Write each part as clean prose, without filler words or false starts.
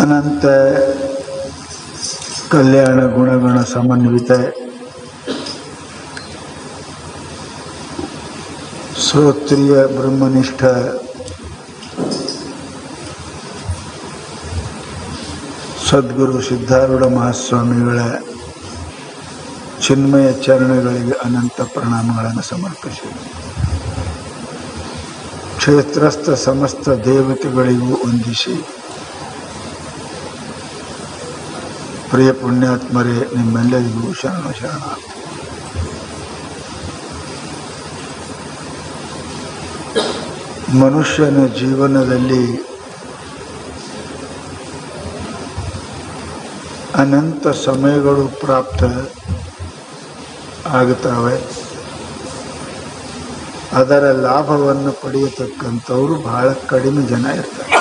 ಅನಂತ ಕಲ್ಯಾಣ ಗುಣಗಣ ಸಮನ್ವಿತ ಶ್ರೋತ್ರಿಯ ಬ್ರಹ್ಮನಿಷ್ಠ ಸದ್ಗುರು ಸಿದ್ಧಾರೂಢ ಮಹಾಸ್ವಾಮಿಗಳ ಚಿನ್ಮಯ ಚರಣಗಳಿಗೆ ಅನಂತ ಪ್ರಣಾಮಗಳನ್ನು ಸಮರ್ಪಿಸಿ ಕ್ಷೇತ್ರಸ್ಥ ಸಮಸ್ತ ದೇವತೆಗಳಿಗೂ ವಂದಿಸಿ, ಪ್ರಿಯ ಪುಣ್ಯಾತ್ಮರೇ, ನಿಮ್ಮೆಲ್ಲರಿಗೂ ಶರಣ ಶರಣಾರ್ಥಿ. ಮನುಷ್ಯನ ಜೀವನದಲ್ಲಿ ಅನಂತ ಸಮಯಗಳು ಪ್ರಾಪ್ತ ಆಗುತ್ತವೆ. ಅದರ ಲಾಭವನ್ನು ಪಡೆಯತಕ್ಕಂಥವರು ಬಹಳ ಕಡಿಮೆ ಜನ ಇರ್ತಾರೆ.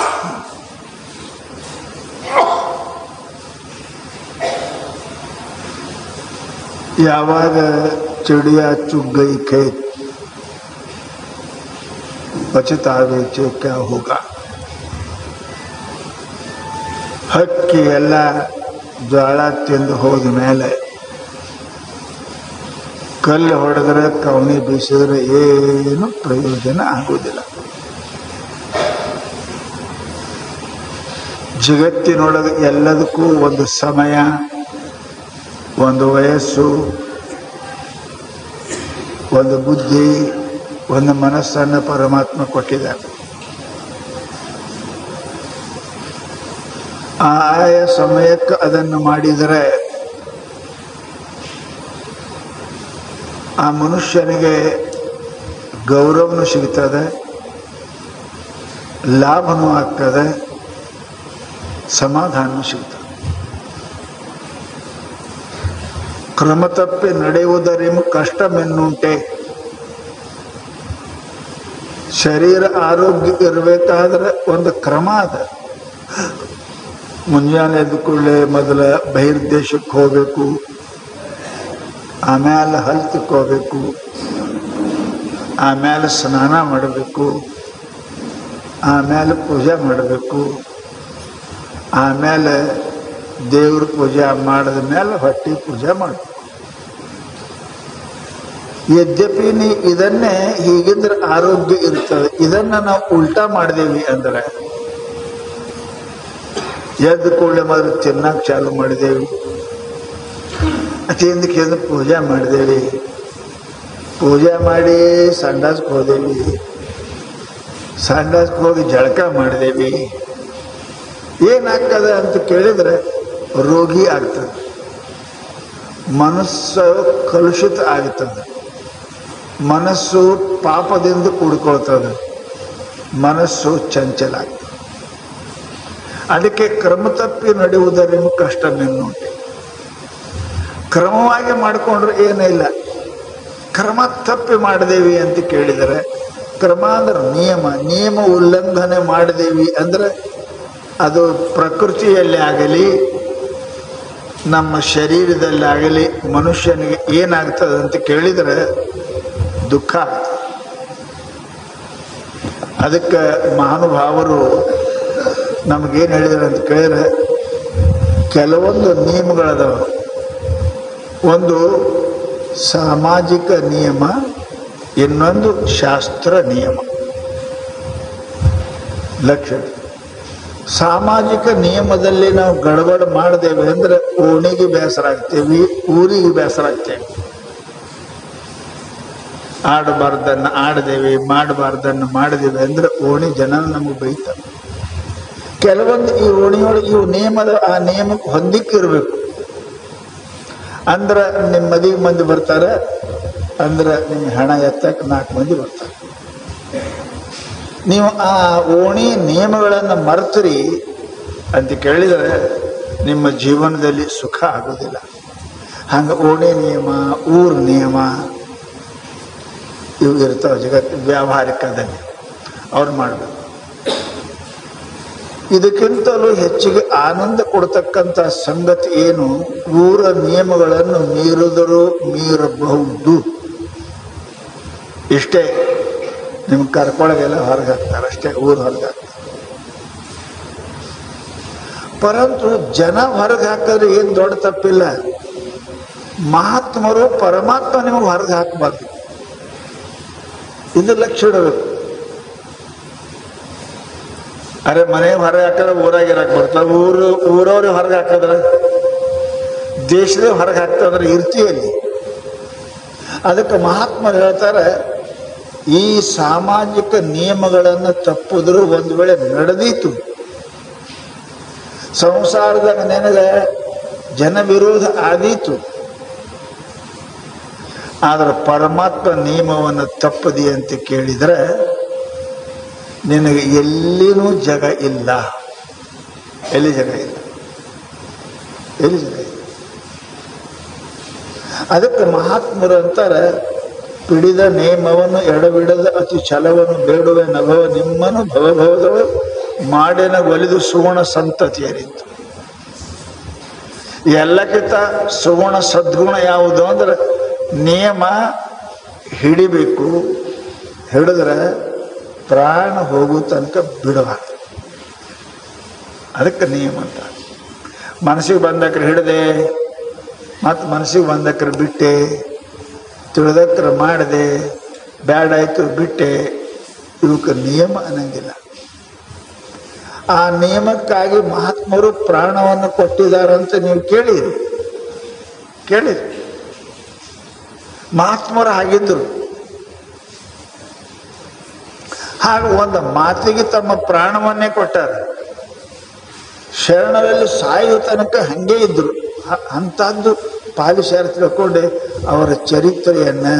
ಯಾವಾಗ ಚಿಡಿಯಾ ಚುಗ್ ಗೈ ಖೇತ್ ಪಚತಾವೆ ಚೆ ಕ್ಯಾ ಹೋಗ, ಹಕ್ಕಿ ಎಲ್ಲ ಜ್ವಾಳ ತಿಂದು ಹೋದ ಮೇಲೆ ಕಲ್ಲು ಹೊಡೆದ್ರೆ ಕವಣಿ ಬೀಸಿದ್ರೆ ಏನು ಪ್ರಯೋಜನ ಆಗುವುದಿಲ್ಲ. ಜಗತ್ತಿನೊಳಗೆ ಎಲ್ಲದಕ್ಕೂ ಒಂದು ಸಮಯ, ಒಂದು ವಯಸ್ಸು, ಒಂದು ಬುದ್ಧಿ, ಒಂದು ಮನಸ್ಸನ್ನು ಪರಮಾತ್ಮ ಕೊಟ್ಟಿದ್ದಾನೆ. ಆಯಾ ಸಮಯಕ್ಕೆ ಅದನ್ನು ಮಾಡಿದರೆ ಆ ಮನುಷ್ಯನಿಗೆ ಗೌರವನೂ ಸಿಗ್ತದೆ, ಲಾಭನೂ ಆಗ್ತದೆ, ಸಮಾಧಾನವೂ ಸಿಗ್ತದೆ. ಕ್ರಮ ತಪ್ಪಿ ನಡೆಯುವುದರಿಂದ ಕಷ್ಟವೆನ್ನುಂಟೆ. ಶರೀರ ಆರೋಗ್ಯ ಇರಬೇಕಾದ್ರೆ ಒಂದು ಕ್ರಮ ಅದ. ಮುಂಜಾನೆ ಎದ್ದ ಕೂಡಲೇ ಮೊದಲ ಬಹಿರ್ದೇಶಕ್ಕೆ ಹೋಗಬೇಕು, ಆಮೇಲೆ ಹಲ್ ತಿಕ್ಕೋಬೇಕು, ಆಮೇಲೆ ಸ್ನಾನ ಮಾಡಬೇಕು, ಆಮೇಲೆ ಪೂಜೆ ಮಾಡಬೇಕು, ಆಮೇಲೆ ದೇವ್ರ ಪೂಜೆ ಮಾಡಿದ ಮೇಲೆ ಹೊಟ್ಟೆ ಪೂಜೆ ಮಾಡಬೇಕು. ಯದ್ಯಪಿ ಇದನ್ನೇ ಹೀಗಿದ್ರೆ ಆರೋಗ್ಯ ಇರ್ತದೆ. ಇದನ್ನು ನಾವು ಉಲ್ಟಾ ಮಾಡಿದೇವಿ ಅಂದರೆ, ಎದ್ದು ಕೂಡಲೇ ಮೊದಲು ತಿನ್ನಕ್ಕೆ ಚಾಲು ಮಾಡಿದೇವಿ, ತಿಂದಕ್ಕೆ ಪೂಜೆ ಮಾಡಿದೇವಿ, ಪೂಜೆ ಮಾಡಿ ಸಂಡಾಸ್ಗೆ ಹೋದೇವಿ, ಸಂಡಾಸ್ಗೆ ಹೋಗಿ ಜಳಕ ಮಾಡಿದೇವಿ. ಏನಾಗ್ತದೆ ಅಂತ ಕೇಳಿದರೆ ರೋಗಿ ಆಗ್ತದೆ, ಮನಸ್ಸು ಕಲುಷಿತ ಆಗ್ತದೆ, ಮನಸ್ಸು ಪಾಪದಿಂದ ಕೂಡ್ಕೊಳ್ತದೆ, ಮನಸ್ಸು ಚಂಚಲ ಆಗ್ತದೆ. ಅದಕ್ಕೆ ಕ್ರಮ ತಪ್ಪಿ ನಡೆಯುವುದರಿಂದ ಕಷ್ಟವೆನ್ನುಂಟೆ. ಕ್ರಮವಾಗಿ ಮಾಡಿಕೊಂಡ್ರೆ ಏನಿಲ್ಲ. ಕ್ರಮ ತಪ್ಪಿ ಮಾಡಿದೇವಿ ಅಂತ ಕೇಳಿದರೆ, ಕ್ರಮ ಅಂದ್ರೆ ನಿಯಮ ಉಲ್ಲಂಘನೆ ಮಾಡಿದೇವಿ ಅಂದರೆ ಅದು ಪ್ರಕೃತಿಯಲ್ಲಿ ಆಗಲಿ ನಮ್ಮ ಶರೀರದಲ್ಲಾಗಲಿ ಮನುಷ್ಯನಿಗೆ ಏನಾಗ್ತದೆ ಅಂತ ಕೇಳಿದರೆ ದುಃಖ ಆಗ್ತದೆ. ಅದಕ್ಕೆ ಮಹಾನುಭಾವರು ನಮಗೇನು ಹೇಳಿದ್ರು ಅಂತ ಕೇಳಿದ್ರೆ, ಕೆಲವೊಂದು ನಿಯಮಗಳದಾವ. ಒಂದು ಸಾಮಾಜಿಕ ನಿಯಮ, ಇನ್ನೊಂದು ಶಾಸ್ತ್ರ ನಿಯಮ. ಲಕ್ಷ್ಯ, ಸಾಮಾಜಿಕ ನಿಯಮದಲ್ಲಿ ನಾವು ಗಡಬಡ ಮಾಡಿದೇವೆ ಅಂದರೆ ಓಣಿಗೆ ಬೇಸರ ಆಗ್ತೇವೆ, ಊರಿಗೆ ಬೇಸರ ಆಗ್ತೇವೆ. ಆಡಬಾರ್ದನ್ನು ಆಡದೇವಿ, ಮಾಡಬಾರ್ದನ್ನು ಮಾಡಿದೇವೆ ಅಂದರೆ ಓಣಿ ಜನ ನಮಗೆ ಬೈತಾರೆ. ಕೆಲವೊಂದು ಈ ಓಣಿಯೊಳಗೆ ಇವು ನಿಯಮದ ಆ ನಿಯಮಕ್ಕೆ ಹೊಂದಿಕ್ಕೆ ಇರಬೇಕು. ಅಂದ್ರೆ ನಿಮ್ಮ ಮದುವೆ ಮಂದಿ ಬರ್ತಾರೆ, ಅಂದ್ರೆ ನಿಮ್ಮ ಹಣ ಎತ್ತಕ್ಕೆ 4 ಮಂದಿ ಬರ್ತಾರೆ. ನೀವು ಆ ಓಣಿ ನಿಯಮಗಳನ್ನು ಮರೆತ್ರಿ ಅಂತ ಕೇಳಿದರೆ ನಿಮ್ಮ ಜೀವನದಲ್ಲಿ ಸುಖ ಆಗೋದಿಲ್ಲ. ಹಂಗೆ ಓಣಿ ನಿಯಮ, ಊರು ನಿಯಮ ಇವು ಇರ್ತಾವೆ ಜಗತ್ತು ವ್ಯಾವಹಾರಿಕದಲ್ಲಿ, ಅವ್ರು ಮಾಡಬೇಕು. ಇದಕ್ಕಿಂತಲೂ ಹೆಚ್ಚಿಗೆ ಆನಂದ ಕೊಡ್ತಕ್ಕಂಥ ಸಂಗತಿ ಏನು? ಊರ ನಿಯಮಗಳನ್ನು ಮೀರಿದರೂ ಮೀರಬಹುದು. ಇಷ್ಟೇ. ನಿಮ್ಗೆ ಕರ್ಕೊಳಗೆಲ್ಲ ಹೊರಗೆ ಹಾಕ್ತಾರೆ ಅಷ್ಟೇ, ಊರು ಹೊರಗೆ ಹಾಕ್ತಾರೆ. ಪರಂತು ಜನ ಹೊರಗೆ ಹಾಕಿದ್ರೆ ಏನು ದೊಡ್ಡ ತಪ್ಪಿಲ್ಲ. ಮಹಾತ್ಮರು ಪರಮಾತ್ಮ ನಿಮಗೆ ಹೊರಗೆ ಹಾಕಬಾರ್ದು. ಇದು ಲಕ್ಷ್ಯ ಇಡಬೇಕು. ಅರೆ ಮನೆ ಹೊರಗೆ ಹಾಕಿದ್ರೆ ಊರಾಗ ಇರಕ್ಕೆ ಬರ್ತಾರೆ, ಊರವ್ರಿಗೆ ಹೊರಗೆ ಹಾಕಿದ್ರೆ, ದೇಶದೇ ಹೊರಗೆ ಹಾಕ್ತಂದ್ರೆ ಇರ್ತೀಯಲ್ಲಿ. ಅದಕ್ಕೆ ಮಹಾತ್ಮರು ಹೇಳ್ತಾರೆ, ಈ ಸಾಮಾಜಿಕ ನಿಯಮಗಳನ್ನು ತಪ್ಪಿದ್ರು ಒಂದು ವೇಳೆ ನಡೆದೀತು, ಸಂಸಾರದಾಗ ನಿನಗೆ ಜನ ವಿರೋಧ ಆದೀತು, ಆದ್ರೆ ಪರಮಾತ್ಮ ನಿಯಮವನ್ನು ತಪ್ಪದಿ ಅಂತ ಕೇಳಿದ್ರೆ ನಿನಗೆ ಎಲ್ಲಿನೂ ಜಾಗ ಇಲ್ಲ. ಎಲ್ಲಿ ಜಾಗ ಇಲ್ಲ, ಎಲ್ಲಿ ಜಾಗ ಇಲ್ಲ. ಅದಕ್ಕೆ ಮಹಾತ್ಮರು ಅಂತಾರೆ, ಪಿಡಿದ ನೇಮವನ್ನು ಎಡಬಿಡದ ಅತಿ ಛಲವನ್ನು ಬೇಡುವೆ ನಭವ ನಿಮ್ಮನ್ನು ಭವಭವದವ ಮಾಡಿನ ಒಲಿದು ಸುಗುಣ ಸಂತತಿಯರಿತ್ತು. ಎಲ್ಲಕ್ಕಿಂತ ಸುಗುಣ ಸದ್ಗುಣ ಯಾವುದು ಅಂದ್ರೆ ನಿಯಮ ಹಿಡಿಬೇಕು, ಹಿಡಿದ್ರೆ ಪ್ರಾಣ ಹೋಗೋ ತನಕ ಬಿಡಬಾರ್ದು. ಅದಕ್ಕೆ ನಿಯಮ ಅಂತ. ಮನಸ್ಸಿಗೆ ಬಂದಕ್ರೆ ಹಿಡಿದೆ, ಮತ್ತು ಮನಸ್ಸಿಗೆ ಬಂದಕ್ರೆ ಬಿಟ್ಟೆ, ತಿಳಿದಕ್ರೆ ಮಾಡಿದೆ, ಬ್ಯಾಡಾಯ್ತು ಬಿಟ್ಟೆ, ಇವಕ್ಕೆ ನಿಯಮ ಅನ್ನಂಗಿಲ್ಲ. ಆ ನಿಯಮಕ್ಕಾಗಿ ಮಹಾತ್ಮರು ಪ್ರಾಣವನ್ನು ಕೊಟ್ಟಿದ್ದಾರಂತ ನೀವು ಕೇಳಿರಿ. ಮಹಾತ್ಮರು ಹಾಗಿದ್ದರು. ಹಾಗೆ ಒಂದು ಮಾತಿಗೆ ತಮ್ಮ ಪ್ರಾಣವನ್ನೇ ಕೊಟ್ಟಾರೆ. ಶರಣರಲ್ಲಿ ಸಾಯುವ ತನಕ ಹಂಗೆ ಇದ್ರು. ಅಂಥದ್ದು ಪಾಲಿಸ್ಯಾರ ತಿಳ್ಕೊಂಡೆ ಅವರ ಚರಿತ್ರೆಯನ್ನು,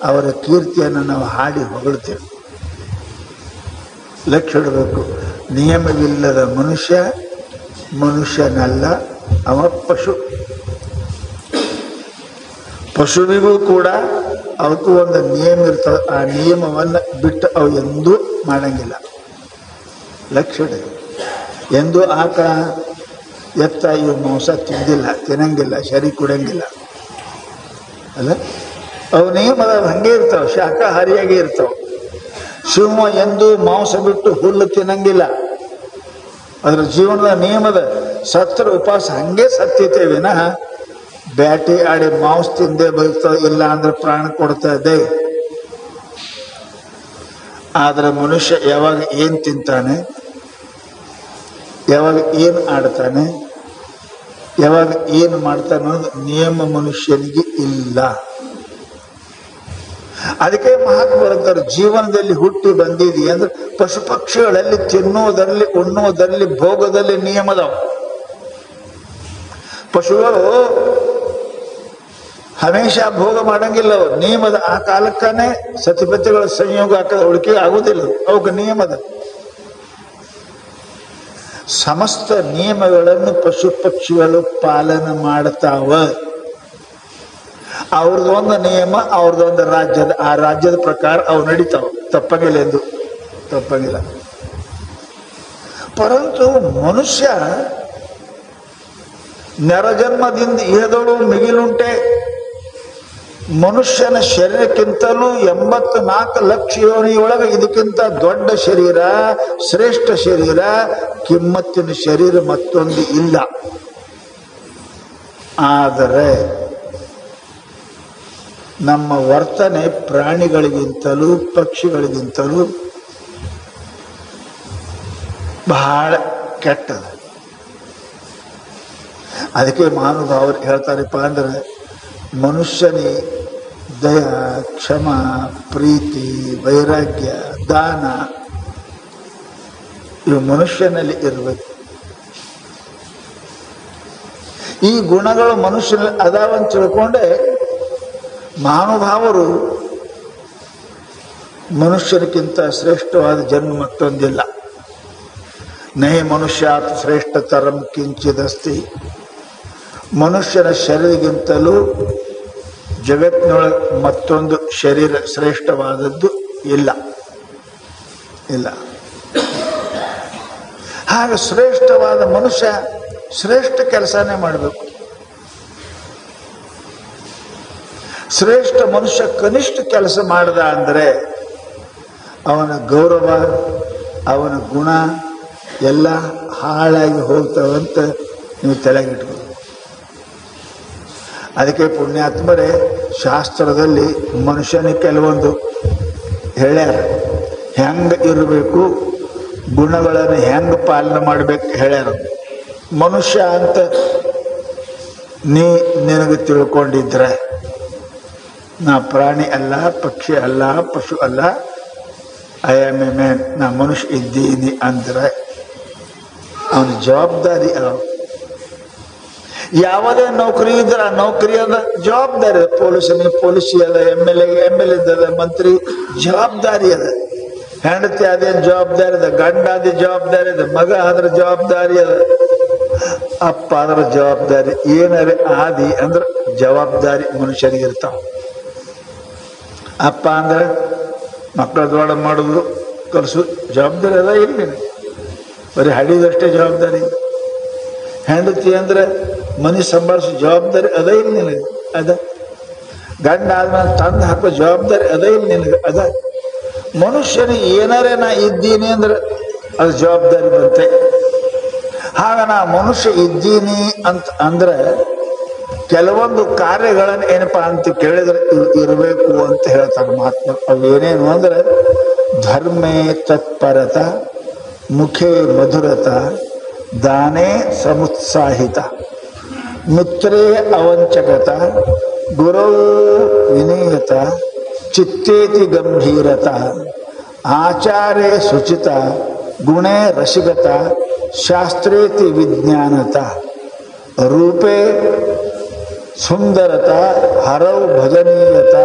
ಅವರ ಕೀರ್ತಿಯನ್ನು ನಾವು ಹಾಡಿ ಹೊಗಳ್ತೇವೆ. ಲಕ್ಷ್ಯ ಇಡಬೇಕು. ನಿಯಮವಿಲ್ಲದ ಮನುಷ್ಯನಲ್ಲ, ಅವ ಪಶು. ಪಶುವಿಗೂ ಕೂಡ ಅವಕ್ಕೂ ಒಂದು ನಿಯಮ ಇರ್ತದೆ. ಆ ನಿಯಮವನ್ನು ಬಿಟ್ಟು ಅವು ಎಂದೂ ಮಾಡಂಗಿಲ್ಲ. ಲಕ್ಷ್ಯ ಇಡಬೇಕು. ಎಂದೂ ಆಕಳ ಎತ್ತ ಇವು ಮಾಂಸ ತಿನ್ನಂಗಿಲ್ಲ, ಶರಿ ಕುಡಂಗಿಲ್ಲ ಅಲ್ಲ. ಅವು ನಿಯಮದ ಹಂಗೆ ಇರ್ತಾವೆ, ಶಾಖಾಹಾರಿಯಾಗಿ ಇರ್ತಾವೆ. ಶಿವ ಎಂದೂ ಮಾಂಸ ಬಿಟ್ಟು ಹುಲ್ಲು ತಿನ್ನಂಗಿಲ್ಲ. ಅದರ ಜೀವನದ ನಿಯಮದ ಸತ್ತರ ಉಪವಾಸ ಹಂಗೆ ಸತ್ಯತೆ ವಿನಃ ಬ್ಯಾಟಿ ಆಡಿ ಮಾಂಸ ತಿಂದೇ ಬದುಕ್ತಾವೆ, ಇಲ್ಲ ಅಂದ್ರೆ ಪ್ರಾಣ ಕೊಡ್ತಾ ಇದೆ. ಆದರೆ ಮನುಷ್ಯ ಯಾವಾಗ ಏನು ತಿಂತಾನೆ, ಯಾವಾಗ ಏನು ಆಡ್ತಾನೆ, ಯಾವಾಗ ಏನು ಮಾಡ್ತಾನೆ ಅನ್ನೋದು ನಿಯಮ ಮನುಷ್ಯನಿಗೆ ಇಲ್ಲ. ಅದಕ್ಕೆ ಮಹಾತ್ಮರಂತಾರೆ, ಜೀವನದಲ್ಲಿ ಹುಟ್ಟಿ ಬಂದಿದೆ ಅಂದ್ರೆ ಪಶು ಪಕ್ಷಿಗಳಲ್ಲಿ ತಿನ್ನೋದರಲ್ಲಿ, ಉಣ್ಣೋದರಲ್ಲಿ, ಭೋಗದಲ್ಲಿ ನಿಯಮದವ. ಪಶುಗಳು ಹಮೇಶ ಭೋಗ ಮಾಡಂಗಿಲ್ಲ. ಅವು ನಿಯಮದ ಆ ಕಾಲಕ್ಕನೇ ಸತಿಪತಿಗಳ ಸಂಯೋಗ ಹಾಕದ ಉಳಿಕೆ ಆಗುವುದಿಲ್ಲ. ಅವಕ್ಕೆ ನಿಯಮದ ಸಮಸ್ತ ನಿಯಮಗಳನ್ನು ಪಶು ಪಕ್ಷಿಗಳು ಪಾಲನೆ ಮಾಡ್ತಾವ. ಅವ್ರದ್ದೊಂದು ನಿಯಮ, ಅವ್ರದ್ದೊಂದು ರಾಜ್ಯದ, ಆ ರಾಜ್ಯದ ಪ್ರಕಾರ ಅವು ನಡೀತಾವ. ತಪ್ಪಂಗಿಲ್ಲ, ಎಂದು ತಪ್ಪಂಗಿಲ್ಲ. ಪರಂತು ಮನುಷ್ಯ ನರಜನ್ಮದಿಂದ ಇಹದಳು ಮಿಗಿಲುಂಟೆ. ಮನುಷ್ಯನ ಶರೀರಕ್ಕಿಂತಲೂ 84 ಲಕ್ಷ ಯೋನಿಯೊಳಗೆ ಇದಕ್ಕಿಂತ ದೊಡ್ಡ ಶರೀರ, ಶ್ರೇಷ್ಠ ಶರೀರ, ಕಿಮ್ಮತ್ತಿನ ಶರೀರ ಮತ್ತೊಂದು ಇಲ್ಲ. ಆದರೆ ನಮ್ಮ ವರ್ತನೆ ಪ್ರಾಣಿಗಳಿಗಿಂತಲೂ ಪಕ್ಷಿಗಳಿಗಿಂತಲೂ ಬಹಳ ಕೆಟ್ಟದು. ಅದಕ್ಕೆ ಮಹಾನುಭಾವರು ಹೇಳ್ತಾರಪ್ಪ ಅಂದ್ರೆ, ಮನುಷ್ಯನೇ ದಯ, ಕ್ಷಮ, ಪ್ರೀತಿ, ವೈರಾಗ್ಯ, ದಾನ ಇವು ಮನುಷ್ಯನಲ್ಲಿ ಇರಬೇಕು. ಈ ಗುಣಗಳು ಮನುಷ್ಯನಲ್ಲಿ ಅದಾವಂತ ತಿಳ್ಕೊಂಡೆ ಮಹಾನುಭಾವರು ಮನುಷ್ಯನಿಗಿಂತ ಶ್ರೇಷ್ಠವಾದ ಜನ್ಮ ಮತ್ತೊಂದಿಲ್ಲ. ನಹಿ ಮನುಷ್ಯಾತ್ ಶ್ರೇಷ್ಠತರಂ ಕಿಂಚಿದಸ್ತಿ. ಮನುಷ್ಯನ ಶರೀರಗಿಂತಲೂ ಜಗತ್ತಿನೊಳಗೆ ಮತ್ತೊಂದು ಶರೀರ ಶ್ರೇಷ್ಠವಾದದ್ದು ಇಲ್ಲ. ಹಾಗೆ ಶ್ರೇಷ್ಠವಾದ ಮನುಷ್ಯ ಶ್ರೇಷ್ಠ ಕೆಲಸನೇ ಮಾಡಬೇಕು. ಶ್ರೇಷ್ಠ ಮನುಷ್ಯ ಕನಿಷ್ಠ ಕೆಲಸ ಮಾಡ್ದ ಅಂದರೆ ಅವನ ಗೌರವ, ಅವನ ಗುಣ, ಎಲ್ಲ ಹಾಳಾಗಿ ಹೋಗ್ತಾವಂತ ನೀವು ತಲೆಗಿಟ್ಬೋದು. ಅದಕ್ಕೆ ಪುಣ್ಯಾತ್ಮರೇ ಶಾಸ್ತ್ರದಲ್ಲಿ ಮನುಷ್ಯನಿಗೆ ಕೆಲವೊಂದು ಹೇಳ್ಯಾರ, ಹೆಂಗೆ ಇರಬೇಕು, ಗುಣಗಳನ್ನು ಹೆಂಗೆ ಪಾಲನೆ ಮಾಡಬೇಕು ಹೇಳ್ಯಾರ. ಮನುಷ್ಯ ಅಂತ ನಿನಗೆ ತಿಳ್ಕೊಂಡಿದ್ರೆ ನಾ ಪ್ರಾಣಿ ಅಲ್ಲ, ಪಕ್ಷಿ ಅಲ್ಲ, ಪಶು ಅಲ್ಲ, ಐ ಆಮ್ ಎ ಮ್ಯಾನ್, ನಾ ಮನುಷ್ಯ ಇದ್ದೀನಿ ಅಂದ್ರೆ ಅವನ ಜವಾಬ್ದಾರಿ ಅಲ್ಲ. ಯಾವುದೇ ನೌಕರಿ ಇದ್ರೆ ಆ ನೌಕರಿ ಅದ ಜವಾಬ್ದಾರಿ ಅದ. ಪೊಲೀಸನಿಗೆ ಪೊಲೀಸಿ ಅದ, ಎಮ್ ಎಲ್ ಇದ್ದದ, ಮಂತ್ರಿ ಜವಾಬ್ದಾರಿ ಅದ. ಹೆಂಡತಿ ಅದೇನು ಜವಾಬ್ದಾರಿ ಅದ, ಗಂಡ ಅದೇ ಜವಾಬ್ದಾರಿ ಅದ, ಮಗ ಅದ್ರ ಜವಾಬ್ದಾರಿ ಅದ, ಅಪ್ಪ ಅದರ ಜವಾಬ್ದಾರಿ. ಏನಾರೆ ಆದಿ ಅಂದ್ರೆ ಜವಾಬ್ದಾರಿ ಮನುಷ್ಯನಿಗೆ ಇರ್ತಾವ. ಅಪ್ಪ ಅಂದ್ರೆ ಮಕ್ಕಳ ದೊಡ್ಡ ಮಾಡೋದು ಕಲಿಸೋದು ಜವಾಬ್ದಾರಿ ಅದ ಇಲ್ಲಿ, ಬರೀ ಹಡಿದಷ್ಟೇ ಜವಾಬ್ದಾರಿ. ಹೆಂಡತಿ ಅಂದ್ರೆ ಮನೆ ಸಂಭಾಳಿಸೋ ಜವಾಬ್ದಾರಿ ಅದ ಇಲ್ಲ ನಿನಗೆ, ಅದ. ಗಂಡ ಆದ್ಮೇಲೆ ತಂದು ಹಾಕೋ ಜವಾಬ್ದಾರಿ ಅದ ಇಲ್ಲ ನಿನಗೆ, ಅದ. ಮನುಷ್ಯನಿಗೆ ಏನಾರೇ ನಾ ಇದ್ದೀನಿ ಅಂದ್ರೆ ಅದು ಜವಾಬ್ದಾರಿ ಬರುತ್ತೆ. ಆಗ ನಾ ಮನುಷ್ಯ ಇದ್ದೀನಿ ಅಂತ ಅಂದ್ರೆ ಕೆಲವೊಂದು ಕಾರ್ಯಗಳನ್ನು ಏನಪ್ಪಾ ಅಂತ ಕೇಳಿದ್ರೆ ಇರಬೇಕು ಅಂತ ಹೇಳ್ತಾರೆ ಮಹಾತ್ಮ. ಅವು ಏನೇನು ಅಂದ್ರೆ ಧರ್ಮೇ ತತ್ಪರತ, ಮುಖೇ ಮಧುರತ, ದಾನೇ ಸಮುತ್ಸಾಹಿತ, ಮಿತ್ರೇ ಅವಂಚಕತ, ಗುರೌ ವಿನೀಯತ, ಚಿತ್ತೇತಿ ಗಂಭೀರತ, ಆಚಾರೇ ಶುಚಿತ, ಗುಣೇ ರಸಿಕತ, ಶಾಸ್ತ್ರೇತಿ ವಿಜ್ಞಾನತ, ರೂಪೇ ಸುಂದರತ, ಹರೌ ಭಜನೀಯತ,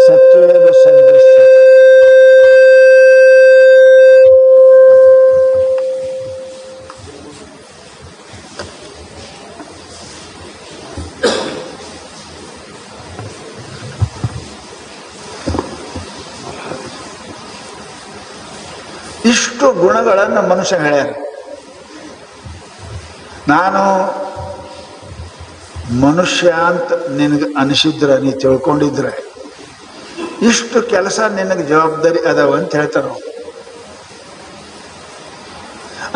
ಸತ್ವೇನ ಸಂದೃಶ್ಯ. ಇಷ್ಟು ಗುಣಗಳನ್ನು ಮನುಷ್ಯ ಹೇಳ್ಯಾರ. ನಾನು ಮನುಷ್ಯ ಅಂತ ನಿನಗೆ ಅನಿಸಿದ್ರೆ, ನೀ ತಿಳ್ಕೊಂಡಿದ್ರೆ ಇಷ್ಟು ಕೆಲಸ ನಿನಗೆ ಜವಾಬ್ದಾರಿ ಅದಾವ ಅಂತ ಹೇಳ್ತಾರೆ.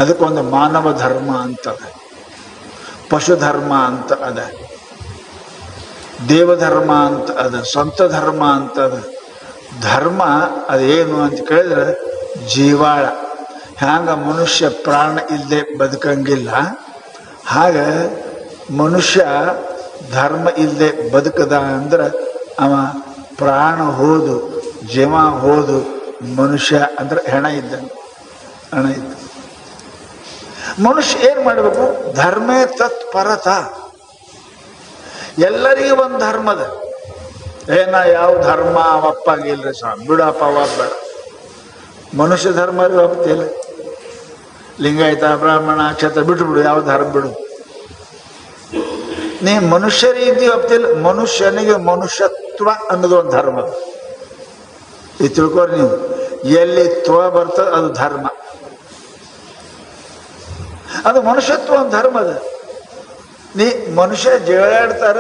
ಅದಕ್ಕೊಂದು ಮಾನವ ಧರ್ಮ ಅಂತದ, ಪಶು ಧರ್ಮ ಅಂತ ಅದ, ದೇವಧರ್ಮ ಅಂತ ಅದ, ಸ್ವಂತ ಧರ್ಮ ಅಂತ ಅದ. ಧರ್ಮ ಅದೇನು ಅಂತ ಕೇಳಿದ್ರೆ ಜೀವಾಳ. ಹ್ಯಾಂಗ ಮನುಷ್ಯ ಪ್ರಾಣ ಇಲ್ಲದೆ ಬದುಕಂಗಿಲ್ಲ, ಹಾಗ ಮನುಷ್ಯ ಧರ್ಮ ಇಲ್ಲದೆ ಬದುಕದ ಅಂದ್ರೆ ಅವ ಪ್ರಾಣ ಹೋದು, ಜೀವ ಹೋದು, ಮನುಷ್ಯ ಅಂದ್ರೆ ಹೆಣ ಇದ್ದಂಗೆ, ಹಣ ಇದ್ದ. ಮನುಷ್ಯ ಏನ್ ಮಾಡಬೇಕು? ಧರ್ಮೇ ತತ್ಪರತ. ಎಲ್ಲರಿಗೂ ಒಂದು ಧರ್ಮದ. ಏನ ಯಾವ ಧರ್ಮ ಒಪ್ಪಾಗಿಲ್ರಿ ಸ್ವಾಮಿ, ಬಿಡಪ್ಪ ಒಪ್ಪಬೇಡ. ಮನುಷ್ಯ ಧರ್ಮ ಒಪ್ತಿಲ್ಲ. ಲಿಂಗಾಯತ, ಬ್ರಾಹ್ಮಣ, ಕ್ಷತ್ರ ಬಿಟ್ಟು ಬಿಡು, ಯಾವ ಧರ್ಮ ಬಿಡು. ನೀ ಮನುಷ್ಯ ರೀತಿ ಒಪ್ತಿಲ್ಲ. ಮನುಷ್ಯನಿಗೆ ಮನುಷ್ಯತ್ವ ಅನ್ನೋದು ಒಂದು ಧರ್ಮ. ಇದು ತಿಳ್ಕೊರಿ ನೀವು. ಎಲ್ಲಿ ತ್ವ ಬರ್ತದೆ ಅದು ಧರ್ಮ, ಅದು ಮನುಷ್ಯತ್ವ ಒಂದು ಧರ್ಮದ. ನೀ ಮನುಷ್ಯ ಜಗಳಾಡ್ತಾರ,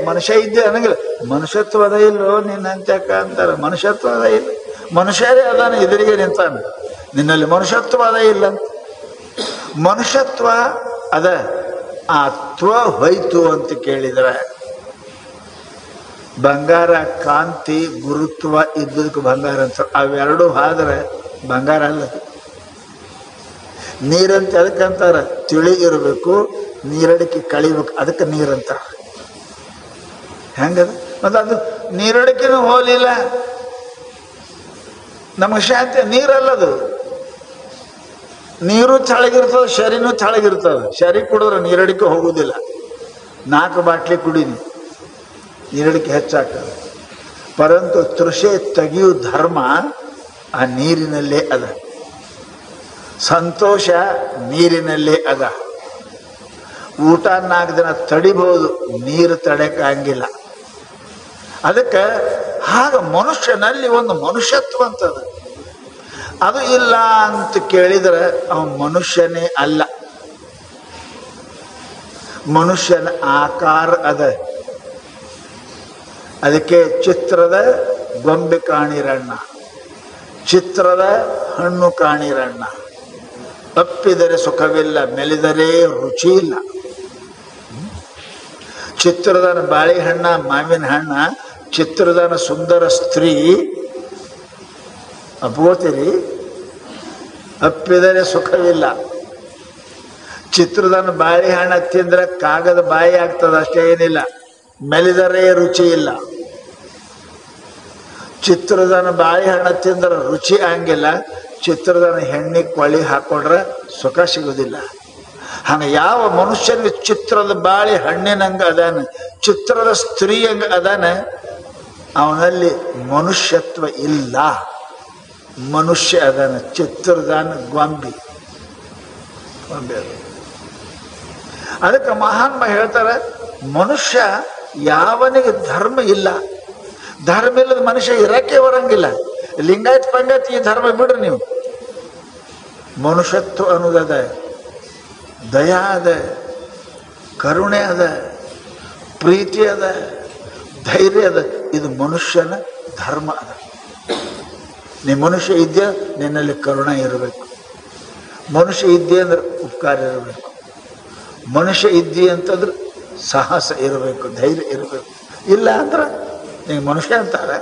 ಮನುಷ್ಯ ಇದ್ದೆ ಅನ್ನಂಗಿಲ್ಲ. ಮನುಷ್ಯತ್ವ ಅದ ಇಲ್ಲೋ ನಿನ್ನ ಅಂತ್ಯಕ್ಕ ಅಂತಾರ. ಮನುಷ್ಯತ್ವ ಅದ ಇಲ್ಲ, ಮನುಷ್ಯರೇ ಅದಾನ ಎದುರಿಗೆ ನಿಂತಾನ, ನಿನ್ನಲ್ಲಿ ಮನುಷ್ಯತ್ವ ಅದ ಇಲ್ಲ ಅಂತ. ಮನುಷ್ಯತ್ವ ಅದ, ಆ ತ್ವ ಹೋಯ್ತು ಅಂತ ಕೇಳಿದ್ರೆ ಬಂಗಾರ ಕಾಂತಿ ಗುರುತ್ವ ಇದ್ದದಕ್ಕೆ ಬಂಗಾರ ಅಂತ. ಅವೆರಡು ಆದ್ರೆ ಬಂಗಾರ ಅಲ್ಲ. ನೀರಂತ ಅದಕ್ಕಂತಾರ, ತಿಳಿ ಇರಬೇಕು, ನೀರಡಿಕೆ ಕಳಿಬೇಕು, ಅದಕ್ಕೆ ನೀರಂತಾರ. ಹೆಂಗದ ಮತ್ತೆ ಅದು ನೀರಡಿಕೆನೂ ಹೋಲಿಲ್ಲ. ನಮಗೆ ಶಾಂತಿ ನೀರಲ್ಲದು. ನೀರು ತಳಗಿರ್ತದೆ, ಶರೀನೂ ತಳಗಿರ್ತದೆ. ಶರೀ ಕುಡಿದ್ರೆ ನೀರಡಿಕೆ ಹೋಗುವುದಿಲ್ಲ. 4 ಬಾಟ್ಲಿ ಕುಡೀನಿ, ನೀರಡಿಕೆ ಹೆಚ್ಚಾಗ್ತದೆ. ಪರಂತು ತೃಷೆ ತೆಗೆಯು ಧರ್ಮ ಆ ನೀರಿನಲ್ಲೇ ಅದ. ಸಂತೋಷ ನೀರಿನಲ್ಲೇ ಅದ. ಊಟ 4 ದಿನ ತಡಿಬಹುದು, ನೀರು ತಡೆಯಂಗಿಲ್ಲ. ಅದಕ್ಕೆ ಆಗ ಮನುಷ್ಯನಲ್ಲಿ ಒಂದು ಮನುಷ್ಯತ್ವ ಅಂತದ. ಅದು ಇಲ್ಲ ಅಂತ ಕೇಳಿದ್ರೆ ಅವನು ಮನುಷ್ಯನೇ ಅಲ್ಲ. ಮನುಷ್ಯನ ಆಕಾರ ಅದ. ಅದಕ್ಕೆ ಚಿತ್ರದ ಗೊಂಬೆ ಕಾಣಿರಣ್ಣ, ಚಿತ್ರದ ಹಣ್ಣು ಕಾಣಿರಣ್ಣ, ಅಪ್ಪಿದರೆ ಸುಖವಿಲ್ಲ, ಮೆಲಿದರೆ ರುಚಿ ಇಲ್ಲ. ಚಿತ್ರದಾನ ಬಾಳೆಹಣ್ಣ, ಮಾವಿನ ಹಣ್ಣ, ಚಿತ್ರದಾನ ಸುಂದರ ಸ್ತ್ರೀ ಅಪ್ಕೋತೀರಿ, ಅಪ್ಪಿದರೆ ಸುಖವಿಲ್ಲ. ಚಿತ್ರದಾನ ಬಾಳೆಹಣ್ಣ ತಿಂದ್ರೆ ಕಾಗದ ಬಾಯಿ ಆಗ್ತದೆ, ಅಷ್ಟೇ, ಏನಿಲ್ಲ. ಮೆಲಿದರೆ ರುಚಿ ಇಲ್ಲ. ಚಿತ್ರದಾನ ಬಾಳೆಹಣ್ಣ ತಿಂದ್ರೆ ರುಚಿ ಹಂಗಿಲ್ಲ, ಚಿತ್ರದಾನ ಹೆಣ್ಣಿಗೆ ಕೊಳ್ಳಿ ಹಾಕೊಂಡ್ರೆ ಸುಖ ಸಿಗೋದಿಲ್ಲ. ಹಂಗೆ ಯಾವ ಮನುಷ್ಯನಿಗೆ ಚಿತ್ರದ ಬಾಳೆ ಹಣ್ಣಿನಂಗ ಅದಾನ, ಚಿತ್ರದ ಸ್ತ್ರೀ ಹಂಗ ಅದಾನ, ಅವನಲ್ಲಿ ಮನುಷ್ಯತ್ವ ಇಲ್ಲ. ಮನುಷ್ಯ ಅದಾನ, ಚಿತ್ರದಾನ ಗೊಂಬಿ ಅದು. ಅದಕ್ಕೆ ಮಹಾತ್ಮ ಹೇಳ್ತಾರೆ, ಮನುಷ್ಯ ಯಾವನಿಗೆ ಧರ್ಮ ಇಲ್ಲ, ಧರ್ಮ ಇಲ್ಲದ ಮನುಷ್ಯ ಇರಕ್ಕೆ ಬರಂಗಿಲ್ಲ. ಲಿಂಗಾಯತ್ ಪಂಗಾಯತ್ ಈ ಧರ್ಮ ಬಿಡ್ರಿ ನೀವು. ಮನುಷ್ಯತ್ವ ಅನ್ನೋದದ, ದಯಾ ಅದ, ಕರುಣೆ ಅದ, ಪ್ರೀತಿ ಅದ, ಧೈರ್ಯ ಅದ. ಇದು ಮನುಷ್ಯನ ಧರ್ಮ ಅದ. ನೀ ಮನುಷ್ಯ ಇದೆಯಾ, ನಿನ್ನಲ್ಲಿ ಕರುಣೆ ಇರಬೇಕು. ಮನುಷ್ಯ ಇದ್ದೆ ಅಂದ್ರೆ ಉಪಕಾರ ಇರಬೇಕು. ಮನುಷ್ಯ ಇದ್ದಿ ಅಂತಂದ್ರೆ ಸಾಹಸ ಇರಬೇಕು, ಧೈರ್ಯ ಇರಬೇಕು. ಇಲ್ಲ ಅಂದ್ರೆ ನೀವು ಮನುಷ್ಯ ಅಂತಾರೆ,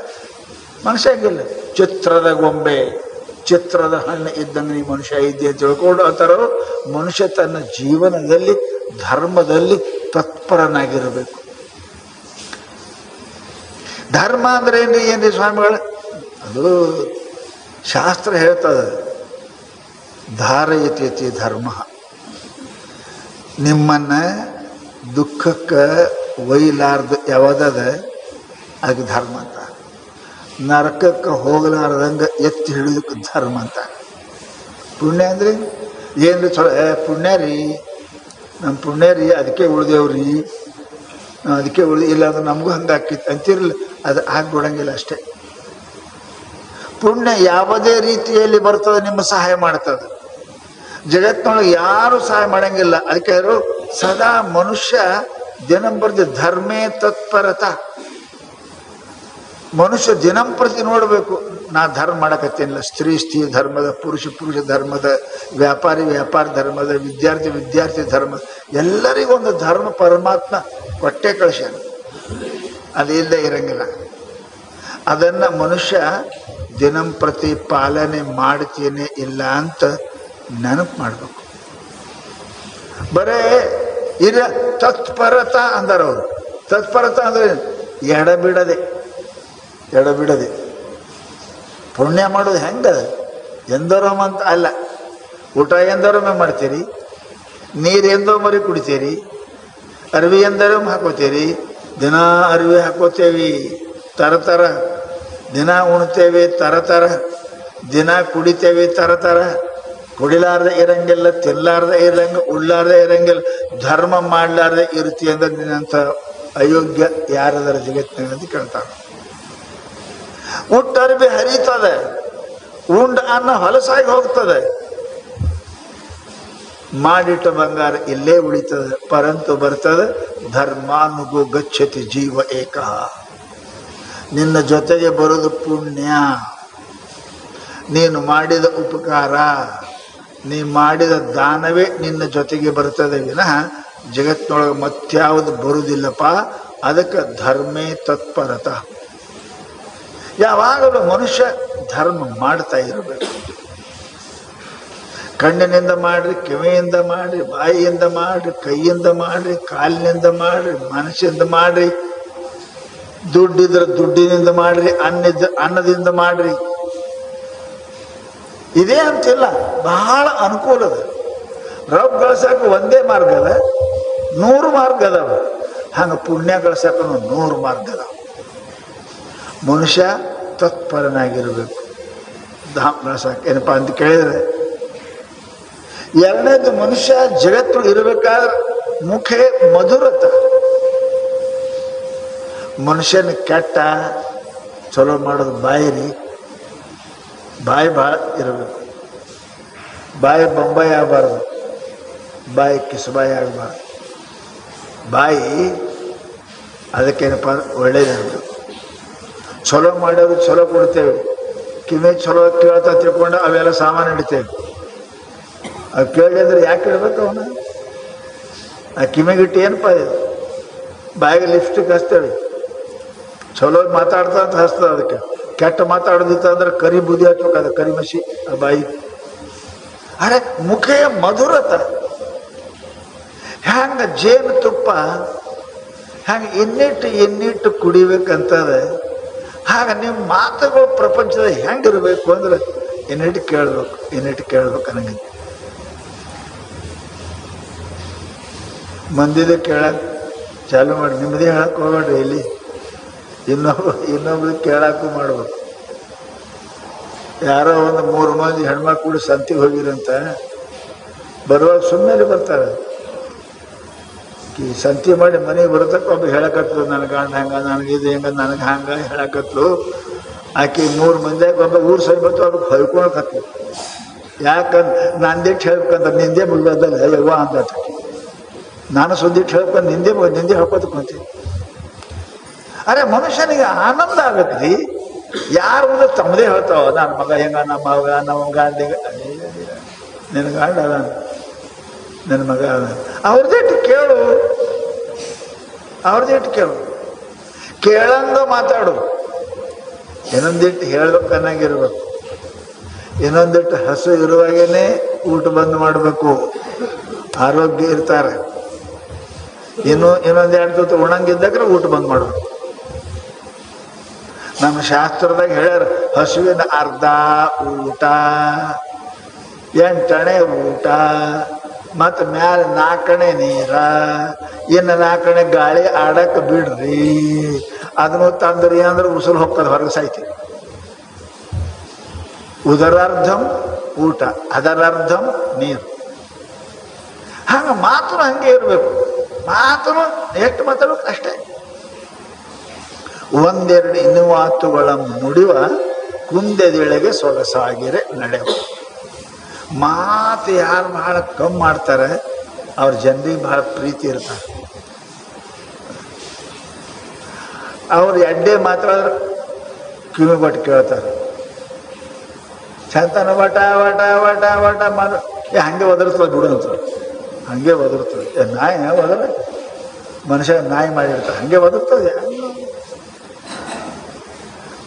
ಮನುಷ್ಯ ಆಗಿಲ್ಲ. ಚಿತ್ರದ ಗೊಂಬೆ, ಚಿತ್ರದ ಹಣ್ಣು ಇದ್ದಂಗೆ ನೀವು ಮನುಷ್ಯ ಇದ್ದೆ ಅಂತ ತಿಳ್ಕೊಂಡು ಅಂತಾರೋ. ಮನುಷ್ಯ ತನ್ನ ಜೀವನದಲ್ಲಿ ಧರ್ಮದಲ್ಲಿ ತತ್ಪರನಾಗಿರಬೇಕು. ಧರ್ಮ ಅಂದ್ರೆ ಏನ್ರಿ ಸ್ವಾಮಿಗಳ? ಅದು ಶಾಸ್ತ್ರ ಹೇಳ್ತದೆ, ಧಾರಯತಿ ಧರ್ಮ. ನಿಮ್ಮನ್ನ ದುಃಖಕ್ಕೆ ಒಯ್ಲಾರ್ದು ಯಾವದದ ಅದಕ್ಕೆ ಧರ್ಮ ಅಂತ. ನರಕಕ್ಕೆ ಹೋಗಲಾರ್ದಂಗೆ ಎತ್ತಿ ಹಿಡಿದಕ್ಕೆ ಧರ್ಮ ಅಂತ. ಪುಣ್ಯ ಅಂದ್ರೆ ಏನ್ರಿ? ಚಲೋ ಪುಣ್ಯ ರೀ, ನಮ್ಮ ಪುಣ್ಯ ರೀ, ಅದಕ್ಕೆ ಉಳ್ದೇವ್ರಿ, ಅದಕ್ಕೆ ಇಲ್ಲ ಅಂದ್ರೆ ನಮಗೂ ಹಂಗೆ ಹಾಕಿತ್ತು ಅಂತಿರಲಿಲ್ಲ. ಅದು ಆಗ್ಬಿಡಂಗಿಲ್ಲ ಅಷ್ಟೇ. ಪುಣ್ಯ ಯಾವುದೇ ರೀತಿಯಲ್ಲಿ ಬರ್ತದೆ, ನಿಮ್ಮ ಸಹಾಯ ಮಾಡ್ತದೆ. ಜಗತ್ತಿನೊಳಗೆ ಯಾರು ಸಹಾಯ ಮಾಡಂಗಿಲ್ಲ. ಅದಕ್ಕೆ ಯಾರು ಸದಾ ಮನುಷ್ಯ ದಿನಂಪ್ರತಿ ಧರ್ಮೇ ತತ್ಪರತ. ಮನುಷ್ಯ ದಿನಂಪ್ರತಿ ನೋಡಬೇಕು, ನಾ ಧರ್ಮ ಮಾಡಕತ್ತೇನಿಲ್ಲ. ಸ್ತ್ರೀ ಧರ್ಮದ, ಪುರುಷ ಧರ್ಮದ, ವ್ಯಾಪಾರ ಧರ್ಮದ, ವಿದ್ಯಾರ್ಥಿ ಧರ್ಮ, ಎಲ್ಲರಿಗೊಂದು ಧರ್ಮ ಪರಮಾತ್ಮ ಕೊಟ್ಟೆ ಕಳಿಸ್ಯಾನ. ಅದಿಲ್ಲದೆ ಇರಂಗಿಲ್ಲ. ಅದನ್ನು ಮನುಷ್ಯ ದಿನಂಪ್ರತಿ ಪಾಲನೆ ಮಾಡ್ತೇನೆ ಇಲ್ಲ ಅಂತ ನೆನಪು ಮಾಡಬೇಕು. ಬರೇ ಇರ ತತ್ಪರತ ಅಂದಾರವರು. ತತ್ಪರತ ಅಂದರೆ ಎಡಬಿಡದೆ ಪುಣ್ಯ ಮಾಡೋದು ಹೆಂಗದ? ಎಂದೋರಮ್ಮ ಅಂತ ಅಲ್ಲ. ಊಟ ಎಂದೋರೊಮ್ಮೆ ಮಾಡ್ತೀರಿ, ನೀರು ಎಂದೋ ಮರಿ ಕುಡಿತೀರಿ, ಅರಿವಿ ಎಂದರೊಮ್ಮೆ ಹಾಕೋತೀರಿ. ದಿನ ಅರಿವಿ ಹಾಕೋತೇವಿ, ತರತರ. ದಿನ ಉಣ್ತೇವೆ ತರತರ, ದಿನ ಕುಡಿತೇವೆ ತರತರ. ಕುಡಿಲಾರ್ದೆ ಇರಂಗಿಲ್ಲ, ತಿನ್ಲಾರ್ದೆ ಇರಂಗ, ಉಳ್ಳಾರ್ದೆ ಇರಂಗಿಲ್ಲ, ಧರ್ಮ ಮಾಡಲಾರ್ದೆ ಇರ್ತಿ ಅಂದ್ರೆ ನಿನ್ನಂಥ ಅಯೋಗ್ಯ ಯಾರದರ ಜಗತ್ತಿನಂತ ಕೇಳ್ತಾರೆ. ಉಟ್ಟ ಅರಿವಿ ಹರಿತದೆ, ಉಂಡ ಅನ್ನ ಹೊಲಸಾಗಿ ಹೋಗ್ತದೆ, ಮಾಡಿಟ್ಟ ಬಂಗಾರ ಇಲ್ಲೇ ಉಳಿತದೆ. ಪರಂತು ಬರ್ತದೆ ಧರ್ಮಾನುಗೋ ಗಚ್ಚತಿ ಜೀವ ಏಕ. ನಿನ್ನ ಜೊತೆಗೆ ಬರೋದು ಪುಣ್ಯ, ನೀನು ಮಾಡಿದ ಉಪಕಾರ, ನೀ ಮಾಡಿದ ದಾನವೇ ನಿನ್ನ ಜೊತೆಗೆ ಬರ್ತದೆ ವಿನಃ ಜಗತ್ತಿನೊಳಗೆ ಮತ್ಯಾವುದು ಬರುವುದಿಲ್ಲಪ್ಪ. ಅದಕ್ಕೆ ಧರ್ಮೇ ತತ್ಪರತ. ಯಾವಾಗಲೂ ಮನುಷ್ಯ ಧರ್ಮ ಮಾಡ್ತಾ ಇರಬೇಕು. ಕಣ್ಣಿನಿಂದ ಮಾಡ್ರಿ, ಕಿವಿಯಿಂದ ಮಾಡ್ರಿ, ಬಾಯಿಯಿಂದ ಮಾಡ್ರಿ, ಕೈಯಿಂದ ಮಾಡ್ರಿ, ಕಾಲಿನಿಂದ ಮಾಡ್ರಿ, ಮನಸ್ಸಿಂದ ಮಾಡ್ರಿ. ದುಡ್ಡಿದ್ರೆ ದುಡ್ಡಿನಿಂದ ಮಾಡ್ರಿ, ಅನ್ನದಿಂದ ಮಾಡ್ರಿ. ಇದೇ ಅಂತಿಲ್ಲ, ಬಹಳ ಅನುಕೂಲ ಅದ. ರೊಕ್ಕ ಗಳಿಸಕ್ಕೆ ಒಂದೇ ಮಾರ್ಗ ಅದ, 100 ಮಾರ್ಗ ಅದಾವ. ಹಂಗೆ ಪುಣ್ಯ ಗಳಿಸಕ್ಕೆ 100 ಮಾರ್ಗ ಅದಾವ. ಮನುಷ್ಯ ತತ್ಪರನಾಗಿರಬೇಕು ಧಾಮ ಗಳಿಸಕ್ಕೆ. ಏನಪ್ಪ ಅಂತ ಕೇಳಿದ್ರೆ, ಎರಡನೇದು ಮನುಷ್ಯ ಜಗತ್ತು ಇರಬೇಕಾದ್ರೆ ಮುಖೇ ಮಧುರತ. ಮನುಷ್ಯನ ಕೆಟ್ಟ ಚಲೋ ಮಾಡೋದು ಬಾಯಿ ರೀ. ಬಾಯಿ ಭಾಳ ಇರಬೇಕು. ಬಾಯಿ ಬೊಂಬಾಯಿ ಆಗಬಾರ್ದು, ಬಾಯಿ ಕಿಸಬಾಯಿ ಆಗಬಾರ್ದು. ಬಾಯಿ ಅದಕ್ಕೇನಪ್ಪ ಒಳ್ಳೇದಿರಬೇಕು. ಚಲೋ ಮಾಡೋದು ಚಲೋ ಕೊಡ್ತೇವೆ, ಕಿವಿ ಚಲೋ ಕೇಳ್ತಾ ತಿಳ್ಕೊಂಡು ಅವೆಲ್ಲ ಸಾಮಾನು ಇಡ್ತೇವೆ. ಅದು ಕೇಳಿ ಅಂದ್ರೆ ಯಾಕೆ ಇಡ್ಬೇಕು ಅವನ? ಆ ಕಿವಿಗಿಟ್ಟು ಏನಪ್ಪ ಇದು? ಬಾಯಿಗೆ ಲಿಪ್ಸ್ಟಿಕ್ ಹಚ್ತೇವೆ, ಚಲೋ ಮಾತಾಡ್ತಾ ಅಂತ ಹಚ್ತದ. ಅದಕ್ಕೆ ಕೆಟ್ಟ ಮಾತಾಡೋದಿತ್ತ ಅಂದ್ರೆ ಕರಿ ಬುದ್ಧಿ ಹಚ್ಬೇಕು, ಅದು ಕರಿ ಮಸಿ ಆ ಬಾಯಿ. ಅರೆ ಮುಖೇ ಮಧುರತ. ಹ್ಯಾಂಗ ಜೇನು ತುಪ್ಪ ಹ್ಯಾಂಗ ಎನ್ನಿಟ್ಟು ಕುಡಿಬೇಕಂತದ, ಹಾಗ ನಿಮ್ಮ ಮಾತುಗಳು ಪ್ರಪಂಚದ ಹೆಂಗಿರ್ಬೇಕು ಅಂದ್ರೆ ಎನ್ನಿಟ್ಟು ಕೇಳ್ಬೇಕು ಅನ್ನಂಗೆ. ಮಂದಿದ ಕೇಳಕ್ ಚಾಲು ಮಾಡಿ, ನಿಮ್ಮದೇ ಹೇಳಕ್ ಹೋಗ್ಬೇಡ್ರಿ. ಇಲ್ಲಿ ಇನ್ನೊಬ್ರು ಕೇಳಕ್ಕೂ ಮಾಡ್ಬೇಕು. ಯಾರೋ ಒಂದು 3 ಮಂದಿ ಹೆಣ್ಮಕ್ಳು ಕೂಡ ಸಂತಿಗೆ ಹೋಗಿರಂತ, ಬರುವಾಗ ಸುಮ್ಮನೆ ಬರ್ತಾರೆ. ಈ ಸಂತಿ ಮಾಡಿ ಮನೆಗೆ ಬರತಕ್ಕ ಒಬ್ಬ ಹೇಳಕತ್ಲು, ನನ್ನ ಗಂಡ ಹಂಗ, ನನಗಿದು ಹೆಂಗ, ನನಗೆ ಹಂಗ ಹೇಳಕತ್ಲು. ಆಕೆ 3 ಮಂದಿಯಾಗ ಒಬ್ಬ ಊರು ಸರಿ ಬರ್ತು, ಅವ್ರಿಗೆ ಹೊಯ್ಕೊಳಕತ್ಲು. ಯಾಕಂದ್ರೆ ನಂದಿಟ್ಟು ಹೇಳ್ಬೇಕಂತ ನಿಂದೆ ಮುಗಿದಲ್ಲ ಯವ್ವ ಅಂತ. ನಾನು ಸುದ್ದಿಟ್ಟು ಹೇಳ್ಕೊಂಡು ನಿಂದೆ ಹೇಳ್ಕೊತ ಕುಂತೀನಿ. ಅರೆ ಮನುಷ್ಯನಿಗೆ ಆನಂದ ಆಗತ್ರಿ. ಯಾರು ಮುಂದೆ ತಮ್ಮದೇ ಹೇಳ್ತಾವ, ನನ್ನ ಮಗ ಹೆಂಗ, ನಮ್ಮ ಮಗ, ನಮ್ಮ ಗಾಂಡಿಗ, ನಿನ್ನ ಗಾಂಡ ಅದ, ನನ್ನ ಮಗ ಅದ, ಅವ್ರದೇಟು ಕೇಳು, ಕೇಳಂಗ ಮಾತಾಡು. ಇನ್ನೊಂದಿಟ್ಟು ಹೇಳ್ಬೇಕು ಅನ್ನಂಗಿರ್ಬೇಕು. ಇನ್ನೊಂದಿಟ್ಟು ಹಸು ಇರುವಾಗೇನೆ ಊಟ ಬಂದ್ ಮಾಡಬೇಕು, ಆರೋಗ್ಯ ಇರ್ತಾರೆ. ಇನ್ನೊಂದು 2 ತುತ್ತು ಉಣಂಗಿದ್ದಾಗ್ರೆ ಊಟ ಬಂದ್ ಮಾಡ್ಬೇಕು. ನಮ್ಮ ಶಾಸ್ತ್ರದಾಗ ಹೇಳ್ಯಾರ, ಹಸುವಿನ ಅರ್ಧ ಊಟ, 8 ಊಟ, ಮತ್ತು ಮ್ಯಾಲ 4 ನೀರ, ಇನ್ನು 4 ಗಾಳಿ ಆಡಕ್ಕೆ ಬಿಡ್ರಿ. ಅದನ್ನು ತಂದ್ರಿ ಅಂದ್ರೆ ಉಸುಲು ಹೋಗ್ತದೆ, ಹೊರಗೆ ಸಾಯ್ತಿ. ಉದರಾರ್ಧಂ ಊಟ, ಅದರಾರ್ಧಂ ನೀರು. ಹಂಗ ಮಾತು ಹಂಗೆ ಇರಬೇಕು. ಮಾತು ಎಷ್ಟು ಮಾತಾಡ್ಬೇಕು ಅಷ್ಟೇ. 1-2 ಇನ್ನು ಮಾತುಗಳ ನುಡಿವ ಕುಂದೆದಿಳೆಗೆ ಸೊಗಸಾಗಿರೆ ನಡೆವ. ಮಾತು ಯಾರು ಬಹಳ ಕಮ್ಮಿ ಮಾಡ್ತಾರೆ ಅವ್ರ ಜನರಿಗೆ ಬಹಳ ಪ್ರೀತಿ ಇರ್ತಾರೆ. ಅವ್ರು ಎಡ್ಡೆ ಮಾತಾಡಿದ್ರೆ ಕಿವಿ ಬಟ್ಟು ಕೇಳ್ತಾರೆ. ಚಂತನ ವಟ ವಟ ವಟ ವಟ ಮಾಡ ಹಂಗೆ ಒದರ್ತದೆ ಬಿಡು ಅಂತ, ಹಂಗೆ ಒದರ್ತದೆ. ನಾಯಿ ಒದರ ಮನುಷ್ಯ ನಾಯಿ ಮಾಡಿರ್ತಾರೆ, ಹಂಗೆ ಒದರ್ತದೆ.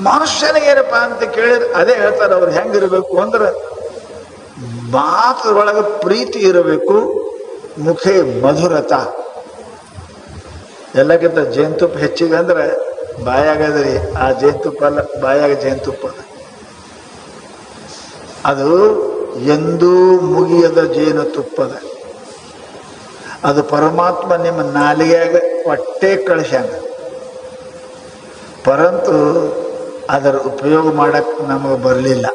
ಮನುಷ್ಯನಿಗೇನಪ್ಪ ಅಂತ ಕೇಳಿದ್ರೆ ಅದೇ ಹೇಳ್ತಾರೆ. ಅವ್ರು ಹೆಂಗಿರ್ಬೇಕು ಅಂದ್ರೆ ಮಾತೊಳಗೆ ಪ್ರೀತಿ ಇರಬೇಕು, ಮುಖೇ ಮಧುರತ. ಎಲ್ಲಕ್ಕಿಂತ ಜೇನುತುಪ್ಪ ಹೆಚ್ಚಿಗೆ ಅಂದ್ರೆ ಬಾಯಾಗದ್ರಿ, ಆ ಜೇನುತುಪ್ಪ ಅಲ್ಲ, ಬಾಯಾಗ ಜೇನುತುಪ್ಪ ಅದು ಎಂದೂ ಮುಗಿಯದ ಜೇನುತುಪ್ಪದ. ಅದು ಪರಮಾತ್ಮ ನಿಮ್ಮ ನಾಲಿಗೆಯಾಗ ಹೊಟ್ಟೆ ಕಳಿಸ್ಯಾನ. ಪರಂತು ಅದರ ಉಪಯೋಗ ಮಾಡಕ್ಕೆ ನಮಗೆ ಬರಲಿಲ್ಲ.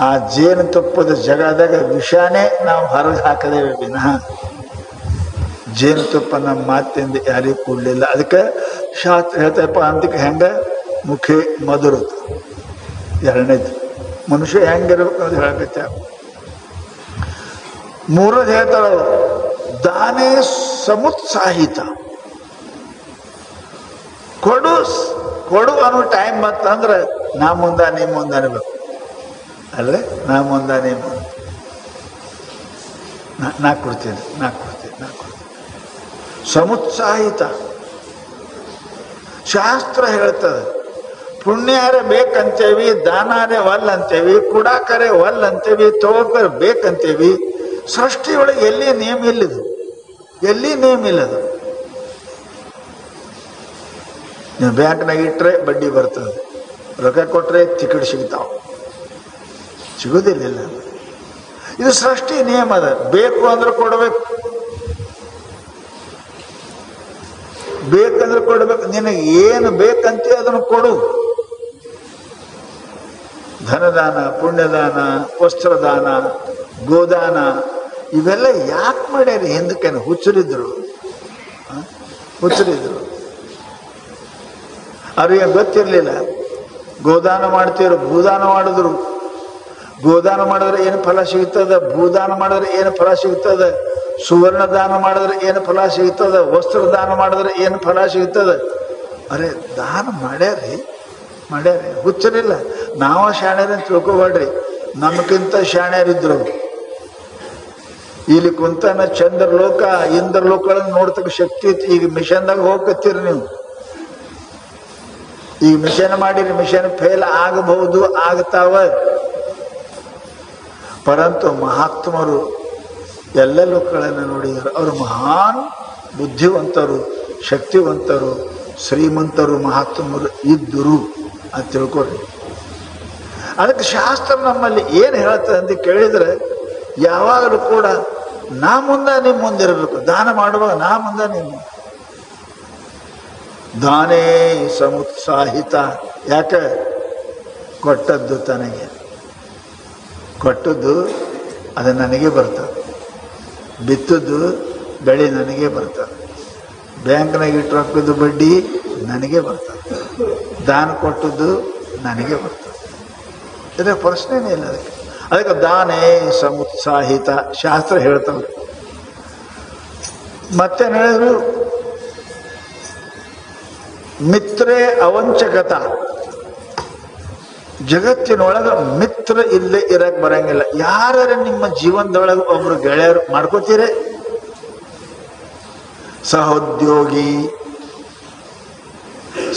ಆ ಜೇನುತುಪ್ಪದ ಜಗದಾಗ ವಿಷಾನೇ ನಾವು ಹೊರಗೆ ಹಾಕದೇವೆ ವಿನಃ ಜೇನುತುಪ್ಪ ನಮ್ಮ ಮಾತಿಂದ ಯಾರಿಗೂ ಕೊಡಲಿಲ್ಲ. ಅದಕ್ಕೆ ಶಾಸ್ತ್ರ ಹೇಳ್ತಪ್ಪ ಅಂತಕ್ಕೆ ಹೆಂಗೆ ಮುಖೇ ಮಧುರತ. 2ನೇದು ಮನುಷ್ಯ ಹೆಂಗಿರ್ಬೇಕು ಅಂತ ಹೇಳಕತ್ತ. 3ನೇದು ಹೇಳ್ತಾಳ ದಾನೇ ಸಮುತ್ಸಾಹಿತ. ಕೊಡು ಅನ್ನೋ ಟೈಮ್ ಬಂತಂದ್ರೆ ನಾ ಮುಂದ ನೀ ಮುಂದ ಅನ್ಬೇಕು ಅಲ್ವೇ. ನಾ ಮುಂದ ನೀ ಮುಂದ, ನಾ ಕೊಡ್ತೀನಿ. ಸಮುತ್ಸಾಹಿತ. ಶಾಸ್ತ್ರ ಹೇಳ್ತದೆ ಪುಣ್ಯಾರೆ ಬೇಕಂತೇವಿ, ದಾನಾರೆ ವಲ್ ಅಂತೇವಿ, ಕುಡಾಕರೆ ವಲ್ ಅಂತೇವಿ, ತಗೋಕರೆ ಬೇಕಂತೇವಿ. ಸೃಷ್ಟಿಯೊಳಗೆ ಎಲ್ಲಿ ನೇಮ್ ಇಲ್ಲದು, ಎಲ್ಲಿ ನೇಮ್ ಇಲ್ಲದು. ನೀವು ಬ್ಯಾಂಕ್ನಾಗ ಇಟ್ಟರೆ ಬಡ್ಡಿ ಬರ್ತದೆ, ರೊಕ್ಕ ಕೊಟ್ಟರೆ ಟಿಕೆಟ್ ಸಿಗ್ತಾವ, ಸಿಗೋದಿಲ್ಲ. ಇದು ಸೃಷ್ಟಿ ನಿಯಮ ಅದ. ಬೇಕು ಅಂದ್ರೆ ಕೊಡ್ಬೇಕು, ಬೇಕಂದ್ರೆ ಕೊಡ್ಬೇಕು. ನಿನಗೆ ಏನು ಬೇಕಂತ ಅದನ್ನು ಕೊಡು. ಧನದಾನ, ಪುಣ್ಯದಾನ, ವಸ್ತ್ರದಾನ, ಗೋದಾನ ಇವೆಲ್ಲ ಯಾಕೆ ಮಾಡ್ಯಾರಿ? ಹಿಂದಕ್ಕೇನು ಹುಚ್ಚರಿದ್ರು? ಅವ್ರಿಗೆ ಗೊತ್ತಿರಲಿಲ್ಲ. ಗೋದಾನ ಮಾಡ್ತಿದ್ರು, ಭೂದಾನ ಮಾಡಿದ್ರು. ಗೋದಾನ ಮಾಡಿದ್ರೆ ಏನು ಫಲ ಸಿಗ್ತದೆ, ಭೂದಾನ ಮಾಡಿದ್ರೆ ಏನು ಫಲ ಸಿಗ್ತದೆ, ಸುವರ್ಣ ದಾನ ಮಾಡಿದ್ರೆ ಏನು ಫಲ ಸಿಗ್ತದೆ, ವಸ್ತ್ರದಾನ ಮಾಡಿದ್ರೆ ಏನು ಫಲ ಸಿಗ್ತದೆ. ಅರೆ ದಾನ ಮಾಡ್ಯಾರಿ. ಹುಚ್ಚರಿಲ್ಲ. ನಾವು ಶಾಣ್ಯರನ್ನು ತಿಳ್ಕೊಬೇಡ್ರಿ, ನಮಗಿಂತ ಶಾಣ್ಯರಿದ್ರು. ಇಲ್ಲಿ ಕುಂತನ ಚಂದ್ರಲೋಕ ಇಂದ್ರಲೋಕಗಳನ್ನು ನೋಡ್ತಕ್ಕ ಶಕ್ತಿ ಐತಿ. ಈಗ ಮಿಷನ್ದಾಗ ಹೋಗತ್ತೀರಿ ನೀವು, ಈಗ ಮಿಷನ್ ಮಾಡಿರಿ, ಮಿಷನ್ ಫೇಲ್ ಆಗಬಹುದು, ಆಗ್ತಾವ. ಪರಂತು ಮಹಾತ್ಮರು ಎಲ್ಲ ಲೋಕಗಳನ್ನು ನೋಡಿದರು. ಅವರು ಮಹಾನ್ ಬುದ್ಧಿವಂತರು, ಶಕ್ತಿವಂತರು, ಶ್ರೀಮಂತರು, ಮಹಾತ್ಮರು ಇದ್ದರು ಅಂತ ತಿಳ್ಕೊಡ್ರಿ. ಅದಕ್ಕೆ ಶಾಸ್ತ್ರ ನಮ್ಮಲ್ಲಿ ಏನು ಹೇಳ್ತದೆ ಅಂತ ಕೇಳಿದರೆ, ಯಾವಾಗಲೂ ಕೂಡ ನಾ ಮುಂದೆ ನಿಮ್ಮ ಮುಂದಿರಬೇಕು. ದಾನ ಮಾಡುವಾಗ ನಾ ಮುಂದೆ ನಿಮ್ಮ ದಾನೇ ಸಮುತ್ಸಾಹಿತ. ಯಾಕೆ? ಕೊಟ್ಟದ್ದು ತನಗೆ, ಕೊಟ್ಟದ್ದು ಅದು ನನಗೆ ಬರ್ತದೆ, ಬಿತ್ತದ್ದು ಬೆಳೆ ನನಗೆ ಬರ್ತದೆ, ಬ್ಯಾಂಕ್ನಾಗ ಇಟ್ಟು ರೊಕ್ಕದ್ದು ಬಡ್ಡಿ ನನಗೆ ಬರ್ತದೆ, ದಾನ ಕೊಟ್ಟದ್ದು ನನಗೆ ಬರ್ತದೆ. ಇದರ ಪ್ರಶ್ನೆನೇ ಇಲ್ಲ. ಅದಕ್ಕೆ ದಾನೇ ಸಮುತ್ಸಾಹಿತ ಶಾಸ್ತ್ರ ಹೇಳ್ತವೆ. ಮತ್ತೆ ಹೇಳಿದ್ರು ಮಿತ್ರೇ ಅವಂಚಕತ. ಜಗತ್ತಿನೊಳಗೆ ಮಿತ್ರ ಇಲ್ಲೇ ಇರಕ್ ಬರಂಗಿಲ್ಲ. ಯಾರ ನಿಮ್ಮ ಜೀವನದೊಳಗೆ ಒಬ್ರು ಗೆಳೆಯರು ಮಾಡ್ಕೋತೀರಿ, ಸಹೋದ್ಯೋಗಿ,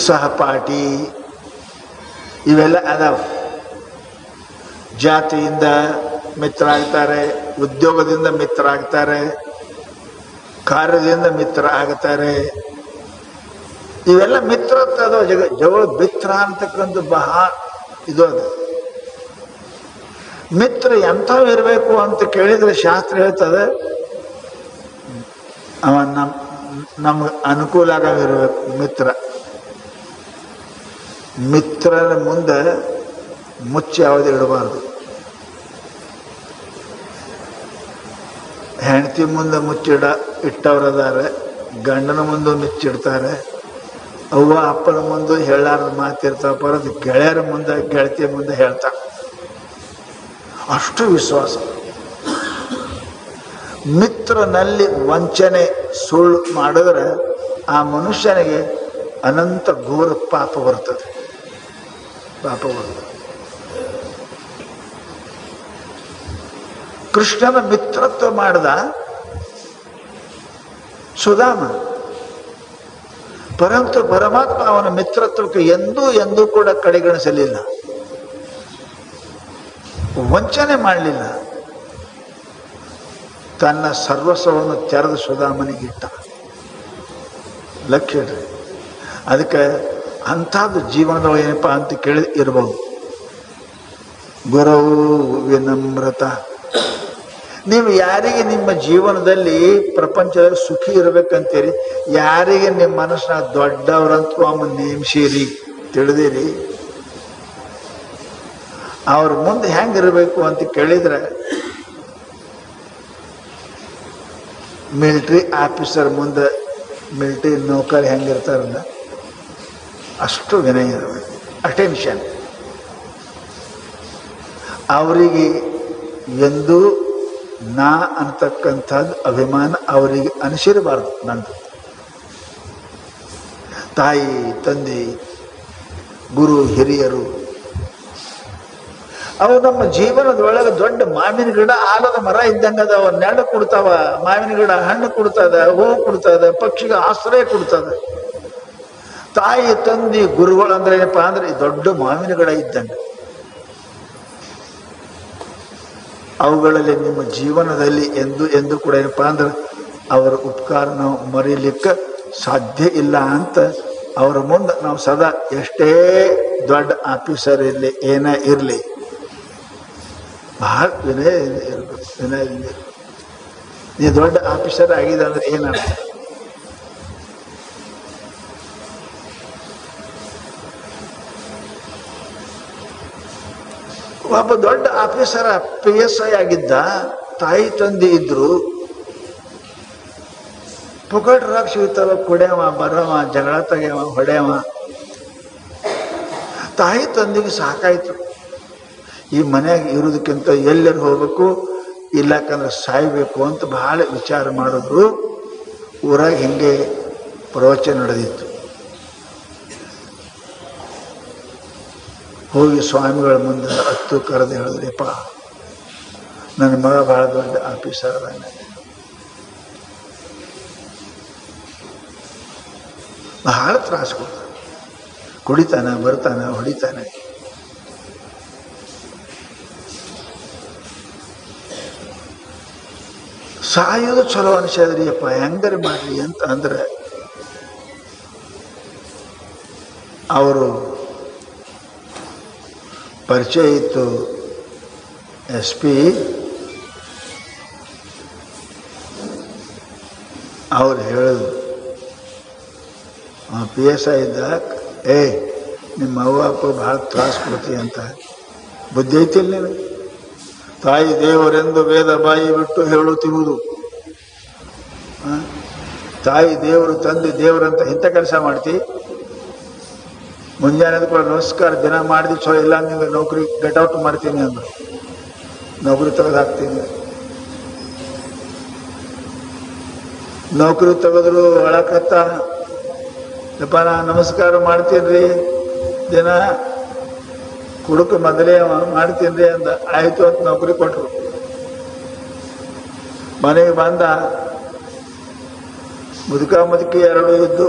ಸಹಪಾಠಿ, ಇವೆಲ್ಲ ಅದಾವ. ಜಾತಿಯಿಂದ ಮಿತ್ರ ಆಗ್ತಾರೆ, ಉದ್ಯೋಗದಿಂದ ಮಿತ್ರ ಆಗ್ತಾರೆ, ಕಾರ್ಯದಿಂದ ಮಿತ್ರ ಆಗ್ತಾರೆ. ಇವೆಲ್ಲ ಮಿತ್ರತ್ವ ಅದಾವ. ಜಗಳ ಮಿತ್ರ ಅಂತಕ್ಕಂಥ ಬಹಳ ಇದು ಅದು. ಮಿತ್ರ ಎಂಥವು ಇರಬೇಕು ಅಂತ ಕೇಳಿದ್ರೆ ಶಾಸ್ತ್ರ ಹೇಳ್ತದೆ, ಅವ ನಮ್ಗೆ ಅನುಕೂಲ ಆಗವಿರ್ಬೇಕು. ಮಿತ್ರನ ಮುಂದೆ ಮುಚ್ಚಿ ಯಾವುದು ಇಡಬಾರ್ದು. ಹೆಂಡತಿ ಮುಂದೆ ಇಟ್ಟವ್ರದಾರೆ, ಗಂಡನ ಮುಂದೆ ಮುಚ್ಚಿಡ್ತಾರೆ, ಅವ್ವ ಅಪ್ಪನ ಮುಂದೆ ಹೇಳಾರ್ದ ಮಾತಿರ್ತಾವ. ಬರೋದು ಗೆಳೆಯರ ಮುಂದೆ, ಗೆಳತಿಯ ಮುಂದೆ ಹೇಳ್ತಾರೆ. ಅಷ್ಟು ವಿಶ್ವಾಸ. ಮಿತ್ರನಲ್ಲಿ ವಂಚನೆ, ಸುಳ್ಳು ಮಾಡಿದ್ರೆ ಆ ಮನುಷ್ಯನಿಗೆ ಅನಂತ ಘೋರ ಪಾಪ ಬರ್ತದೆ. ಕೃಷ್ಣನ ಮಿತ್ರತ್ವ ಮಾಡಿದ ಸುಧಾಮ. ಪರಂತು ಪರಮಾತ್ಮ ಅವನ ಮಿತ್ರತ್ವಕ್ಕೆ ಎಂದೂ ಕೂಡ ಕಡೆಗಣಿಸಲಿಲ್ಲ, ವಂಚನೆ ಮಾಡಲಿಲ್ಲ. ತನ್ನ ಸರ್ವಸ್ವವನ್ನು ತೆರೆದು ಸುಧಾಮನಿಗಿಟ್ಟ. ಲಕ್ಷ್ಯ ಇಡ್ರಿ. ಅದಕ್ಕೆ ಅಂಥದ್ದು ಜೀವನದೊಳಗೆ ಏನಪ್ಪ ಅಂತ ಕೇಳಿ ಇರ್ಬೋದು. ಗುರವು ವಿನಮ್ರತ. ನೀವು ಯಾರಿಗೆ ನಿಮ್ಮ ಜೀವನದಲ್ಲಿ ಪ್ರಪಂಚದಲ್ಲಿ ಸುಖಿ ಇರ್ಬೇಕಂತೀರಿ, ಯಾರಿಗೆ ನಿಮ್ಮ ಮನಸ್ಸಿನ ದೊಡ್ಡವರಂತೂ ಅಮ್ಮ ನೇಮಿಸಿರಿ, ತಿಳಿದಿರಿ, ಅವ್ರ ಮುಂದೆ ಹೆಂಗಿರ್ಬೇಕು ಅಂತ ಕೇಳಿದ್ರೆ, ಮಿಲಿಟ್ರಿ ಆಫೀಸರ್ ಮುಂದೆ ಮಿಲಿಟ್ರಿ ನೌಕರಿ ಹೆಂಗಿರ್ತಾರಲ್ಲ ಅಷ್ಟು ವಿನಯ ಇರಬೇಕು, ಅಟೆನ್ಷನ್. ಅವರಿಗೆ ಎಂದೂ ನಾ ಅಂತಕ್ಕಂಥದ್ದು ಅಭಿಮಾನ ಅವರಿಗೆ ಅನಿಸಿರಬಾರ್ದು. ನಂದು ತಾಯಿ, ತಂದೆ, ಗುರು, ಹಿರಿಯರು ಅವು ನಮ್ಮ ಜೀವನದೊಳಗೆ ದೊಡ್ಡ ಮಾವಿನ ಗಿಡ, ಆಲದ ಮರ ಇದ್ದಂಗೆ ಅದಾವ. ನೆರಳು ಕೊಡ್ತಾವ, ಮಾವಿನ ಗಿಡ ಹಣ್ಣು ಕೊಡ್ತದ, ಹೂವು ಕೊಡ್ತದ, ಪಕ್ಷಿಗೆ ಆಶ್ರಯ ಕೊಡ್ತದ. ತಾಯಿ, ತಂದೆ, ಗುರುಗಳು ಅಂದ್ರೆ ಏನಪ್ಪಾ ಅಂದ್ರೆ ದೊಡ್ಡ ಮಾವಿನ ಗಿಡ ಇದ್ದಂಗೆ. ಅವುಗಳಲ್ಲಿ ನಿಮ್ಮ ಜೀವನದಲ್ಲಿ ಎಂದು ಕೂಡ ಏನಪ್ಪಾ ಅಂದ್ರೆ ಅವರ ಉಪಕಾರ ನಾವು ಮರೀಲಿಕ್ಕೆ ಸಾಧ್ಯ ಇಲ್ಲ ಅಂತ ಅವರ ಮುಂದೆ ನಾವು ಸದಾ ಎಷ್ಟೇ ದೊಡ್ಡ ಆಫೀಸರ್ ಇರಲಿ, ಏನೇ ಇರಲಿ, ಬಹಳ ವಿನಯ ಇರಬೇಕು. ವಿನಯ ಇರಬೇಕು. ನೀ ದೊಡ್ಡ ಆಫೀಸರ್ ಆಗಿದೆ ಅಂದ್ರೆ ಏನರ್ಥ? ಒಬ್ಬ ದೊಡ್ಡ ಆಫೀಸರ್ PSI ಆಗಿದ್ದ, ತಾಯಿ ತಂದೆ ಇದ್ರು, ಪುಕಟ್ ರಾಕ್ ಸಿಗ್ತಾವ, ಕುಡಿಯವ, ಬರವ, ಜಗಳ ತೆಗೆಯವ, ಹೊಡೆಯವ. ತಾಯಿ ತಂದೆಗೆ ಸಾಕಾಯ್ತು, ಈ ಮನೆಯಾಗ ಇರೋದಕ್ಕಿಂತ ಎಲ್ಲರೂ ಹೋಗ್ಬೇಕು, ಇಲ್ಲಕಂದ್ರೆ ಸಾಯ್ಬೇಕು ಅಂತ ಬಹಳ ವಿಚಾರ ಮಾಡಿದ್ರು. ಊರಾಗ ಹಿಂಗೆ ಪ್ರವಚನ ನಡೆದಿತ್ತು. ಹೋಗಿ ಸ್ವಾಮಿಗಳ ಮುಂದೆ ಹತ್ತು ಕರೆದು ಹೇಳಿದ್ರಿಪ್ಪ, ನನ್ನ ಮಗ ಭಾಳ ದೊಡ್ಡ ಆಫೀಸರ್ ಅದಾನ, ಬಹಳ ತ್ರಾಸು ಕೊಡ್ತಾನೆ, ಕುಡಿತಾನ, ಬರ್ತಾನ, ಹೊಡಿತಾನೆ. ಸಾಯೋದು ಚಲೋ ಅನಿಸ್ಯದ್ರಿಯಪ್ಪ, ಹೆಂಗಾರೆ ಮಾಡಲಿ ಅಂತ ಅಂದ್ರೆ ಅವರು ಪರಿಚಯ ಇತ್ತು. SP ಅವ್ರು ಹೇಳಿದ್ರು, PSI ಇದ್ದಾಗ, ನಿಮ್ಮ ಅವ್ವ ಅಪ್ಪ ಭಾಳ ತ್ರಾಸು ಕೊಡ್ತಿ ಅಂತ. ಬುದ್ಧಿ ಐತಿಲ್ಲ ನೀನು? ತಾಯಿ ದೇವರೆಂದು ವೇದ ಬಾಯಿ ಬಿಟ್ಟು ಹೇಳುತ್ತಿರುವುದು, ತಾಯಿ ದೇವರು ತಂದೆ ದೇವರಂತ ಇಂಥ ಕೆಲಸ ಮಾಡ್ತಿ. ಮುಂಜಾನೆ ಕೂಡ ನಮಸ್ಕಾರ ದಿನ ಮಾಡಿದಿ ಚಲೋ, ಇಲ್ಲ ನಿಮಗೆ ನೌಕರಿ ಗೆಟ್ ಔಟ್ ಮಾಡ್ತೀನಿ ಅಂದರು. ನೌಕರಿ ತೆಗೆದು ಹಾಕ್ತೀನಿ. ನೌಕರಿ ತೆಗೆದ್ರು ಒಳಕತ್ತ, ಯಪ್ಪ ನಾ ನಮಸ್ಕಾರ ಮಾಡ್ತೀನಿ ರೀ ದಿನ, ಕುಡುಕ ಮೊದಲೇ ಮಾಡ್ತೀನಿ ರೀ ಅಂದ. ಆಯಿತು ಅಂತ ನೌಕರಿ ಕೊಟ್ಟರು. ಮನೆಗೆ ಬಂದ, ಮುದುಕ ಮುದುಕಿ ಎರಡು ಇದ್ದು.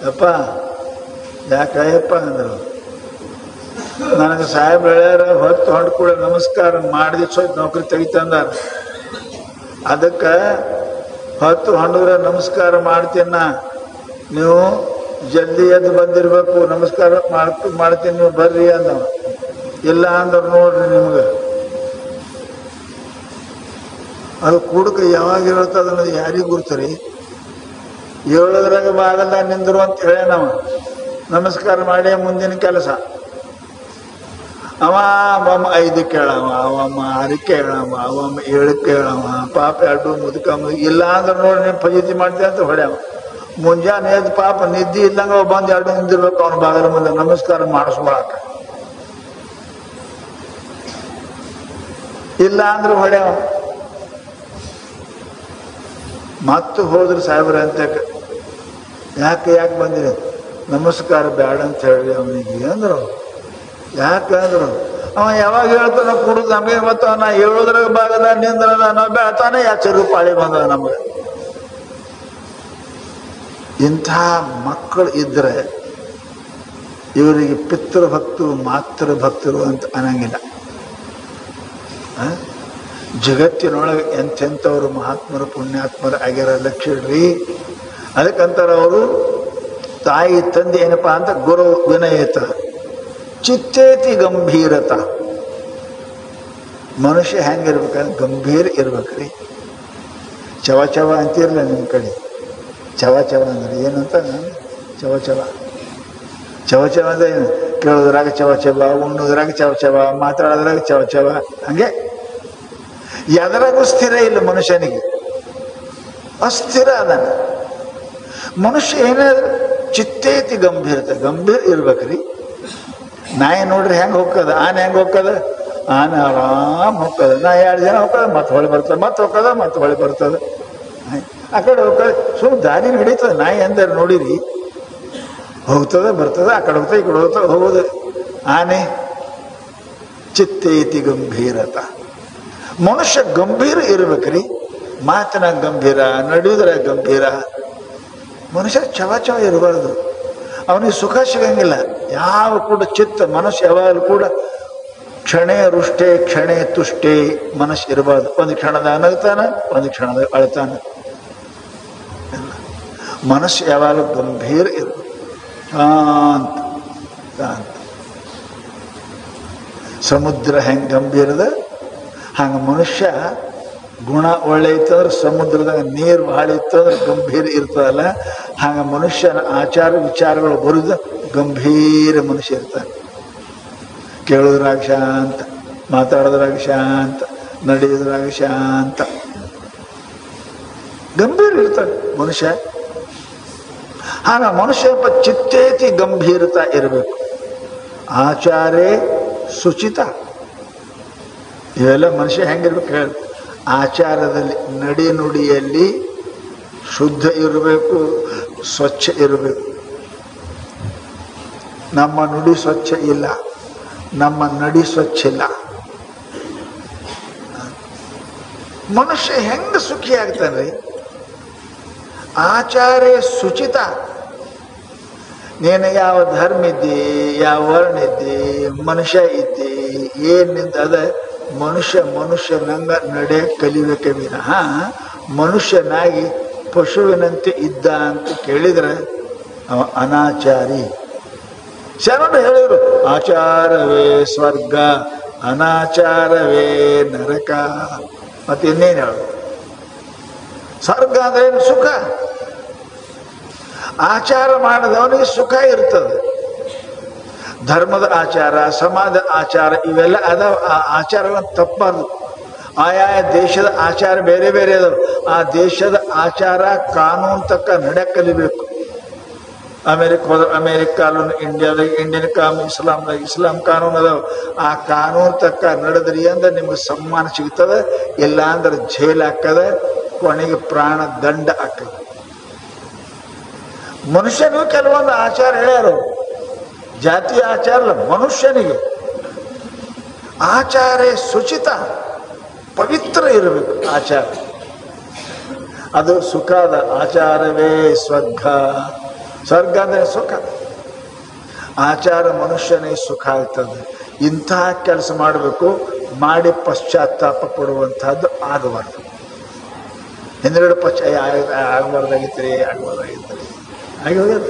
ಯಪ್ಪ ಯಾಕಯ್ಯಪ್ಪ ಅಂದರು. ನನಗೆ ಸಾಹೇಬ್ ಹೇಳ್ಯಾರ, ಹೊತ್ತು ಹೊಂಡು ಕೂಡ ನಮಸ್ಕಾರ ಮಾಡಿದ ಸ್ವಲ್ಪ ನೌಕರಿ ತೆಗಿತಂದಾರ. ಅದಕ್ಕೆ ಹೊತ್ತು ಹೊಂಡಿದ್ರೆ ನಮಸ್ಕಾರ ಮಾಡ್ತೀನ, ನೀವು ಜಲ್ದಿ ಎದ್ದು ಬಂದಿರ್ಬೇಕು, ನಮಸ್ಕಾರ ಮಾಡ್ತೀನಿ, ನೀವು ಬರ್ರಿ ಅಂದವ. ಇಲ್ಲ ಅಂದ್ರೆ ನೋಡ್ರಿ ನಿಮ್ಗೆ ಅದು ಕುಡುಕ ಯಾವಾಗ ಹೇಳ್ತದ ಅನ್ನೋದು ಯಾರಿಗೂ ಗುರ್ತರಿ. ಹೇಳೋದ್ರಾಗ ಬಾಗಲ್ಲ ನಿಂದ್ರು ಅಂತ ಹೇಳ ನಾವ ನಮಸ್ಕಾರ ಮಾಡಿ ಮುಂದಿನ ಕೆಲಸ. ಅವ 5 ಕೇಳವ, ಅವಮ್ಮ 6 ಕೇಳವ, ಅವಮ್ಮ 7 ಕೇಳವ. ಪಾಪ 2 ಮುದುಕ ಇಲ್ಲ ಅಂದ್ರೆ ನೋಡಿ ನೀವು ಫಜೀತಿ ಮಾಡ್ತೀವಿ ಅಂತ ಹೊಡ್ಯಾವ. ಮುಂಜಾನೆ ಎದ್ದು ಪಾಪ ನಿದ್ದೆ ಇಲ್ಲಂಗ ಬಂದು 2 ನಿಂದಿರ್ಬೇಕು ಅವನ ಬಾಗಲ ಮುಂದೆ ನಮಸ್ಕಾರ ಮಾಡಿಸ್ಕೊಳಕ. ಇಲ್ಲ ಅಂದ್ರೆ ಹೊಡ್ಯಾವ. ಮತ್ತು ಹೋದ್ರು ಸಾಹೇಬ್ರ ಅಂತ, ಯಾಕೆ ಬಂದಿರಿ? ನಮಸ್ಕಾರ ಬೇಡ ಅಂತ ಹೇಳಿ ಅವನಿಗೆ ಅಂದರು. ಯಾಕಂದ್ರು ಅವ ಯಾವಾಗ ಹೇಳ್ತಾನ ಕುಡುದು ನಮಗೆ ಗೊತ್ತ, ನಾ ಹೇಳೋದ್ರಾಗ ಭಾಗದ ನಿಂದ್ರ ನಾವು ಬೆಳ್ತಾನೆ ಯಾಚರು ಪಾಳಿ ಬಂದ ನಮಗೆ. ಇಂಥ ಮಕ್ಕಳು ಇದ್ರೆ ಇವರಿಗೆ ಪಿತೃಭಕ್ತರು ಮಾತೃಭಕ್ತರು ಅಂತ ಅನ್ನಂಗಿಲ್ಲ. ಜಗತ್ತಿನೊಳಗೆ ಎಂಥೆಂಥವ್ರು ಮಹಾತ್ಮರು ಪುಣ್ಯಾತ್ಮರು ಆಗ್ಯಾರ ಲಕ್ಷಡ್ರಿ. ಅದಕ್ಕಂತಾರ ಅವರು ತಾಯಿ ತಂದೆ ಏನಪ್ಪಾ ಅಂತ ಗುರು ವಿನಯತ ಚಿತ್ತೇತಿ ಗಂಭೀರತ. ಮನುಷ್ಯ ಹೆಂಗಿರ್ಬೇಕಂದ್ರೆ ಗಂಭೀರ ಇರ್ಬೇಕ್ರಿ. ಚವ ಚವ ಅಂತಿರಲ್ಲ ನಿಮ್ಮ ಕಡೆ. ಚವ ಚವ ಅಂದ್ರೆ ಏನಂತ, ಚವ ಚವ ಚವ ಚವ ಅಂದ್ರೆ ಏನು? ಕೇಳೋದ್ರಾಗ ಚವ ಚವ, ಉಣ್ಣೋದ್ರಾಗ ಚವ ಚವ, ಮಾತಾಡೋದ್ರಾಗ ಚವ ಚವ. ಹಂಗೆ ಎದರಾಗೂ ಸ್ಥಿರ ಇಲ್ಲ ಮನುಷ್ಯನಿಗೆ, ಅಸ್ಥಿರ ಅದಾನ ಮನುಷ್ಯ. ಏನಾದ್ರು ಚಿತ್ತೇತಿ ಗಂಭೀರತೆ, ಗಂಭೀರ ಇರ್ಬೇಕ್ರಿ. ನಾಯಿ ನೋಡ್ರಿ ಹೆಂಗೆ ಹೋಗ್ತದ, ಆನೆ ಹೆಂಗೆ ಹೋಗ್ತದ? ಆನೆ ಆರಾಮ್ ಹೋಗ್ತದ. ನಾ 2 ಜನ ಹೋಗ್ತದ, ಮತ್ತೆ ಹೊಳೆ ಬರ್ತದೆ, ಮತ್ತೆ ಹೋಗ್ತದ, ಮತ್ತೆ ಹೊಳೆ ಬರ್ತದೆ. ಆ ಕಡೆ ಹೋಗ್ತದೆ, ಸುಮ್ಮನೆ ದಾರಿನ ಹಿಡಿತದ. ನಾಯಿ ಅಂದ್ರೆ ನೋಡಿರಿ, ಹೋಗ್ತದ ಬರ್ತದ, ಆ ಕಡೆ ಹೋಗ್ತದೆ, ಈ ಕಡೆ ಹೋಗ್ತದೆ, ಹೋಗೋದು. ಆನೆ ಚಿತ್ತೇತಿ ಗಂಭೀರತ. ಮನುಷ್ಯ ಗಂಭೀರ ಇರ್ಬೇಕ್ರಿ. ಮಾತಿನ ಗಂಭೀರ, ನಡೆಯುವುದ್ರಾಗ ಗಂಭೀರ. ಮನುಷ್ಯ ಚವ ಚವ ಇರಬಾರ್ದು. ಅವನಿಗೆ ಸುಖ ಸಿಗಂಗಿಲ್ಲ. ಯಾವ ಕೂಡ ಚಿತ್ತ ಮನಸ್ಸು ಯಾವಾಗಲೂ ಕೂಡ ಕ್ಷಣೇ ರುಷ್ಟೇ ಕ್ಷಣೇ ತುಷ್ಟೇ ಮನಸ್ಸು ಇರಬಾರ್ದು. ಒಂದು ಕ್ಷಣದ ನಗ್ತಾನ, ಒಂದು ಕ್ಷಣದ ಅಳ್ತಾನ. ಮನಸ್ಸು ಯಾವಾಗಲೂ ಗಂಭೀರ ಇರಬೇಕು, ಶಾಂತ ಶಾಂತ. ಸಮುದ್ರ ಹೆಂಗೆ ಗಂಭೀರದ ಹಂಗೆ ಮನುಷ್ಯ ಗುಣ ಒಳ್ಳೆ ಇತ್ತಂದ್ರೆ ಸಮುದ್ರದಾಗ ನೀರು ಭಾಳ ಇತ್ತಂದ್ರೆ ಗಂಭೀರ ಇರ್ತದಲ್ಲ, ಹಂಗೆ ಮನುಷ್ಯನ ಆಚಾರ ವಿಚಾರಗಳು ಬರುದು ಗಂಭೀರ ಮನುಷ್ಯ ಇರ್ತಾನೆ. ಕೇಳೋದ್ರಾಗ ಶಾಂತ, ಮಾತಾಡೋದ್ರಾಗ ಶಾಂತ, ನಡೆಯೋದ್ರಾಗ ಶಾಂತ, ಗಂಭೀರ ಇರ್ತಾನೆ ಮನುಷ್ಯ. ಆಗ ಮನುಷ್ಯ ಚಿತ್ತೇತಿ ಗಂಭೀರತ ಇರಬೇಕು. ಆಚಾರೇ ಶುಚಿತ. ಇವೆಲ್ಲ ಮನುಷ್ಯ ಹೆಂಗಿರ್ಬೇಕು ಹೇಳಿ? ಆಚಾರದಲ್ಲಿ ನಡೆ ನುಡಿಯಲ್ಲಿ ಶುದ್ಧ ಇರಬೇಕು, ಸ್ವಚ್ಛ ಇರಬೇಕು. ನಮ್ಮ ನುಡಿ ಸ್ವಚ್ಛ ಇಲ್ಲ, ನಮ್ಮ ನಡಿ ಸ್ವಚ್ಛ ಇಲ್ಲ. ಮನುಷ್ಯ ಹೆಂಗ ಸುಖಿ ಆಗ್ತಾನ್ರಿ? ಆಚಾರ್ಯ ಶುಚಿತ. ನೀನು ಯಾವ ಧರ್ಮ ಇದ್ದಿ, ಯಾವ ವರ್ಣ ಇದ್ದಿ, ಮನುಷ್ಯ ಇದ್ದಿ, ಏನಿಂದ ಅದ ಮನುಷ್ಯನಂಗ ನಡೆ ಕಲಿಬೇಕೆ ವಿನಃ ಮನುಷ್ಯನಾಗಿ ಪಶುವಿನಂತೆ ಇದ್ದ ಅಂತ ಕೇಳಿದ್ರೆ ಅವ ಅನಾಚಾರಿ. ಶರಣರು ಹೇಳಿದ್ರು, ಆಚಾರವೇ ಸ್ವರ್ಗ, ಅನಾಚಾರವೇ ನರಕ. ಮತ್ತೆ ಇನ್ನೇನು ಹೇಳು? ಸ್ವರ್ಗ ಅಂದ್ರೆ ಏನು? ಸುಖ. ಆಚಾರ ಮಾಡಿದವನಿಗೆ ಸುಖ ಇರ್ತದೆ. ಧರ್ಮದ ಆಚಾರ, ಸಮಾಜದ ಆಚಾರ ಇವೆಲ್ಲ ಅದಾವ. ಆ ಆಚಾರವನ್ನು ತಪ್ಪಬಾರ್ದು. ಆಯಾ ದೇಶದ ಆಚಾರ ಬೇರೆ ಬೇರೆ ಅದಾವ. ಆ ದೇಶದ ಆಚಾರ ಕಾನೂನು ತಕ್ಕ ನಡೆ ಕಲಿಬೇಕು. ಅಮೇರಿಕ ಹೋದ್ರೆ ಅಮೇರಿಕ ಕಾನೂನು, ಇಂಡಿಯಾದಾಗ ಇಂಡಿಯನ್ ಕಾನೂನು, ಇಸ್ಲಾಂದಾಗ ಇಸ್ಲಾಂ ಕಾನೂನು ಅದಾವ. ಆ ಕಾನೂನು ತಕ್ಕ ನಡೆದ್ರಿ ಅಂದ್ರೆ ನಿಮ್ಗೆ ಸನ್ಮಾನ ಸಿಗ್ತದೆ, ಇಲ್ಲ ಅಂದ್ರೆ ಜೈಲ್ ಹಾಕದೆ, ಕೊನೆಗೆ ಪ್ರಾಣ ದಂಡ ಹಾಕದ. ಮನುಷ್ಯನಿಗೂ ಕೆಲವೊಂದು ಆಚಾರ ಹೇಳ್ಯಾರು. ಜಾತಿಯ ಆಚಾರ ಅಲ್ಲ, ಮನುಷ್ಯನಿಗೆ ಆಚಾರ ಶುಚಿತ, ಪವಿತ್ರ ಇರಬೇಕು ಆಚಾರ. ಅದು ಸುಖದ ಆಚಾರವೇ ಸ್ವರ್ಗ. ಸ್ವರ್ಗ ಅಂದರೆ ಸುಖ. ಆಚಾರ ಮನುಷ್ಯನಿಗೆ ಸುಖ ಆಗ್ತದೆ. ಇಂತಹ ಕೆಲಸ ಮಾಡಬೇಕು, ಮಾಡಿ ಪಶ್ಚಾತ್ತಾಪ ಪಡುವಂತಹದ್ದು ಆಗಬಾರ್ದು. ಹಿಂದೆರಡು ಆಗಬಾರ್ದಾಗಿತ್ತು ಆಗಿ ಹೋಗ್ಯದ.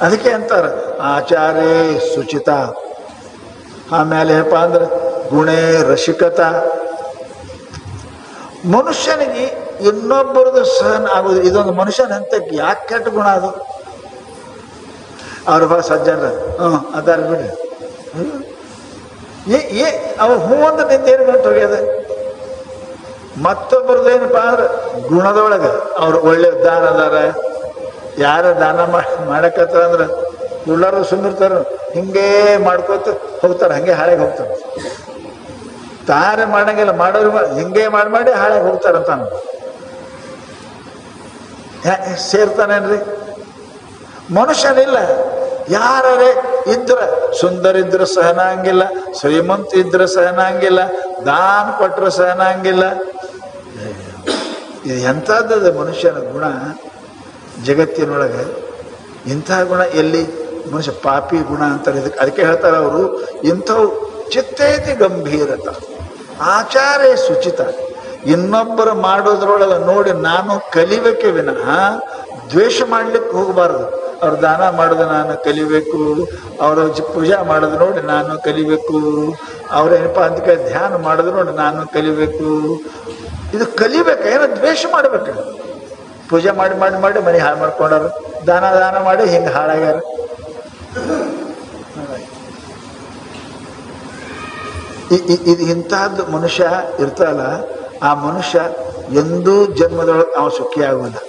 ಅದಕ್ಕೆ ಅಂತಾರೆ ಆಚಾರೇ ಶುಚಿತ. ಆಮೇಲೆ ಏನಪ್ಪ ಅಂದ್ರೆ ಗುಣೇ ರಸಿಕತ. ಮನುಷ್ಯನಿಗೆ ಇನ್ನೊಬ್ಬರದು ಸಹನ ಆಗೋದು. ಇದೊಂದು ಮನುಷ್ಯನ ಹಂತಕ್ಕೆ ಯಾಕೆ ಕೆಟ್ಟ ಗುಣ ಅದು? ಅವ್ರ ಬಾ ಸಜ್ಜನ ಅದಾರ ಬಿಡ್ರಿ, ಅವ್ರು ಹೂ ಅಂತ ನಿಂದೇನು ಗಂಟು ಹೋಗ್ಯದ. ಮತ್ತೊಬ್ಬರದ್ದು ಏನಪ್ಪ ಅಂದ್ರೆ ಗುಣದೊಳಗೆ ಅವ್ರು ಒಳ್ಳೆ ದಾನ ಅದಾರ. ಯಾರ ದಾನ ಮಾಡಕತ್ತಾರ ಅಂದ್ರೆ ಎಲ್ಲರೂ ಸುಂದಿರ್ತಾರ, ಹಿಂಗೇ ಮಾಡ್ಕೋತ ಹೋಗ್ತಾರ, ಹಂಗೆ ಹಾಳೆಗೆ ಹೋಗ್ತಾರ. ತಾರೆ ಮಾಡಂಗಿಲ್ಲ, ಮಾಡೋರು ಹಿಂಗೆ ಮಾಡಿ ಹಾಳೆಗೆ ಹೋಗ್ತಾರಂತ ಸೇರ್ತಾನೇನ್ರಿ? ಮನುಷ್ಯನಿಲ್ಲ. ಯಾರೇ ಇದ್ರ ಸುಂದರ ಇದ್ರೆ ಸಹನ ಹಂಗಿಲ್ಲ, ಶ್ರೀಮಂತ ಇದ್ರೆ ಸಹನ ಹಂಗಿಲ್ಲ, ದಾನ ಕೊಟ್ಟರೆ ಸಹನ ಹಂಗಿಲ್ಲ. ಇದು ಎಂಥದ್ದು ಮನುಷ್ಯನ ಗುಣ ಜಗತ್ತಿನೊಳಗೆ. ಇಂಥ ಗುಣ ಎಲ್ಲಿ? ಮನುಷ್ಯ ಪಾಪಿ ಗುಣ ಅಂತಾರೆ ಇದಕ್ಕೆ. ಅದಕ್ಕೆ ಹೇಳ್ತಾರೆ ಅವರು, ಇಂಥವು ಚಿತ್ತೈತಿ ಗಂಭೀರತ ಆಚಾರೇ ಶುಚಿತ. ಇನ್ನೊಬ್ಬರು ಮಾಡೋದ್ರೊಳಗೆ ನೋಡಿ ನಾನು ಕಲಿಬೇಕೆ ವಿನಃ ದ್ವೇಷ ಮಾಡ್ಲಿಕ್ಕೆ ಹೋಗಬಾರ್ದು. ಅವ್ರು ದಾನ ಮಾಡೋದು ನಾನು ಕಲಿಬೇಕು, ಅವ್ರ ಪೂಜಾ ಮಾಡೋದು ನೋಡಿ ನಾನು ಕಲಿಬೇಕು, ಅವ್ರೇನಪ್ಪ ಅಂತ ಧ್ಯಾನ ಮಾಡೋದು ನೋಡಿ ನಾನು ಕಲಿಬೇಕು. ಇದು ಕಲಿಬೇಕು, ಏನೋ ದ್ವೇಷ ಮಾಡ್ಬೇಕು. ಪೂಜೆ ಮಾಡಿ ಮಾಡಿ ಮಾಡಿ ಮನೆ ಹಾಳು ಮಾಡ್ಕೊಂಡಾರ, ದಾನ ಮಾಡಿ ಹಿಂಗೆ ಹಾಳಾಗ್ಯಾರ. ಇದು ಇಂತಹದ್ದು ಮನುಷ್ಯ ಇರ್ತಲ್ಲ, ಆ ಮನುಷ್ಯ ಎಂದೂ ಜನ್ಮದೊಳಗೆ ಅವ ಸುಖಿ ಆಗುವುದಿಲ್ಲ.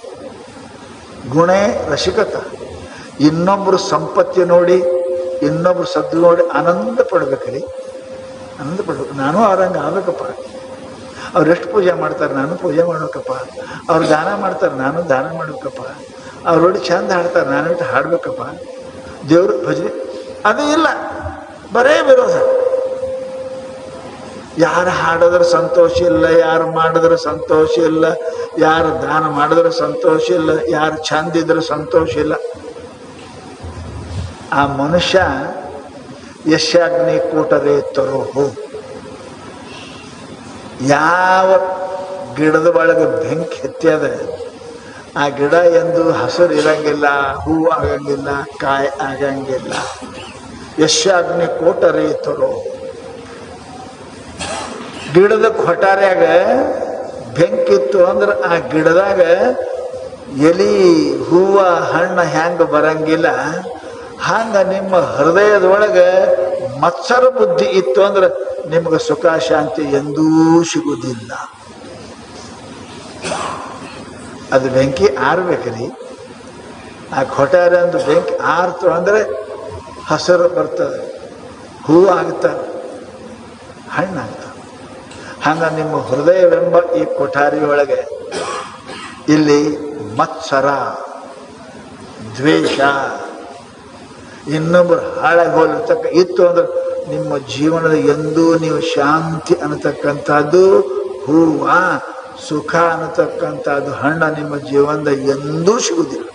ಗುಣೇ ರಸಿಕತ. ಇನ್ನೊಬ್ಬರು ಸಂಪತ್ತಿ ನೋಡಿ, ಇನ್ನೊಬ್ರು ಸದ್ದು ನೋಡಿ ಆನಂದ ಪಡ್ಬೇಕ್ರಿ, ಆನಂದ ಪಡ್ಬೇಕು. ನಾನು ಅವ್ರಂಗೆ ಆಗ್ಬೇಕಪ್ಪ. ಅವ್ರು ಎಷ್ಟು ಪೂಜೆ ಮಾಡ್ತಾರೆ, ನಾನು ಪೂಜೆ ಮಾಡ್ಬೇಕಪ್ಪ. ಅವ್ರು ದಾನ ಮಾಡ್ತಾರೆ, ನಾನು ದಾನ ಮಾಡ್ಬೇಕಪ್ಪ. ಅವ್ರೊಡಿ ಚಂದ ಹಾಡ್ತಾರೆ, ನಾನು ಇಟ್ಟು ಹಾಡ್ಬೇಕಪ್ಪ. ದೇವ್ರ ಭಜನೆ ಅದು ಇಲ್ಲ, ಬರೇ ವಿರೋಧ. ಯಾರು ಹಾಡಿದ್ರೆ ಸಂತೋಷ ಇಲ್ಲ, ಯಾರು ಮಾಡಿದ್ರೆ ಸಂತೋಷ ಇಲ್ಲ, ಯಾರು ದಾನ ಮಾಡಿದ್ರೆ ಸಂತೋಷ ಇಲ್ಲ, ಯಾರು ಚಂದ ಇದ್ರೆ ಸಂತೋಷ ಇಲ್ಲ. ಆ ಮನುಷ್ಯ ಯಶಾಗ್ನಿ ಕೂಟರೇ ತರೋಹು. ಯಾವ ಗಿಡದ ಒಳಗೆ ಬೆಂಕಿ ಹತ್ಯದ ಆ ಗಿಡ ಎಂದು ಹಸಿರು ಇರಂಗಿಲ್ಲ, ಹೂ ಆಗಂಗಿಲ್ಲ, ಕಾಯಿ ಆಗಂಗಿಲ್ಲ. ಯಶಾಗ್ನಿ ಕೂಟರೇ ತರೋ. ಗಿಡದ ಕೊಠಾರ್ಯಾಗ ಬೆಂಕಿತ್ತು ಅಂದ್ರೆ ಆ ಗಿಡದಾಗ ಎಲಿ ಹೂವ ಹಣ್ಣು ಹ್ಯಾಂಗ ಬರಂಗಿಲ್ಲ, ಹಂಗ ನಿಮ್ಮ ಹೃದಯದೊಳಗೆ ಮತ್ಸರ ಬುದ್ಧಿ ಇತ್ತು ಅಂದ್ರೆ ನಿಮ್ಗೆ ಸುಖ ಶಾಂತಿ ಎಂದೂ ಸಿಗುವುದಿಲ್ಲ. ಅದು ಬೆಂಕಿ ಆರ್ಬೇಕ್ರಿ. ಆ ಕೊಠಾರ ಒಂದು ಬೆಂಕಿ ಆರ್ತು ಅಂದ್ರೆ ಹಸಿರು ಬರ್ತದೆ, ಹೂವು ಆಗ್ತದೆ, ಹಣ್ಣಾಗ್ತದೆ. ಹಂಗ ನಿಮ್ಮ ಹೃದಯವೆಂಬ ಈ ಕೊಠಾರಿ ಒಳಗೆ ಇಲ್ಲಿ ಮತ್ಸರ, ದ್ವೇಷ, ಇನ್ನೊಬ್ಬರು ಹಾಳಾಗಿ ಹೋಗಿರ್ತಕ್ಕ ಇತ್ತು ಅಂದ್ರೆ ನಿಮ್ಮ ಜೀವನದ ಎಂದೂ ನೀವು ಶಾಂತಿ ಅನ್ನತಕ್ಕಂಥದ್ದು ಹೂವ ಸುಖ ಅನ್ನತಕ್ಕಂಥದ್ದು ಹಣ್ಣು ನಿಮ್ಮ ಜೀವನದ ಎಂದೂ ಸಿಗುವುದಿಲ್ಲ,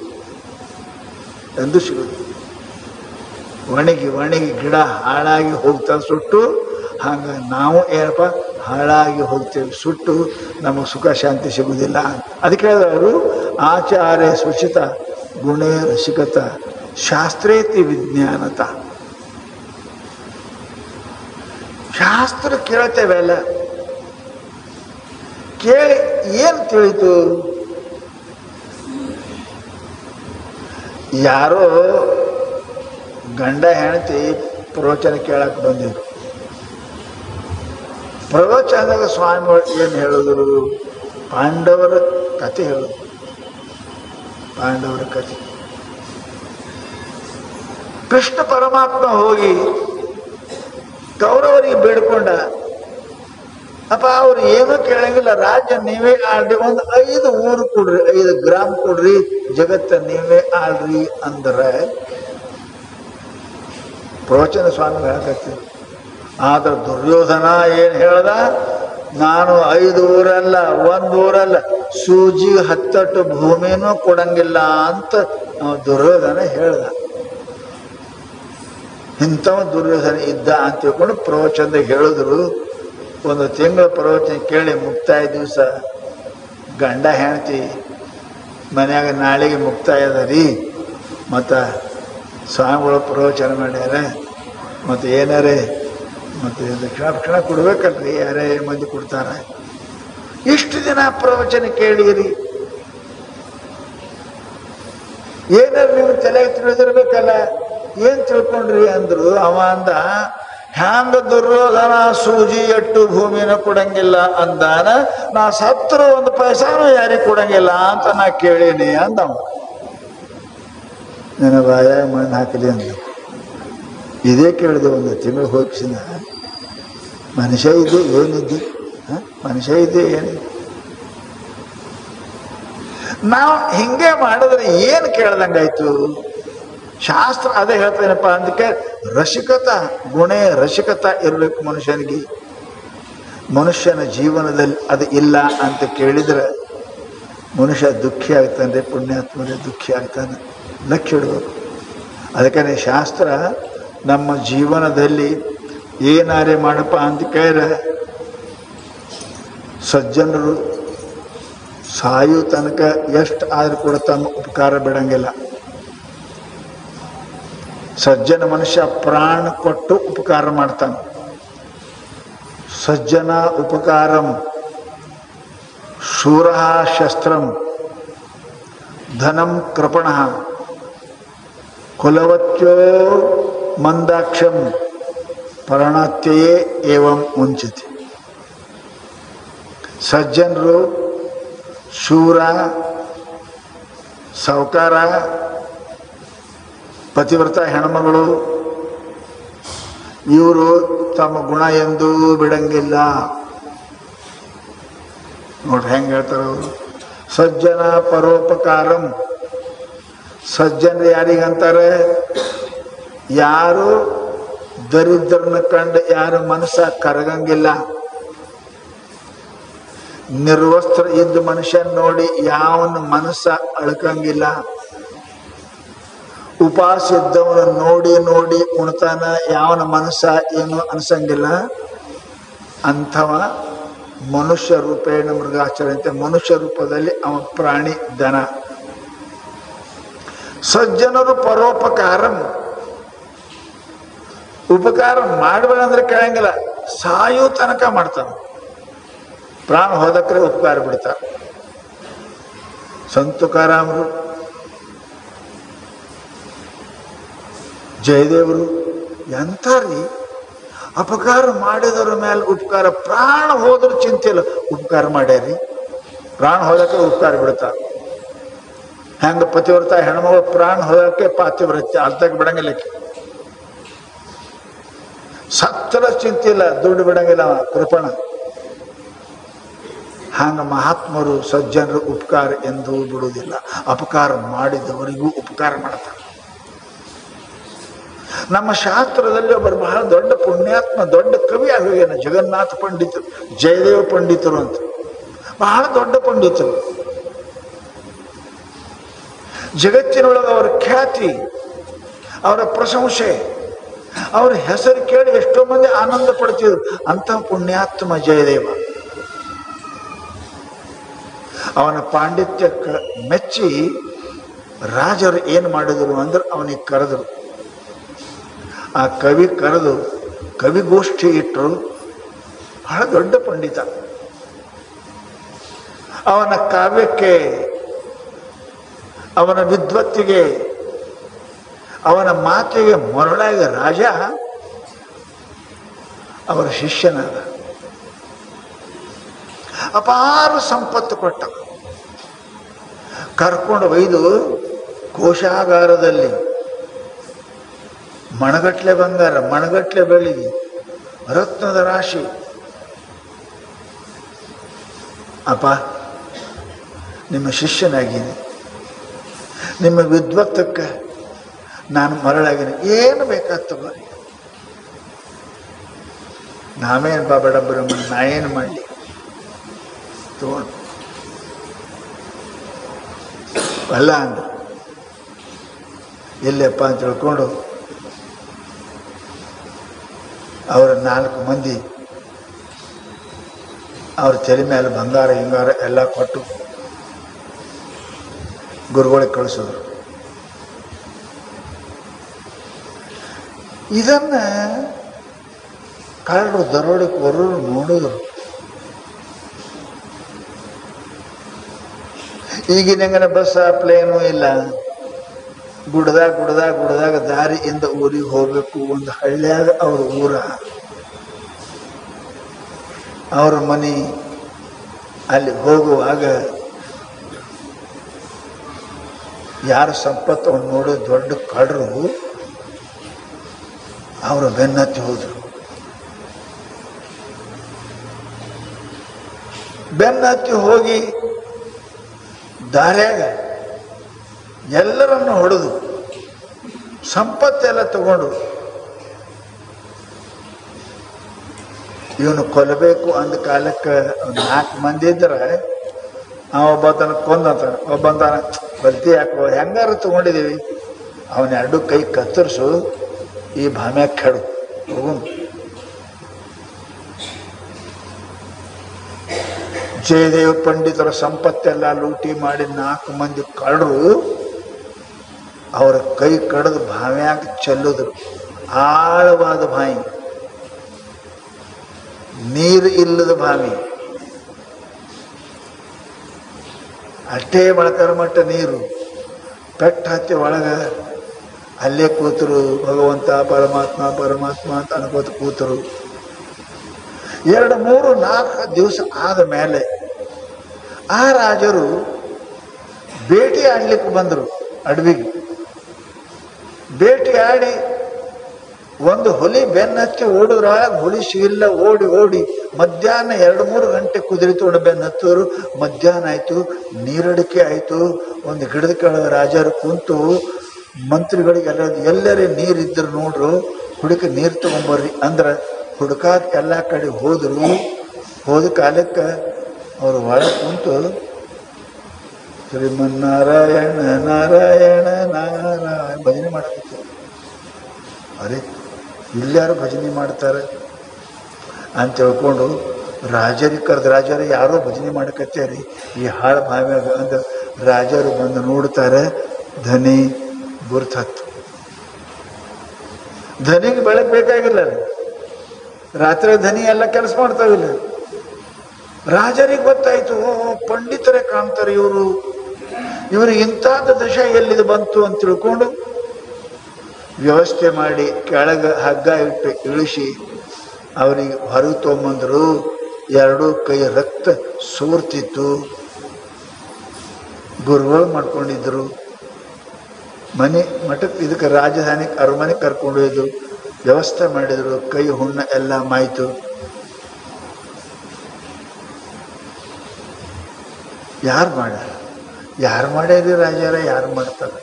ಎಂದೂ ಸಿಗುವುದಿಲ್ಲ. ಒಣಗಿ ಗಿಡ ಹಾಳಾಗಿ ಹೋಗ್ತದೆ ಸುಟ್ಟು, ಹಂಗೆ ನಾವು ಏನಪ್ಪ ಹಾಳಾಗಿ ಹೋಗ್ತೇವೆ ಸುಟ್ಟು, ನಮಗೆ ಸುಖ ಶಾಂತಿ ಸಿಗುವುದಿಲ್ಲ. ಅದಕ್ಕೆ ಹೇಳಿದವರು ಆಚಾರ್ಯ ಸುಚಿತ ಗುಣೇ ರಸಿಕತ ಶಾಸ್ತ್ರೇತಿ ವಿಜ್ಞಾನತ. ಶಾಸ್ತ್ರ ಕೇಳ್ತೇವೆಲ್ಲ, ಕೇಳಿ ಏನು ತಿಳಿತು? ಯಾರೋ ಗಂಡ ಹೆಂಡತಿ ಪ್ರವಚನ ಕೇಳಕ್ಕೆ ಬಂದಿದ್ರು. ಪ್ರವಚನದಾಗ ಸ್ವಾಮಿಗಳು ಏನು ಹೇಳಿದ್ರು? ಪಾಂಡವರ ಕಥೆ ಹೇಳಿದ್ರು. ಪಾಂಡವರ ಕಥೆ. ಕೃಷ್ಣ ಪರಮಾತ್ಮ ಹೋಗಿ ಕೌರವರಿಗೆ ಬೇಡ್ಕೊಂಡ, ಅಪ್ಪ ಅವ್ರು ಏನೂ ಕೇಳಂಗಿಲ್ಲ, ರಾಜ್ಯ ನೀವೇ ಆಳ್ರಿ, ಒಂದು 5 ಊರು ಕೊಡ್ರಿ, 5 ಗ್ರಾಮ ಕೊಡ್ರಿ, ಜಗತ್ತ ನೀವೇ ಆಳ್ರಿ ಅಂದ್ರೆ ಪ್ರವಚನ ಸ್ವಾಮಿ ಹೇಳಕತ್ತೀವಿ. ಆದ್ರೆ ದುರ್ಯೋಧನ ಏನು ಹೇಳ್ದ? ನಾನು 5 ಊರಲ್ಲ, 1 ಊರಲ್ಲ, ಸೂಜಿ 10 ಭೂಮಿನೂ ಕೊಡಂಗಿಲ್ಲ ಅಂತ ದುರ್ಯೋಧನ ಹೇಳ್ದ. ಇಂಥವ ದುರ್ಯೋಧನ ಇದ್ದ ಅಂತ ತಿಳ್ಕೊಂಡು ಪ್ರವಚನದಾಗ ಹೇಳಿದ್ರು. 1 ತಿಂಗಳ ಪ್ರವಚನ ಕೇಳಿ ಮುಕ್ತಾಯ ದಿವಸ ಗಂಡ ಹೆಂಡತಿ ಮನ್ಯಾಗ ನಾಳೆಗೆ ಮುಕ್ತಾಯ ಅದ ರೀ, ಮತ್ತು ಸ್ವಾಮಿಗಳು ಪ್ರವಚನ ಮಾಡ್ಯಾರ, ಮತ್ತು ಏನಾರೇ ಮತ್ತು ದಕ್ಷಿಣ ಕೊಡ್ಬೇಕಲ್ರಿ, ಯಾರೇ ಮಂದಿ ಕೊಡ್ತಾರ, ಇಷ್ಟು ದಿನ ಪ್ರವಚನ ಕೇಳಿರಿ, ಏನಾರು ನೀವು ತಲೆಗೆ ತಿಳಿದಿರ್ಬೇಕಲ್ಲ, ಏನು ತಿಳ್ಕೊಂಡ್ರಿ ಅಂದ್ರು. ಅವ ಅಂದ, ಹ್ಯಾಂಗ ದುರ್ಯೋಧನ ಸೂಜಿ 8 ಭೂಮಿನ ಕೊಡಂಗಿಲ್ಲ ಅಂದಾನ, ನಾ ಸತ್ರು 1 ಪೈಸಾನು ಯಾರಿಗೆ ಕೊಡಂಗಿಲ್ಲ ಅಂತ ನಾ ಕೇಳೀನಿ ಅಂದವ. ನನ್ನ ಬಾಯಾಗ ಮಣ್ಣು ಹಾಕಲಿ ಅಂದ. ಇದೇ ಕೇಳಿದೆ 1 ತಿಂಗಳು ಹೋಗಿಸಿದ. ಮನುಷ್ಯ ಇದೆ ಏನಿದ್ದಿ, ಮನುಷ್ಯ ಇದೆ ಏನಿದೆ. ನಾವು ಹಿಂಗೆ ಮಾಡಿದ್ರೆ ಏನು ಕೇಳ್ದಂಗಾಯ್ತು? ಶಾಸ್ತ್ರ ಅದೇ ಹೇಳ್ತೇನಪ್ಪ. ಅದಕ್ಕೆ ರಸಿಕತ ಗುಣೇ ರಸಿಕತ ಇರಬೇಕು ಮನುಷ್ಯನಿಗೆ. ಮನುಷ್ಯನ ಜೀವನದಲ್ಲಿ ಅದು ಇಲ್ಲ ಅಂತ ಕೇಳಿದ್ರೆ ಮನುಷ್ಯ ದುಃಖಿ ಆಗ್ತಾನೆ, ಪುಣ್ಯಾತ್ಮರೇ ದುಃಖಿ ಆಗ್ತಾನೆ. ಲಕ್ಷ್ಯ ಇಡಬೇಕು. ಅದಕ್ಕೆ ಶಾಸ್ತ್ರ ನಮ್ಮ ಜೀವನದಲ್ಲಿ ಏನಾರೇ ಮಾಡಪ್ಪ ಅಂತ ಕೇಳಿದ್ರೆ, ಸಜ್ಜನರು ಸಾಯು ತನಕ ಎಷ್ಟು ಆದ್ರೂ ಕೂಡ ತಮ್ಮ ಉಪಕಾರ ಬಿಡಂಗಿಲ್ಲ. ಸಜ್ಜನ ಮನುಷ್ಯ ಪ್ರಾಣ ಕೊಟ್ಟು ಉಪಕಾರ ಮಾಡ್ತಾನೆ. ಸಜ್ಜನ ಉಪಕಾರಂ ಶೂರಃ ಶಸ್ತ್ರಂ ಧನಂ ಕೃಪಣಃ ಕುಲವತ್ಯೋ ಮಂದಾಕ್ಷಂ ಪರಣತ್ಯಯೇ ಏವಂ ಮುಂಚತಿ. ಸಜ್ಜನರು, ಶೂರ, ಸಾಹುಕಾರ, ಪತಿವ್ರತ ಹೆಣ್ಮಗಳು, ಇವರು ತಮ್ಮ ಗುಣ ಎಂದೂ ಬಿಡಂಗಿಲ್ಲ. ನೋಡ್ರಿ ಹೆಂಗೆ ಹೇಳ್ತಾರೆ ಅವರು. ಸಜ್ಜನ ಪರೋಪಕಾರಂ. ಸಜ್ಜನರು ಯಾರಿಗಂತಾರೆ? ಯಾರು ದರಿದ್ರನ ಕಂಡು ಯಾರು ಮನಸ್ಸ ಕರಗಂಗಿಲ್ಲ. ನಿರ್ವಸ್ತ್ರ ಇದ್ದ ಮನುಷ್ಯನ್ ನೋಡಿ ಯಾವನ ಮನಸ್ಸ ಅಳ್ಕಂಗಿಲ್ಲ. ಉಪವಾಸ ಇದ್ದವನು ನೋಡಿ ನೋಡಿ ಉಣ್ತಾನ, ಯಾವನ ಮನಸ್ಸ ಏನು ಅನ್ಸಂಗಿಲ್ಲ. ಅಂಥವ ಮನುಷ್ಯ ರೂಪೇಣ ಮೃಗಾಚರಣೆ, ಮನುಷ್ಯ ರೂಪದಲ್ಲಿ ಅವ ಪ್ರಾಣಿ ದನ. ಸಜ್ಜನರು ಪರೋಪಕಾರಂ. ಉಪಕಾರ ಮಾಡಬೇಡ ಅಂದ್ರೆ ಕೇಳಂಗಿಲ್ಲ, ಸಾಯೋ ತನಕ ಮಾಡ್ತಾನೆ. ಪ್ರಾಣ ಹೋದಕ್ರೆ ಉಪಕಾರ ಬಿಡ್ತಾರೆ. ಸಂತ ತುಕಾರಾಮರು, ಜಯದೇವರು ಎಂಥಾರಿ ಅಪಕಾರ ಮಾಡಿದವ್ರ ಮೇಲೆ ಉಪಕಾರ. ಪ್ರಾಣ ಹೋದ್ರೆ ಚಿಂತೆ ಇಲ್ಲ, ಉಪಕಾರ ಮಾಡ್ಯಾರಿ. ಪ್ರಾಣ ಹೋದಕ್ಕೆ ಉಪಕಾರ ಬಿಡ್ತಾರೆ. ಹೆಂಗ ಪತಿವ್ರತ ಹೆಣ್ಮಗಳು ಪ್ರಾಣ ಹೋದಕ್ಕೆ ಪಾತಿವ್ರತ್ಯ ಅರ್ಥಕ್ಕೆ ಬಿಡಂಗಿಲ್ಲ. ಸತ್ತರ ಚಿಂತೆ ಇಲ್ಲ, ದುಡ್ಡು ಬಿಡಂಗಿಲ್ಲ ಕೃಪಣ. ಹಂಗ ಮಹಾತ್ಮರು ಸಜ್ಜನರು ಉಪಕಾರ ಎಂದೂ ಬಿಡುವುದಿಲ್ಲ. ಅಪಕಾರ ಮಾಡಿದವರಿಗೂ ಉಪಕಾರ ಮಾಡ್ತಾರೆ. ನಮ್ಮ ಶಾಸ್ತ್ರದಲ್ಲಿ ಒಬ್ಬರು ಬಹಳ ದೊಡ್ಡ ಪುಣ್ಯಾತ್ಮ, ದೊಡ್ಡ ಕವಿ ಆಗೋಗೇನ, ಜಗನ್ನಾಥ ಪಂಡಿತರು, ಜಯದೇವ ಪಂಡಿತರು ಅಂತ, ಬಹಳ ದೊಡ್ಡ ಪಂಡಿತರು. ಜಗತ್ತಿನೊಳಗೆ ಅವರ ಖ್ಯಾತಿ, ಅವರ ಪ್ರಶಂಸೆ, ಅವರ ಹೆಸರು ಕೇಳಿ ಎಷ್ಟೋ ಮಂದಿ ಆನಂದ ಪಡ್ತಿದ್ರು. ಅಂತಹ ಪುಣ್ಯಾತ್ಮ ಜಯದೇವ. ಅವನ ಪಾಂಡಿತ್ಯಕ್ಕೆ ಮೆಚ್ಚಿ ರಾಜರು ಏನು ಮಾಡಿದರು ಅಂದ್ರೆ ಅವನಿಗೆ ಕರೆದರು. ಆ ಕವಿ ಕರೆದು ಕವಿಗೋಷ್ಠಿ ಇಟ್ಟರು. ಬಹಳ ದೊಡ್ಡ ಪಂಡಿತ. ಅವನ ಕಾವ್ಯಕ್ಕೆ, ಅವನ ವಿದ್ವತ್ತಿಗೆ, ಅವನ ಮಾತಿಗೆ ಮರಳಾಗ ರಾಜ ಅವರ ಶಿಷ್ಯನಾದ. ಅಪಾರ ಸಂಪತ್ತು ಕೊಟ್ಟ. ಕರ್ಕೊಂಡು ಒಯ್ದು ಕೋಶಾಗಾರದಲ್ಲಿ ಮಣಗಟ್ಲೆ ಬಂಗಾರ, ಮಣಗಟ್ಲೆ ಬೆಳ್ಳಿ, ರತ್ನದ ರಾಶಿ. ಅಪ್ಪ, ನಿಮ್ಮ ಶಿಷ್ಯನಾಗಿನಿ, ನಿಮ್ಮ ವಿದ್ವತ್ತಕ್ಕೆ ನಾನು ಮರಳಾಗಿನಿ, ಏನು ಬೇಕಾಗ್ತವ, ನಾವೇನು ಬಾಬಾ ಬ್ರಹ್ಮನ್, ನಾ ಏನು ಮಾಡಲಿ ತಗೊಂಡು ಅಲ್ಲ ಅಂದ. ಎಲ್ಲಪ್ಪ ಅಂತ ತಿಳ್ಕೊಂಡು ಅವರ 4 ಮಂದಿ ಅವ್ರ ತಲೆ ಮೇಲೆ ಬಂಗಾರ ಹಿಂಗಾರ ಎಲ್ಲ ಕೊಟ್ಟು ಗುರುಗಳಿಗೆ ಕಳಿಸಿದ್ರು. ಇದನ್ನ ಕಳ್ಳರು ದರೋಡೆಕೋರರು ನೋಡಿದ್ರು. ಈಗಿನ ಬಸ್ ಪ್ಲೇನು ಇಲ್ಲ. ಗುಡ್ದಾಗ ದಾರಿಯಿಂದ ಊರಿಗೆ ಹೋಗ್ಬೇಕು. ಒಂದು ಹಳ್ಳಿಯಾಗ ಅವ್ರ ಊರ, ಅವ್ರ ಮನೆ. ಅಲ್ಲಿ ಹೋಗುವಾಗ ಯಾರ ಸಂಪತ್ತು ಅವ್ನು ನೋಡಿ ದೊಡ್ಡ ಕಳ್ಳರು ಅವರು ಬೆನ್ನತ್ತಿ ಹೋದ್ರು. ಬೆನ್ನತ್ತಿ ಹೋಗಿ ದಾರ್ಯಾಗ ಎಲ್ಲರನ್ನು ಹೊಡೆದು ಸಂಪತ್ತೆಲ್ಲ ತಗೊಂಡು ಇವನು ಕೊಲ್ಲಬೇಕು ಅಂದ ಕಾಲಕ್ಕೆ 4 ಮಂದಿ ಇದ್ರೆ ಒಬ್ಬತನ ಕೊಂದಂತಾನೆ, ಒಬ್ಬಂತಾನ ಬರ್ತಿ ಯಾಕೋ ಹೆಂಗಾರು ತಗೊಂಡಿದ್ದೀವಿ, ಅವನ 2 ಕೈ ಕತ್ತರಿಸು, ಈ ಭಾಮ್ಯಾಗ ಕೆಡು ಹೋಗು. ಜಯದೇವ ಪಂಡಿತರ ಸಂಪತ್ತೆಲ್ಲ ಲೂಟಿ ಮಾಡಿ 4 ಮಂದಿ ಕಳ್ಳರು ಅವರ ಕೈ ಕಡಿದು ಭಾವ್ಯಾಗ ಚೆಲ್ಲಿದ್ರು. ಆಳವಾದ ಬಾವಿ, ನೀರು ಇಲ್ಲದ ಬಾವಿ, ಅಷ್ಟೇ ಮೊಳಕರ ಮಟ್ಟ ನೀರು. ಪೆಟ್ಟು ಹತ್ತಿ ಒಳಗೆ ಅಲ್ಲೇ ಕೂತರು. ಭಗವಂತ ಪರಮಾತ್ಮ ಪರಮಾತ್ಮ ಅಂತ ಅನ್ಕೋತ ಕೂತರು. 2, 3, 4 ದಿವಸ ಆದ ಮೇಲೆ ಆ ರಾಜರು ಭೇಟಿ ಆಡ್ಲಿಕ್ಕೆ ಬಂದರು ಅಡವಿಗೆ. ಭೇಟಿ ಆಡಿ ಒಂದು ಹುಲಿ ಬೆನ್ನತ್ತಿ ಓಡಿದ್ರೊಳಗೆ ಹುಲಿ ಸಿಗಿಲ್ಲ. ಓಡಿ ಮಧ್ಯಾಹ್ನ 2-3 ಗಂಟೆ ಕುದುರೆ ತೊಗೊಂಡು ಬೆನ್ನು ಹತ್ತೋರು. ಮಧ್ಯಾಹ್ನ ಆಯಿತು, ನೀರಡಿಕೆ ಆಯಿತು. ಒಂದು ಗಿಡದ ಕೆಳಗೆ ರಾಜರು ಕುಂತು ಮಂತ್ರಿಗಳಿಗೆ ಎಲ್ಲರೇ ನೀರಿದ್ರು ನೋಡ್ರು, ಹುಡುಕ ನೀರು ತಗೊಂಬರ್ರಿ ಅಂದ್ರೆ ಹುಡುಕಾದ ಎಲ್ಲ ಕಡೆ ಹೋದ್ರು. ಹೋದ ಕಾಲಕ್ಕೆ ಅವರು ಒಳಗೆ ಕುಂತು ಶ್ರೀಮನ್ನಾರಾಯಣ ನಾರಾಯಣ ನಾರಾಯಣ ಭಜನೆ ಮಾಡಕತ್ತಾರೆ. ಅರೆ ಇಲ್ಲಾರು ಭಜನೆ ಮಾಡ್ತಾರೆ ಅಂತ ತಿಳ್ಕೊಂಡು ರಾಜರಿಗೆ ಕರೆದು, ರಾಜರು ಯಾರೋ ಭಜನೆ ಮಾಡಕತ್ತಾರೆ ಈ ಹಾಳು ಭಾವ್ಯಾಗ ಅಂದ್ರೆ ರಾಜರು ಬಂದು ನೋಡ್ತಾರೆ. ಧನಿ ಗುರ್ತತ್ತು. ಧನಿಗೆ ಬೆಳಕು ಬೇಕಾಗಿಲ್ಲ, ರಾತ್ರಿ ಧನಿ ಎಲ್ಲ ಕೆಲಸ ಮಾಡ್ತಾವಿಲ್ಲ. ರಾಜರಿಗೆ ಗೊತ್ತಾಯ್ತು, ಪಂಡಿತರೇ ಕಾಣ್ತಾರೆ ಇವರು ಇಂಥದ್ದು ದಶೆ ಎಲ್ಲಿದು ಬಂತು ಅಂತ ತಿಳ್ಕೊಂಡು ವ್ಯವಸ್ಥೆ ಮಾಡಿ ಕೆಳಗೆ ಹಗ್ಗ ಇಟ್ಟು ಇಳಿಸಿ ಅವರಿಗೆ ಹೊರಗೆ ತೊಗೊಂಬಂದರು. 2 ಕೈ ರಕ್ತ ಸೋರ್ತಿತ್ತು. ಗುರುಗಳು ಮಾಡ್ಕೊಂಡಿದ್ರು. ಮಠಕ್ಕೆ ಇದಕ್ಕೆ ರಾಜಧಾನಿಗೆ ಅರಮನೆ ಕರ್ಕೊಂಡು ಹೋಯ್ದು, ವ್ಯವಸ್ಥೆ ಮಾಡಿದ್ರು. ಕೈ ಹುಣ್ಣ ಎಲ್ಲ ಮಾಯ್ತು. ಯಾರು ಮಾಡ್ಯಾರಿ ರಾಜಾರ? ಯಾರು ಮಾಡ್ತಾರೆ?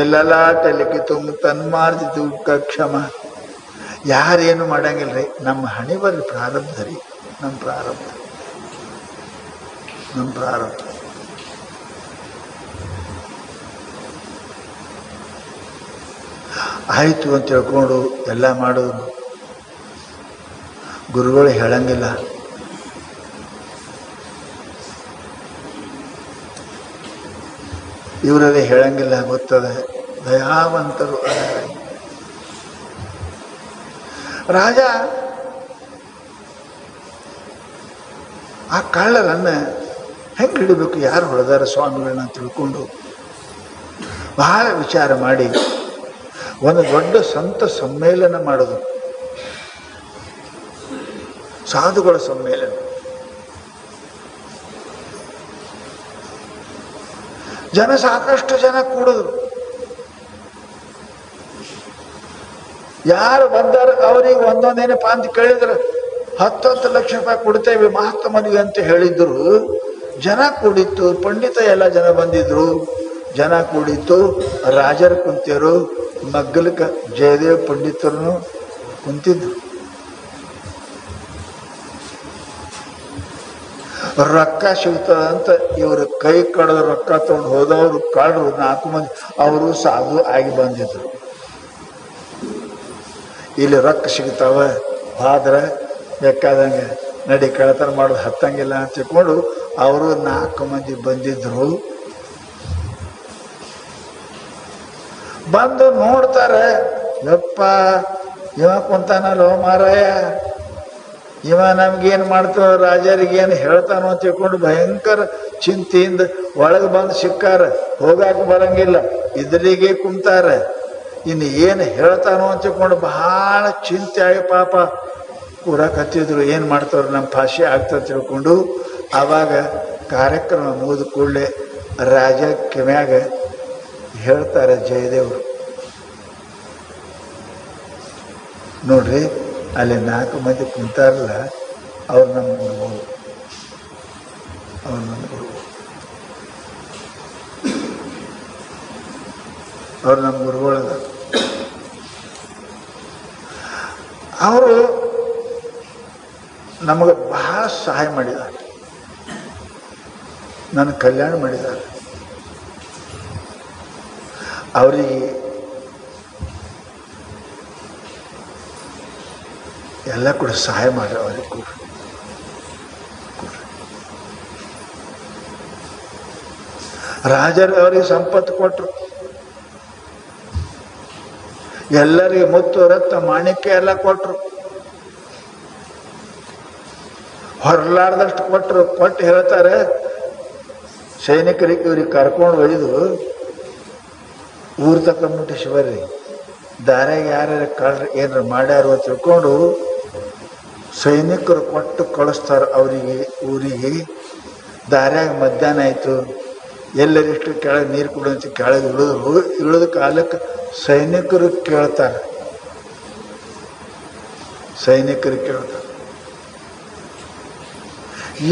ಎಲ್ಲಲಾಟಲಿಕ್ಕೆ ತುಂಬ ತನ್ಮಾರ್ಜಿತು ಕ್ಷಮ. ಯಾರೇನು ಮಾಡಂಗಿಲ್ರಿ, ನಮ್ಮ ಹಣೆ ಬರ್ರಿ ಪ್ರಾರಬ್ಧ ರೀ, ನಮ್ಮ ಪ್ರಾರಬ್ಧ. ಆಯಿತು ಅಂತ ಹೇಳ್ಕೊಂಡು ಎಲ್ಲ ಮಾಡೋದು. ಗುರುಗಳು ಹೇಳಂಗಿಲ್ಲ. ಇವರಲ್ಲಿ ಹೇಳಂಗಿಲ್ಲ, ಗೊತ್ತದ, ದಯಾವಂತರು. ರಾಜ ಆ ಕಳ್ಳರನ್ನ ಹೆಂಗೆ ಹಿಡಿಬೇಕು, ಯಾರು ಹೊಡೆದಾರ ಸ್ವಾಮಿಗಳನ್ನ ತಿಳ್ಕೊಂಡು ಬಹಳ ವಿಚಾರ ಮಾಡಿ ಒಂದು ದೊಡ್ಡ ಸಂತ ಸಮ್ಮೇಳನ ಮಾಡೋದು, ಸಾಧುಗಳ ಸಮ್ಮೇಳನ. ಸಾಕಷ್ಟು ಜನ ಕೂಡಿದ್ರು. ಯಾರು ಬಂದಾರ ಅವರಿಗೆ ಒಂದೊಂದೇನಪ್ಪ ಅಂತ ಕೇಳಿದ್ರು, 10 ಲಕ್ಷ ರೂಪಾಯಿ ಕೊಡ್ತೇವೆ ಮಹಾತ್ಮನಿಗೆ ಅಂತ ಹೇಳಿದ್ರು. ಜನ ಕೂಡಿತ್ತು, ಪಂಡಿತ ಎಲ್ಲ ಜನ ಬಂದಿದ್ರು, ಜನ ಕೂಡಿತ್ತು. ರಾಜರು ಕುಂತಿರು, ಮಗ್ಗಲಕ ಜಯದೇವ್ ಪಂಡಿತರು ಕುಂತಿದ್ರು. ರೊಕ್ಕ ಸಿಗ್ತದಂತ ಇವರು ಕೈ ಕಡ್ದ ರೊಕ್ಕ ತಗೊಂಡು ಹೋದವರು ಕಳ್ಳರು 4 ಮಂದಿ, ಅವರು ಸಾಧು ಆಗಿ ಬಂದಿದ್ರು. ಇಲ್ಲಿ ರೊಕ್ಕ ಸಿಗ್ತಾವ, ಆದ್ರೆ ಬೇಕಾದಂಗೆ ನಡಿ ಕಳ್ಳತನ ಮಾಡೋದು ಹತ್ತಂಗಿಲ್ಲ ಅಂತ ತಿಳ್ಕೊಂಡು ಅವರು 4 ಮಂದಿ ಬಂದಿದ್ರು. ಬಂದು ನೋಡ್ತಾರೆ, ಯಪ್ಪ ಇವ ಕುಂತಾನಲ್ಲೋ ಮಾರಾಯ, ಇವ ನಮ್ಗೇನು ಮಾಡ್ತಾವ, ರಾಜರಿಗೇನು ಹೇಳ್ತಾನೋ ಅಂತ ತಿಳ್ಕೊಂಡು ಭಯಂಕರ ಚಿಂತೆಯಿಂದ ಒಳಗೆ ಬಂದು ಸಿಕ್ಕಾರ. ಹೋಗಾಕ ಬರಂಗಿಲ್ಲ, ಇದರಿಗೆ ಕುಂತಾರ. ಇನ್ನು ಏನು ಹೇಳ್ತಾನೋ ಅಂತ ತಿಳ್ಕೊಂಡು ಬಹಳ ಚಿಂತೆ ಆಗಿ ಪಾಪ ಕೂಡಕತ್ತಿದ್ರು. ಏನು ಮಾಡ್ತಾವ್ರು, ನಮ್ಮ ಭಾಷೆ ಆಗ್ತದೆ ತಿಳ್ಕೊಂಡು. ಆವಾಗ ಕಾರ್ಯಕ್ರಮ ಮುಗಿದ ಕೂಡಲೇ ರಾಜ ಕಿವ್ಯಾಗ ಹೇಳ್ತಾರೆ ಜಯದೇವರು, ನೋಡ್ರಿ ಅಲ್ಲಿ 4 ಮಂದಿ ಕುಂತಾರಲ್ಲ, ಅವ್ರು ನಮ್ಮ ಗುರುಗಳು, ಅವ್ರು ನಮ್ಮ ಗುರುಗಳದ. ಅವರು ನಮಗೆ ಬಹಳ ಸಹಾಯ ಮಾಡಿದ್ದಾರೆ, ನನ್ನ ಕಲ್ಯಾಣ ಮಾಡಿದ್ದಾರೆ. ಅವರಿಗೆ ಎಲ್ಲ ಕೂಡ ಸಹಾಯ ಮಾಡ್ರಿ, ಅವ್ರಿಗೆ ಕೊಡ್ರಿ. ರಾಜರು ಅವರಿಗೆ ಸಂಪತ್ತು ಕೊಟ್ಟರು, ಎಲ್ಲರಿಗೆ ಮುತ್ತು ರತ್ನ ಮಾಣಿಕ್ಯ ಎಲ್ಲ ಕೊಟ್ಟರು, ಹೊರಲಾರ್ದಷ್ಟು ಕೊಟ್ಟರು. ಕೊಟ್ಟು ಹೇಳ್ತಾರೆ ಸೈನಿಕರಿಗೆ, ಇವ್ರಿಗೆ ಕರ್ಕೊಂಡು ಒಯ್ದು ಊರ್ ತಕ್ಕ ಮುಟ್ಟಿಸಿ ಬರ್ರಿ, ದಾರ್ಯಾಗ ಯಾರ್ಯಾರ ಕಳ್ರಿ ಏನಾರ ಮಾಡ್ಯಾರು ಅಂತ ತಿಳ್ಕೊಂಡು ಸೈನಿಕರು ಕೊಟ್ಟು ಕಳಿಸ್ತಾರೆ ಅವರಿಗೆ ಊರಿಗೆ. ದಾರ್ಯಾಗ ಮಧ್ಯಾಹ್ನ ಆಯಿತು, ಎಲ್ಲರಿಷ್ಟು ಕೆಳಗೆ ನೀರು ಕುಡಿದಂತ ಕೆಳಗೆ ಇಳಿದ ಕಾಲಕ್ಕೆ ಸೈನಿಕರು ಕೇಳ್ತಾರೆ,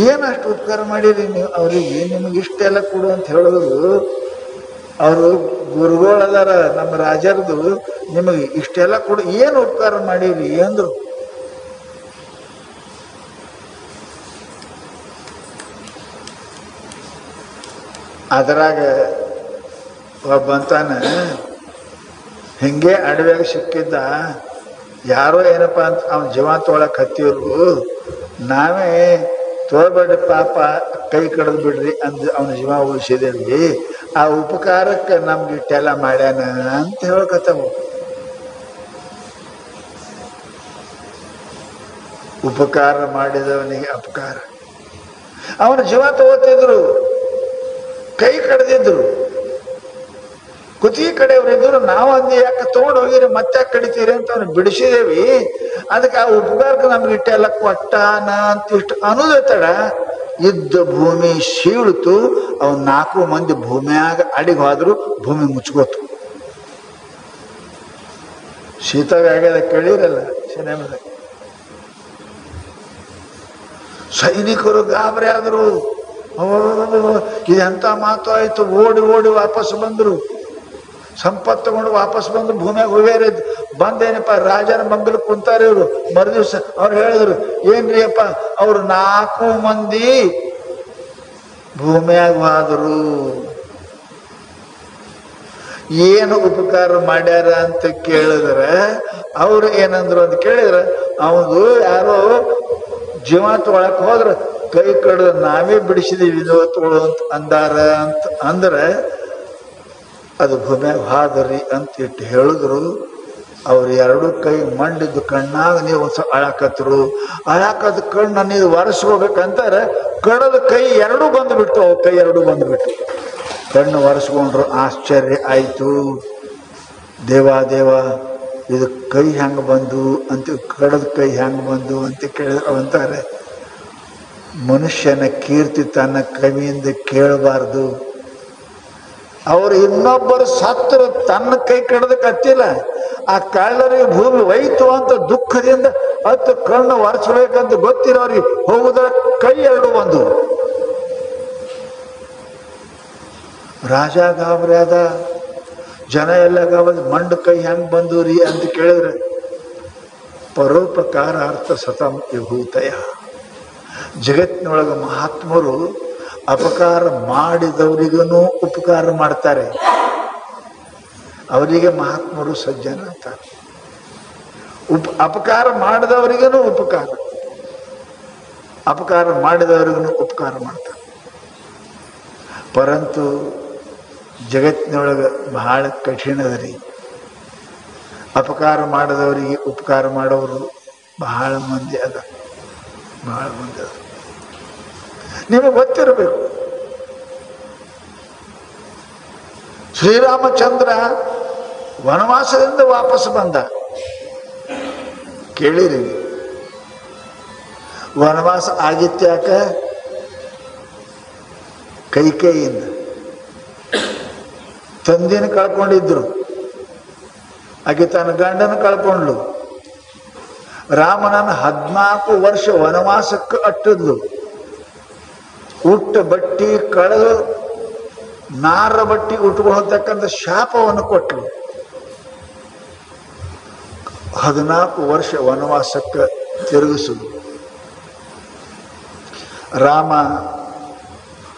ಏನಷ್ಟು ಉಪಕಾರ ಮಾಡಿರಿ ನೀವು ಅವ್ರಿಗೆ, ನಿಮಗೆ ಇಷ್ಟೆಲ್ಲ ಕೊಡು ಅಂತ ಹೇಳಿದ್ರು. ಅವರು ಗುರುಗಳದಾರ ನಮ್ಮ ರಾಜರದು, ನಿಮಗೆ ಇಷ್ಟೆಲ್ಲ ಕೊಡು, ಏನು ಉಪಕಾರ ಮಾಡಿರಿ ಅಂದ್ರು. ಅದರಾಗ ಒಬ್ಬಂತಾನ ಹಿಂಗೆ ಅಡವ್ಯಾಗ ಸಿಕ್ಕಿದ್ದ, ಯಾರೋ ಏನಪ್ಪ ಅಂತ ಅವನ ಜೀವ ತೊಗೊಳಕ್ ಹತ್ತಿವ್ರು, ನಾವೇ ತೋರ್ಬೇಡ್ರಿ ಪಾಪ ಕೈ ಕಡ್ದು ಬಿಡ್ರಿ ಅಂದ್ ಅವನ ಜೀವ ಉಳಿಸಿದೇವಿ, ಆ ಉಪಕಾರಕ್ಕೆ ನಮ್ಗೆ ಇಟ್ಟೆಲ್ಲ ಮಾಡ್ಯಾನ ಅಂತ ಹೇಳ್ಕತ್ತವ. ಉಪಕಾರ ಮಾಡಿದವನಿಗೆ ಅಪಕಾರ. ಅವನ ಜೀವ ತಗೋತಿದ್ರು, ಕೈ ಕಡ್ದಿದ್ರು, ಕುತ್ತಿಗೆ ಕಡೆಯವ್ರಿದ್ರು. ನಾವು ಅಂದು ಯಾಕೆ ತಗೊಂಡು ಹೋಗಿರಿ, ಮತ್ತೆ ಕಡಿತೀರಿ ಅಂತ ಅವ್ನು ಬಿಡಿಸಿದೇವಿ. ಅದಕ್ಕೆ ಆ ಉಪಕಾರಕ್ಕೆ ನಮ್ಗೆ ಇಟ್ಟೆಲ್ಲ ಕೊಟ್ಟಾನ ಅಂತ ಇಷ್ಟು ಅನ್ನೋದೇ ತಡ ಇದ್ದ ಭೂಮಿ ಸೀಳ್ತು. ಅವ್ನು 4 ಮಂದಿ ಭೂಮಿಯಾಗ ಅಡಿಗೆ ಹೋದ್ರು, ಭೂಮಿ ಮುಚ್ಕೋತು. ಶೀತವ್ಯಾಗದ ಕೇಳಿರಲ್ಲ ಸಿನಿಮಾದ. ಸೈನಿಕರು ಗಾಬರಿ ಆದ್ರು, ಇದೆಂತ ಮಾತು ಆಯ್ತು, ಓಡಿ ಓಡಿ ವಾಪಸ್ ಬಂದ್ರು. ಸಂಪತ್ತು ತಗೊಂಡು ವಾಪಸ್ ಬಂದು ಭೂಮಿಯಾಗ ಹೋಗ್ಯಾರ. ಬಂದೇನಪ್ಪ ರಾಜನ ಮಂಗಲ್ ಕುಂತಾರ ಇವರು. ಮರುದಿವ್ಸ ಅವ್ರು ಹೇಳಿದ್ರು, ಏನ್ರಿ ಅಪ್ಪ ಅವ್ರು 4 ಮಂದಿ ಭೂಮಿಯಾಗ ಹೋದರು, ಏನು ಉಪಕಾರ ಮಾಡ್ಯಾರ ಅಂತ ಕೇಳಿದ್ರೆ ಅವ್ರು ಏನಂದ್ರು ಅಂತ ಕೇಳಿದ್ರೆ, ಅವನು ಯಾರೋ ಜೀವ ತೊಗೊಳಕ್ ಹೋದ್ರ ಕೈ ಕಡ್ದು ನಾವೇ ಬಿಡಿಸಿದೀವಿ ಅಂತ ಅಂದಾರ ಅಂತ ಅಂದ್ರೆ ಅದು ಭೂಮಿಯಾಗ ಹಾದರಿ ಅಂತ ಇಟ್ಟು ಹೇಳಿದ್ರು. ಅವ್ರು 2 ಕೈ ಮಂಡಿದ್ದು ಕಣ್ಣಾಗ ನೀವು ಒಂದ್ಸ ಅಳಾಕತ್ರು. ಅಳಾಕದ ಕಣ್ಣು ನೀವು ಒರೆಸ್ಕೋಬೇಕಂತಾರೆ ಕಡದ ಕೈ 2 ಬಂದುಬಿಟ್ಟು, ಕೈ 2 ಬಂದುಬಿಟ್ಟು ಕಣ್ಣು ಒರೆಸ್ಕೊಂಡ್ರು. ಆಶ್ಚರ್ಯ ಆಯಿತು. ದೇವ ಇದು ಕೈ ಹೆಂಗೆ ಬಂದು ಅಂತ, ಕಡದ ಕೈ ಹೆಂಗೆ ಬಂದು ಅಂತ ಕೇಳಿದ್ರು. ಅಂತಾರೆ, ಮನುಷ್ಯನ ಕೀರ್ತಿ ತನ್ನ ಕವಿಯಿಂದ ಕೇಳಬಾರ್ದು. ಅವ್ರು ಇನ್ನೊಬ್ಬರು ಸತ್ರು ತನ್ನ ಕೈ ಕಡದಕ್ಕೆ ಹತ್ತಿಲ್ಲ, ಆ ಕಳ್ಳರಿಗೆ ಭೂಮಿ ಹೋಯ್ತು ಅಂತ ದುಃಖದಿಂದ ಹತ್ತು ಕಣ್ಣು ಒರೆಸ್ಬೇಕಂತ ಗೊತ್ತಿರೋರಿಗೆ ಹೋಗುದ್ರ ಕೈ 2 ಬಂದು. ರಾಜ ಗಾಬರಿ ಆದ, ಜನ ಎಲ್ಲ ಗಾಬರಿ, ಮಂಡ ಕೈ ಹೆಂಗ್ ಬಂದು ರೀ ಅಂತ ಕೇಳಿದ್ರೆ, ಪರೋಪಕಾರ ಅರ್ಥ ಸತಂ ವಿಭೂತಯ. ಜಗತ್ತಿನೊಳಗೆ ಮಹಾತ್ಮರು ಅಪಕಾರ ಮಾಡಿದವರಿಗೂ ಉಪಕಾರ ಮಾಡ್ತಾರೆ. ಅವರಿಗೆ ಮಹಾತ್ಮರು ಸಜ್ಜನ ಅಂತಾರೆ. ಅಪಕಾರ ಮಾಡಿದವರಿಗೂ ಉಪಕಾರ, ಅಪಕಾರ ಮಾಡಿದವರಿಗೂ ಉಪಕಾರ ಮಾಡ್ತಾರೆ. ಪರಂತು ಜಗತ್ತಿನೊಳಗೆ ಬಹಳ ಕಠಿಣದರಿ. ಅಪಕಾರ ಮಾಡಿದವರಿಗೆ ಉಪಕಾರ ಮಾಡೋರು ಬಹಳ ಮಂದಿ ಅದ, ಬಹಳ ಮಂದಿ ಅದ. ನಿಮಗೆ ಗೊತ್ತಿರಬೇಕು, ಶ್ರೀರಾಮಚಂದ್ರ ವನವಾಸದಿಂದ ವಾಪಸ್ ಬಂದ. ಕೇಳಿರಿ, ವನವಾಸ ಆಗಿತ್ಯಾಕ? ಕೈಕೇಯಿಯಿಂದ. ತಂದೆನ ಕಳ್ಕೊಂಡಿದ್ರು, ಆಕೆ ತನ್ನ ಗಂಡನ ಕಳ್ಕೊಂಡ್ಲು. ರಾಮನನ್ನು 14 ವರ್ಷ ವನವಾಸಕ್ಕೆ ಅಟ್ಟಿದ್ಲು. ಉಟ್ಟ ಬಟ್ಟಿ ಕಳೆದು ನಾರ ಬಟ್ಟಿ ಉಟ್ಕೊಳ್ತಕ್ಕಂಥ ಶಾಪವನ್ನು ಕೊಟ್ಟಳು. 14 ವರ್ಷ ವನವಾಸಕ್ಕೆ ತಿರುಗಿಸುದು. ರಾಮ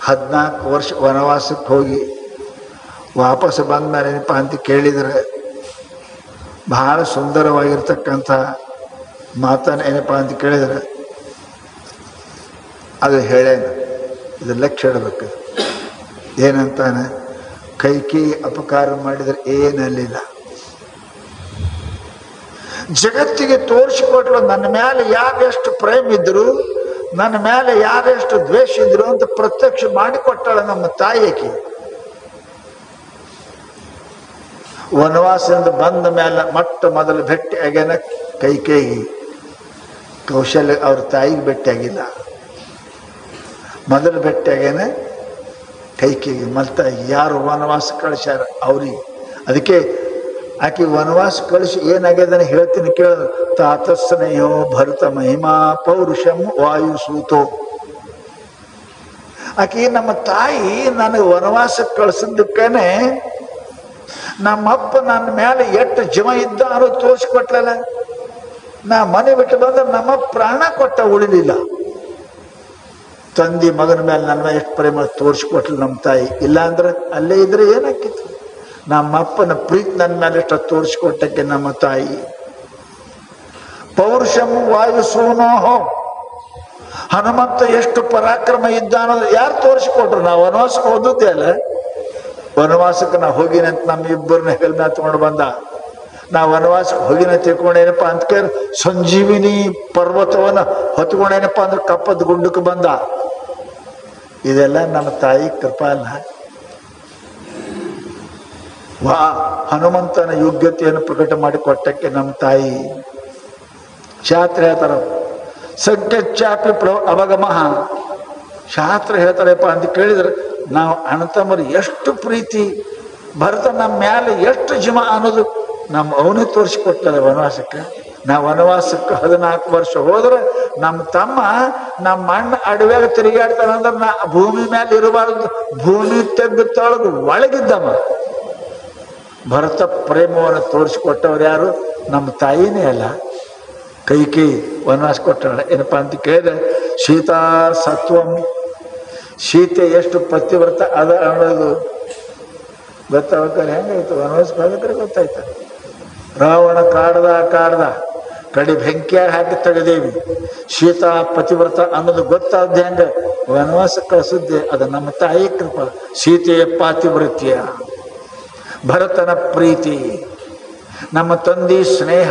14 ವರ್ಷ ವನವಾಸಕ್ಕೆ ಹೋಗಿ ವಾಪಸ್ ಬಂದನೇನಪ್ಪ ಅಂತ ಕೇಳಿದರೆ ಬಹಳ ಸುಂದರವಾಗಿರ್ತಕ್ಕಂಥ ಮಾತನ್ನು ಏನಪ್ಪ ಅಂತ ಕೇಳಿದರೆ ಅದು ಹೇಳೇನು, ಇದು ಲಕ್ಷ್ಯ ಇಡಬೇಕು. ಏನಂತಾನೆ, ಕೈಕಿ ಅಪಕಾರ ಮಾಡಿದರೆ ಏನಲ್ಲಿಲ್ಲ. ಜಗತ್ತಿಗೆ ತೋರಿಸಿಕೊಟ್ಲು ನನ್ನ ಮೇಲೆ ಯಾರೆಷ್ಟು ಪ್ರೇಮ ಇದ್ರು, ನನ್ನ ಮೇಲೆ ಯಾರೆಷ್ಟು ದ್ವೇಷ ಇದ್ರು ಅಂತ ಪ್ರತ್ಯಕ್ಷ ಮಾಡಿಕೊಟ್ಟಾಳ ನಮ್ಮ ತಾಯಿಗೆ. ವನವಾಸದಿಂದ ಬಂದ ಮೇಲೆ ಮೊದಲು ಭೇಟಿ ಆಗ್ಯಾನ ಕೈಕೇಯಿ. ಕೌಶಲ್ಯ ಅವ್ರ ತಾಯಿಗೆ ಭೇಟಿಯಾಗಿಲ್ಲ, ಮೊದಲು ಭೇಟಿ ಆಗ್ಯಾನ ಕೈಕೇಯಿ. ಮಲ್ತಾಯಿಗೆ ಯಾರು ವನವಾಸ ಕಳಿಸ್ಯಾರ ಅವ್ರಿಗೆ. ಅದಕ್ಕೆ ಆಕೆ ವನವಾಸ ಕಳಿಸಿ ಏನಾಗ್ಯದನ್ನ ಹೇಳ್ತೀನಿ ಕೇಳಿದ್ರು. ತಾತಸ್ನೇಹೋ ಭರತ ಮಹಿಮಾ ಪೌರುಷಂ ವಾಯುಸೂತೋ. ಆಕೆ ನಮ್ಮ ತಾಯಿ ನನಗೆ ವನವಾಸಕ್ಕೆ ಕಳಿಸಿದ್ದಕ್ಕೇನೆ ನಮ್ಮಪ್ಪ ನನ್ನ ಮೇಲೆ ಎಷ್ಟು ಜೀವ ಇದ್ದ ಅನ್ನೋದು ತೋರಿಸ್ಕೊಟ್ಲಲ್ಲ. ನಾ ಮನೆ ಬಿಟ್ಟು ಬಂದ್ರೆ ನಮ್ಮ ಪ್ರಾಣ ಕೊಟ್ಟ ಉಳಿಲಿಲ್ಲ. ತಂದೆ ಮಗನ ಮೇಲೆ ನನ್ನ ಮೇಲೆ ಎಷ್ಟು ಪ್ರೇಮ ತೋರಿಸ್ಕೊಟ್ಲು ನಮ್ಮ ತಾಯಿ. ಇಲ್ಲ ಅಂದ್ರೆ ಅಲ್ಲೇ ಇದ್ರೆ ಏನಾಕಿತ್ತು. ನಮ್ಮಪ್ಪನ ಪ್ರೀತಿ ನನ್ನ ಮೇಲೆ ಎಷ್ಟು ತೋರಿಸ್ಕೊಟ್ಟಕ್ಕೆ ನಮ್ಮ ತಾಯಿ. ಪೌರುಷಂ ವಾಯುಸೂನೋಹೋ. ಹನುಮಂತ ಎಷ್ಟು ಪರಾಕ್ರಮ ಇದ್ದ ಅನ್ನೋದು ಯಾರು ತೋರಿಸ್ಕೊಟ್ರು? ನಾವು ವನವಾಸಕ್ಕೆ ಹೋದದ್ದೇ ಅಲ್ಲ. ವನವಾಸಕ್ಕೆ ನಾ ಹೋಗಿನಂತ ನಮ್ಮ ಇಬ್ಬರನ್ನ ಹೆಗಲ್ನ ತಗೊಂಡು ಬಂದ. ನಾ ವನವಾಸಕ್ಕೆ ಹೋಗಿನ ತಿಳ್ಕೊಂಡೇನಪ್ಪ ಅಂತ ಕೇಳಿ ಸಂಜೀವಿನಿ ಪರ್ವತವನ್ನ ಹೊತ್ಕೊಂಡೇನಪ್ಪ ಅಂದ್ರೆ ಕಪ್ಪದ ಗುಂಡಕ್ಕೆ ಬಂದ. ಇದೆಲ್ಲ ನಮ್ಮ ತಾಯಿ ಕೃಪಾ ಅಲ್ಲ. ಹನುಮಂತನ ಯೋಗ್ಯತೆಯನ್ನು ಪ್ರಕಟ ಮಾಡಿ ಕೊಟ್ಟಕ್ಕೆ ನಮ್ಮ ತಾಯಿ. ಶಾಸ್ತ್ರ ಹೇಳ್ತಾರ ಸಂಖ್ಯಾಚಾಪಿ ಅವಗಮಃ. ಶಾಸ್ತ್ರ ಹೇಳ್ತಾರಪ್ಪ ಅಂತ ಕೇಳಿದ್ರೆ ನಾವು ಅಣ್ಣತಮ್ಮರು ಎಷ್ಟು ಪ್ರೀತಿ, ಭರತ ನಮ್ಮ ಮೇಲೆ ಎಷ್ಟು ಜೀವ ಅನ್ನೋದು ನಮ್ಮ ಅವನೇ ತೋರಿಸಿಕೊಟ್ಟದ ವನವಾಸಕ್ಕೆ. ನಾವು ವನವಾಸಕ್ಕೆ 14 ವರ್ಷ ಹೋದ್ರೆ ನಮ್ಮ ತಮ್ಮ ನಮ್ಮ ಅಣ್ಣ ಅಡವ್ಯಾಗ ತಿರುಗಾಡ್ತಾನಂದ್ರೆ ನಾ ಭೂಮಿ ಮೇಲೆ ಇರಬಾರ್ದು, ಭೂಮಿ ತೆಗ್ದು ತೊಳಗು ಒಳಗಿದ್ದಮ್ಮ. ಭರತ ಪ್ರೇಮವನ್ನು ತೋರಿಸಿಕೊಟ್ಟವ್ರು ಯಾರು? ನಮ್ಮ ತಾಯಿನೇ ಅಲ್ಲ. ಕೈಕೇಯಿ ವನವಾಸ ಕೊಟ್ಟಾಳ. ಏನಪ್ಪಾ ಅಂತ ಕೇಳಿದ್ರೆ ಸೀತಾ ಸತ್ವಂ, ಸೀತೆ ಎಷ್ಟು ಪತಿವ್ರತ ಅದ ಅನ್ನೋದು ಗೊತ್ತಾಗ್ತಾರೆ. ಹೆಂಗಾಯ್ತು ವನವಾಸ ಹೋಗಿದ್ರೆ ಗೊತ್ತಾಯ್ತ. ರಾವಣ ಕಾಡ್ದ ಕಡಿ ಬೆಂಕಿಯಾಗಿ ಹಾಕಿ ತೆಗೆದೇವಿ. ಸೀತಾ ಪತಿವ್ರತ ಅನ್ನೋದು ಗೊತ್ತಾದ್ದೆ ಹೆಂಗ ವನವಾಸ ಕಳಿಸಿದ್ದೆ ಅದು ನಮ್ಮ ತಾಯಿ ಕೃಪಾ. ಸೀತೆಯ ಪಾತಿವ್ರತ್ಯ, ಭರತನ ಪ್ರೀತಿ, ನಮ್ಮ ತಂದೆ ಸ್ನೇಹ,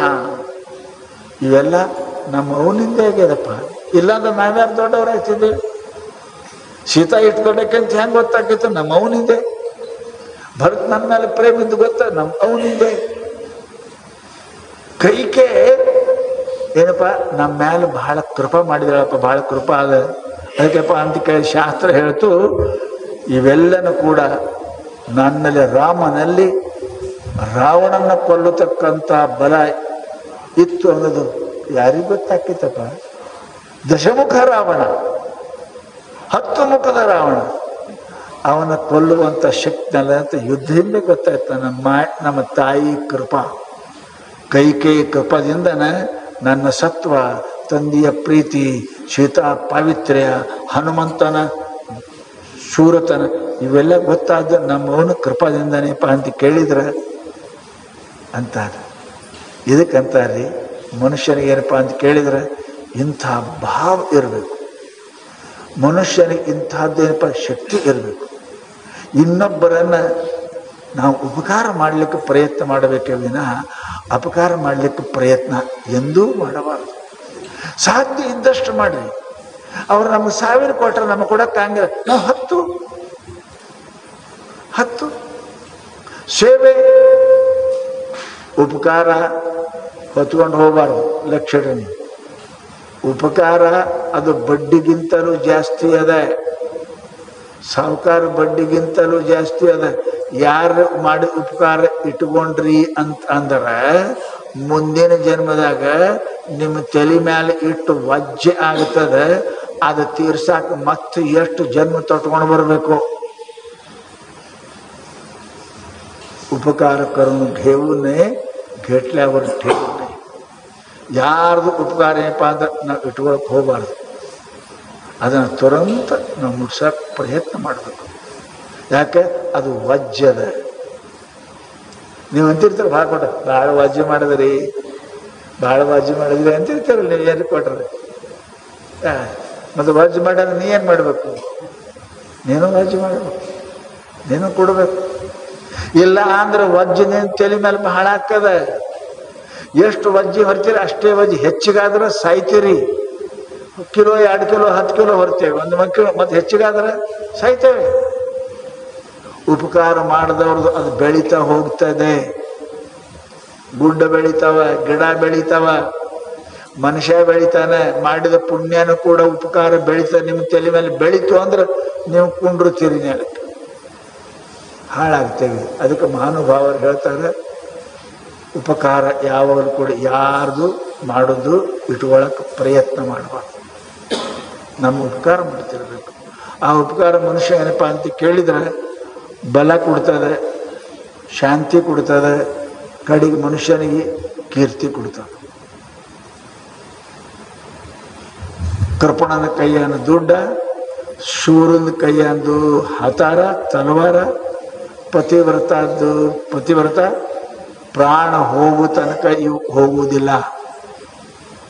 ಇವೆಲ್ಲ ನಮ್ಮ ಅವನಿಂದ ಆಗ್ಯದಪ್ಪ. ಇಲ್ಲಾಂದ್ರೆ ನಾವ್ಯಾರು ದೊಡ್ಡವರಾಗ್ತಿದ್ದೇವೆ? ಸೀತಾ ಇಟ್ಟು ದೊಡ್ಡಕ್ಕಂತ ಹೆಂಗೆ ಗೊತ್ತಾಗಿತ್ತು? ನಮ್ಮ ಅವನಿಂದೆ. ಭರತ್ ನನ್ನ ಮೇಲೆ ಪ್ರೇಮಿದ್ದು ಗೊತ್ತ ನಮ್ಮ ಅವನಿಂದೆ. ಕೈಕೆ ಏನಪ್ಪ ನಮ್ಮ ಮೇಲೆ ಬಹಳ ಕೃಪಾ ಮಾಡಿದಳಪ್ಪ, ಬಹಳ ಕೃಪಾ ಅದ. ಅದಕ್ಕೆಪ್ಪ ಅಂತ ಕೇಳಿ ಶಾಸ್ತ್ರ ಹೇಳ್ತು, ಇವೆಲ್ಲನೂ ಕೂಡ ನನ್ನಲ್ಲಿ ರಾಮನಲ್ಲಿ ರಾವಣನ ಕೊಲ್ಲತಕ್ಕಂಥ ಬಲ ಇತ್ತು ಅನ್ನೋದು ಯಾರಿಗೂ ಗೊತ್ತಾಕಿತ್ತಪ್ಪ? ದಶಮುಖ ರಾವಣ, 10 ಮುಖದ ರಾವಣ, ಅವನ ಕೊಲ್ಲುವಂಥ ಶಕ್ತಿ ಅಲ್ಲ ಅಂತ ಯುದ್ಧದಿಂದ ಗೊತ್ತಾಯ್ತು. ನಮ್ಮ ತಾಯಿ ಕೃಪಾ, ಕೈಕೇಯಿ ಕೃಪದಿಂದ ನನ್ನ ಸತ್ವ, ತಂದೆಯ ಪ್ರೀತಿ, ಸೀತಾ ಪಾವಿತ್ರ್ಯ, ಹನುಮಂತನ ಶೂರತನ, ಇವೆಲ್ಲ ಗೊತ್ತಾದ ನಮ್ಮವನ ಕೃಪಾದಿಂದನೇಪ ಅಂತ ಕೇಳಿದ್ರೆ ಅಂತಾರೆ. ಇದಕ್ಕಂತಾರ್ರಿ ಮನುಷ್ಯನಿಗೆ ಏನಪ್ಪ ಅಂತ ಕೇಳಿದ್ರೆ ಇಂಥ ಭಾವ ಇರಬೇಕು. ಮನುಷ್ಯನಿಗೆ ಇಂಥದ್ದೇನಪ್ಪ ಶಕ್ತಿ ಇರಬೇಕು. ಇನ್ನೊಬ್ಬರನ್ನ ನಾವು ಉಪಕಾರ ಮಾಡಲಿಕ್ಕೆ ಪ್ರಯತ್ನ ಮಾಡಬೇಕೇ ವಿನಃ ಅಪಕಾರ ಮಾಡಲಿಕ್ಕೆ ಪ್ರಯತ್ನ ಎಂದೂ ಮಾಡಬಾರ್ದು. ಸಾಧ್ಯ ಇದ್ದಷ್ಟು ಮಾಡ್ರಿ. ಅವ್ರು ನಮ್ಗೆ 1000 ಕೊಟ್ಟರೆ ನಮಗೆ ಕೊಡೋಕ್ಕಾಗಿಲ್ಲ, ನಾವು 10 ಸೇವೆ ಉಪಕಾರ ಹೊತ್ಕೊಂಡು ಹೋಗಬಾರ್ದು. ಲಕ್ಷಣ ಉಪಕಾರ ಅದು ಬಡ್ಡಿಗಿಂತಲೂ ಜಾಸ್ತಿ ಅದ, ಸಾಹುಕಾರ ಬಡ್ಡಿಗಿಂತಲೂ ಜಾಸ್ತಿ ಅದ. ಯಾರು ಮಾಡಿ ಉಪಕಾರ ಇಟ್ಕೊಂಡ್ರಿ ಅಂತ ಅಂದ್ರೆ ಮುಂದಿನ ಜನ್ಮದಾಗ ನಿಮ್ಮ ತಲೆ ಮೇಲೆ ಇಟ್ಟು ವಜ್ಜೆ ಆಗ್ತದೆ. ಅದು ತೀರ್ಸಾಕ ಮತ್ತೆ ಎಷ್ಟು ಜನ್ಮ ತೊಟ್ಕೊಂಡು ಬರಬೇಕು. ಉಪಕಾರ ಕರ್ಮ ಘೇವುನೇ ಘೇಟ್ಲಾವರ್ ಠೇವುನೇ. ಯಾರ್ದು ಉಪಕಾರ ಏನಪ್ಪ ಅಂದ್ರೆ ನಾವು ಇಟ್ಕೊಳಕ್ಕೆ ಹೋಗಬಾರ್ದು. ಅದನ್ನು ತುರಂತ ನಾವು ಮುಟ್ಸಕ್ಕೆ ಪ್ರಯತ್ನ ಮಾಡಬೇಕು. ಯಾಕೆ ಅದು ವಜ್ಜದ. ನೀವು ಅಂತಿರ್ತೀರ ಭಾಳ ಕೊಟ್ಟ ಭಾಳ ವಾಜ್ಯ ಮಾಡಿದ್ರಿ, ಭಾಳ ವಾಜ್ಯ ಮಾಡಿದ್ರಿ ಅಂತಿರ್ತೀರಲ್ಲ ನೀವು. ಏನು ಕೊಟ್ರಿ ಮತ್ತು ವಾಜ್ಯ ಮಾಡಿದ್ರೆ ನೀ ಏನು ಮಾಡಬೇಕು? ನೀನು ವಾಜ್ಯ ಮಾಡಬೇಕು, ನೀನು ಕೊಡಬೇಕು. ಇಲ್ಲ ಅಂದ್ರೆ ವಜ್ಜೆ ನಿನ್ನ ತಲೆ ಮೇಲೆ ಬಹಳ ಹಾಕದ. ಎಷ್ಟು ವಜ್ಜೆ ಹೊರ್ತೀರಿ ಅಷ್ಟೇ ವಜ್ಜೆ, ಹೆಚ್ಚಿಗಾದ್ರೆ ಸಾಯ್ತೀರಿ. ಕಿಲೋ 2 ಕಿಲೋ 10 ಕಿಲೋ ಹೊರ್ತೇವೆ, 1 ಕಿಲೋ ಮತ್ತೆ ಹೆಚ್ಚಿಗಾದ್ರೆ ಸಾಯ್ತೇವೆ. ಉಪಕಾರ ಮಾಡಿದವ್ರದ್ದು ಅದು ಬೆಳೀತಾ ಹೋಗ್ತದೆ. ಗುಡ್ಡ ಬೆಳಿತಾವ, ಗಿಡ ಬೆಳಿತಾವ, ಮನುಷ್ಯ ಬೆಳಿತಾನೆ. ಮಾಡಿದ ಪುಣ್ಯನೂ ಕೂಡ ಉಪಕಾರ ಬೆಳೀತದೆ. ನಿಮ್ಮ ತಲೆ ಮೇಲೆ ಬೆಳೀತು ಅಂದ್ರೆ ನೀವು ಕುಂಡ್ರುತ್ತೀರಿ, ನೆಲಕ್ಕೆ ಹಾಳಾಗ್ತೇವೆ. ಅದಕ್ಕೆ ಮಹಾನುಭಾವರು ಹೇಳ್ತಾರೆ, ಉಪಕಾರ ಯಾವಾಗಲೂ ಕೂಡ ಯಾರ್ದು ಮಾಡೋದು ಇಟ್ಕೊಳ್ಳೋಕೆ ಪ್ರಯತ್ನ ಮಾಡಬಾರ್ದು. ನಮ್ಮ ಉಪಕಾರ ಮಾಡ್ತಿರ್ಬೇಕು. ಆ ಉಪಕಾರ ಮನುಷ್ಯ ಏನಪ್ಪ ಅಂತ ಕೇಳಿದ್ರೆ ಬಲ ಕೊಡ್ತದೆ, ಶಾಂತಿ ಕೊಡ್ತದೆ, ಕಡೆಗೆ ಮನುಷ್ಯನಿಗೆ ಕೀರ್ತಿ ಕೊಡ್ತದೆ. ಕೃಪಣನ ಕೈಯನ್ನು ದುಡ್ಡ, ಶೂರನ ಕೈಯಂದು ಹತಾರ ತಲವಾರ, ಪತಿವ್ರತ ಪ್ರಾಣ ಹೋಗೋ ತನಕ ಇವು ಹೋಗುವುದಿಲ್ಲ.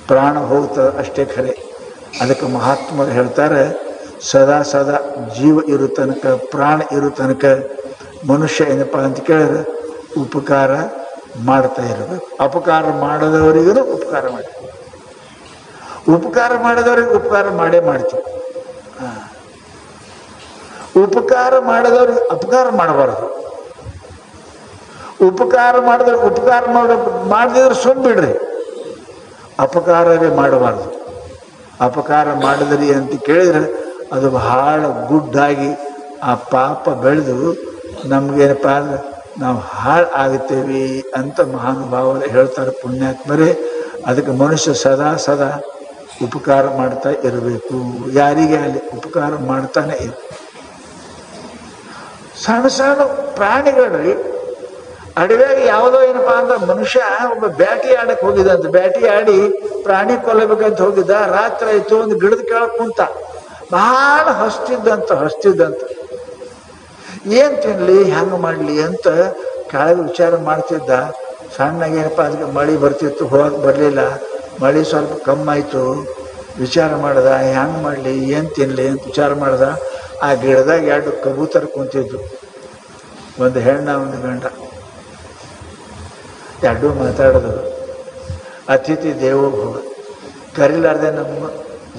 ಪ್ರಾಣ ಹೋಗ್ತದೆ ಅಷ್ಟೇ ಖರೆ. ಅದಕ್ಕೆ ಮಹಾತ್ಮರು ಹೇಳ್ತಾರೆ, ಸದಾ ಜೀವ ಇರೋ ತನಕ, ಪ್ರಾಣ ಇರೋ ತನಕ ಮನುಷ್ಯ ಏನಪ್ಪ ಅಂತ ಕೇಳಿದ್ರೆ ಉಪಕಾರ ಮಾಡ್ತಾ ಇರಬೇಕು. ಅಪಕಾರ ಮಾಡದವರಿಗೂ ಉಪಕಾರ ಮಾಡಿ, ಉಪಕಾರ ಮಾಡದವ್ರಿಗೆ ಉಪಕಾರ ಮಾಡೇ ಮಾಡ್ತೀವಿ. ಉಪಕಾರ ಮಾಡದವ್ರಿಗೆ ಅಪಕಾರ ಮಾಡಬಾರ್ದು. ಉಪಕಾರ ಮಾಡಿದ್ರೆ ಉಪಕಾರ ಮಾಡದಿದ್ರೆ ಸುಮ್ಮ ಬಿಡ್ರಿ, ಅಪಕಾರವೇ ಮಾಡಬಾರ್ದು. ಅಪಕಾರ ಮಾಡಿದ್ರಿ ಅಂತ ಕೇಳಿದ್ರೆ ಅದು ಬಹಳ ಗುಡ್ಡಾಗಿ ಆ ಪಾಪ ಬೆಳೆದು ನಮಗೇನಪ್ಪ ಅಂದ್ರೆ ನಾವು ಹಾಳು ಆಗುತ್ತೇವೆ ಅಂತ ಮಹಾನುಭಾವರು ಹೇಳ್ತಾರೆ, ಪುಣ್ಯಾತ್ಮರೇ. ಅದಕ್ಕೆ ಮನುಷ್ಯ ಸದಾ ಉಪಕಾರ ಮಾಡ್ತಾ ಇರಬೇಕು. ಯಾರಿಗೆ ಅಲ್ಲಿ ಉಪಕಾರ ಮಾಡ್ತಾನೆ ಇರು. ಸಣ್ಣ ಪ್ರಾಣಿಗಳು ಅಡವ್ಯಾಗ ಯಾವುದೋ ಏನಪ್ಪಾ ಅಂದ್ರೆ ಮನುಷ್ಯ ಒಬ್ಬ ಬ್ಯಾಟಿ ಆಡಕ್ ಹೋಗಿದಂತ. ಬ್ಯಾಟಿ ಆಡಿ ಪ್ರಾಣಿ ಕೊಲ್ಲಬೇಕಂತ ಹೋಗಿದ್ದ. ರಾತ್ರಿ ಆಯ್ತು, ಒಂದು ಗಿಡದ ಕೆಳಗೆ ಕುಂತ. ಬಹಳ ಹಸ್ತಿದ್ದಂತ. ಏನ್ ತಿನ್ಲಿ, ಹೆಂಗ ಮಾಡ್ಲಿ ಅಂತ ಕೆಳಗೆ ವಿಚಾರ ಮಾಡ್ತಿದ್ದ. ಸಣ್ಣಗೆ ಏನಪ್ಪಾ ಅದಕ್ಕೆ ಮಳೆ ಬರ್ತಿತ್ತು, ಹೋಗಕ್ ಬರ್ಲಿಲ್ಲ. ಮಳೆ ಸ್ವಲ್ಪ ಕಮ್ಮಾಯ್ತು. ವಿಚಾರ ಮಾಡ್ದ, ಹೆಂಗ್ ಮಾಡ್ಲಿ, ಏನ್ ತಿನ್ಲಿ ಅಂತ ವಿಚಾರ ಮಾಡ್ದ. ಆ ಗಿಡದಾಗ 2 ಕಬೂತರ ಕುಂತಿದ್ವು, ಒಂದು ಹೆಣ್ಣ ಒಂದು ಗಂಡ. 2 ಮಾತಾಡಿದ್ರು. ಅತಿಥಿ ದೇವೋ ಭವ. ಕರಿಲಾರ್ದೆ ನಮ್ಮ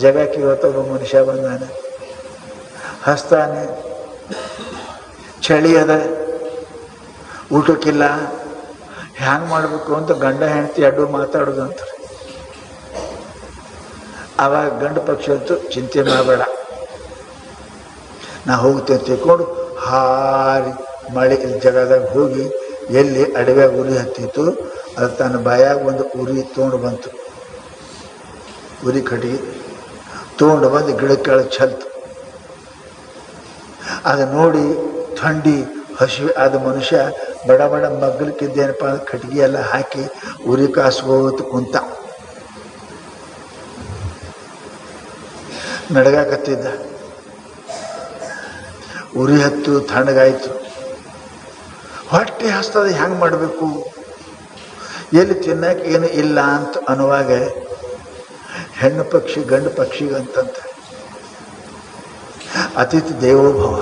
ಜಗಕ್ಕೆ ಇವತ್ತೊಬ್ಬ ಮನುಷ್ಯ ಬಂದಾನೆ, ಹಸ್ತಾನೆ, ಚಳಿ ಅದ, ಊಟಕ್ಕಿಲ್ಲ, ಹ್ಯಾಂಗ್ ಮಾಡ್ಬೇಕು ಅಂತ ಗಂಡ ಹೆಂಡತಿ 2 ಮಾತಾಡೋದು ಅಂತಾರೆ. ಆವಾಗ ಗಂಡು ಪಕ್ಷಿ ಅಂತೂ ಚಿಂತೆ ಮಾಡಬೇಡ, ನಾ ಹೋಗ್ತೇನೆ ತಿಳ್ಕೊಂಡು ಹಾರಿ ಮಳೆ ಜಾಗದಾಗ ಹೋಗಿ ಎಲ್ಲಿ ಅಡವ್ಯಾಗ ಉರಿ ಹತ್ತಿತ್ತು ಅದು ತನ್ನ ಬಾಯಾಗ ಒಂದು ಉರಿ ತೊಗೊಂಡು ಬಂತು. ಉರಿ ಕಟ್ಟಿಗೆ ತೊಗೊಂಡು ಬಂದು ಗಿಡಕ್ಕೆ ಕೆಳಗೆ ಚೆಲ್ತು. ಅದು ನೋಡಿ ಥಂಡಿ ಹಸಿವೆ ಆದ ಮನುಷ್ಯ ಬಡ ಮಗ್ಗಲಿಕ್ಕಿದ್ದೇನಪ್ಪ ಅಂದ್ರೆ ಕಟ್ಟಿಗೆ ಎಲ್ಲ ಹಾಕಿ ಉರಿ ಕಾಸ್ಕೋತ ಕುಂತ. ನಡಗಾಕತ್ತಿದ್ದ. ಉರಿ ಹತ್ತು ತಣ್ಣಗಾಯ್ತು, ಹೊಟ್ಟೆ ಹಸ್ತದ, ಹೆಂಗೆ ಮಾಡಬೇಕು, ಎಲ್ಲಿ ತಿನ್ನಕ್ಕೆ ಏನು ಇಲ್ಲ ಅಂತ ಅನ್ನುವಾಗ ಹೆಣ್ಣು ಪಕ್ಷಿ ಗಂಡು ಪಕ್ಷಿಗಂತಂತ ಅತಿಥಿ ದೇವೋಭವ.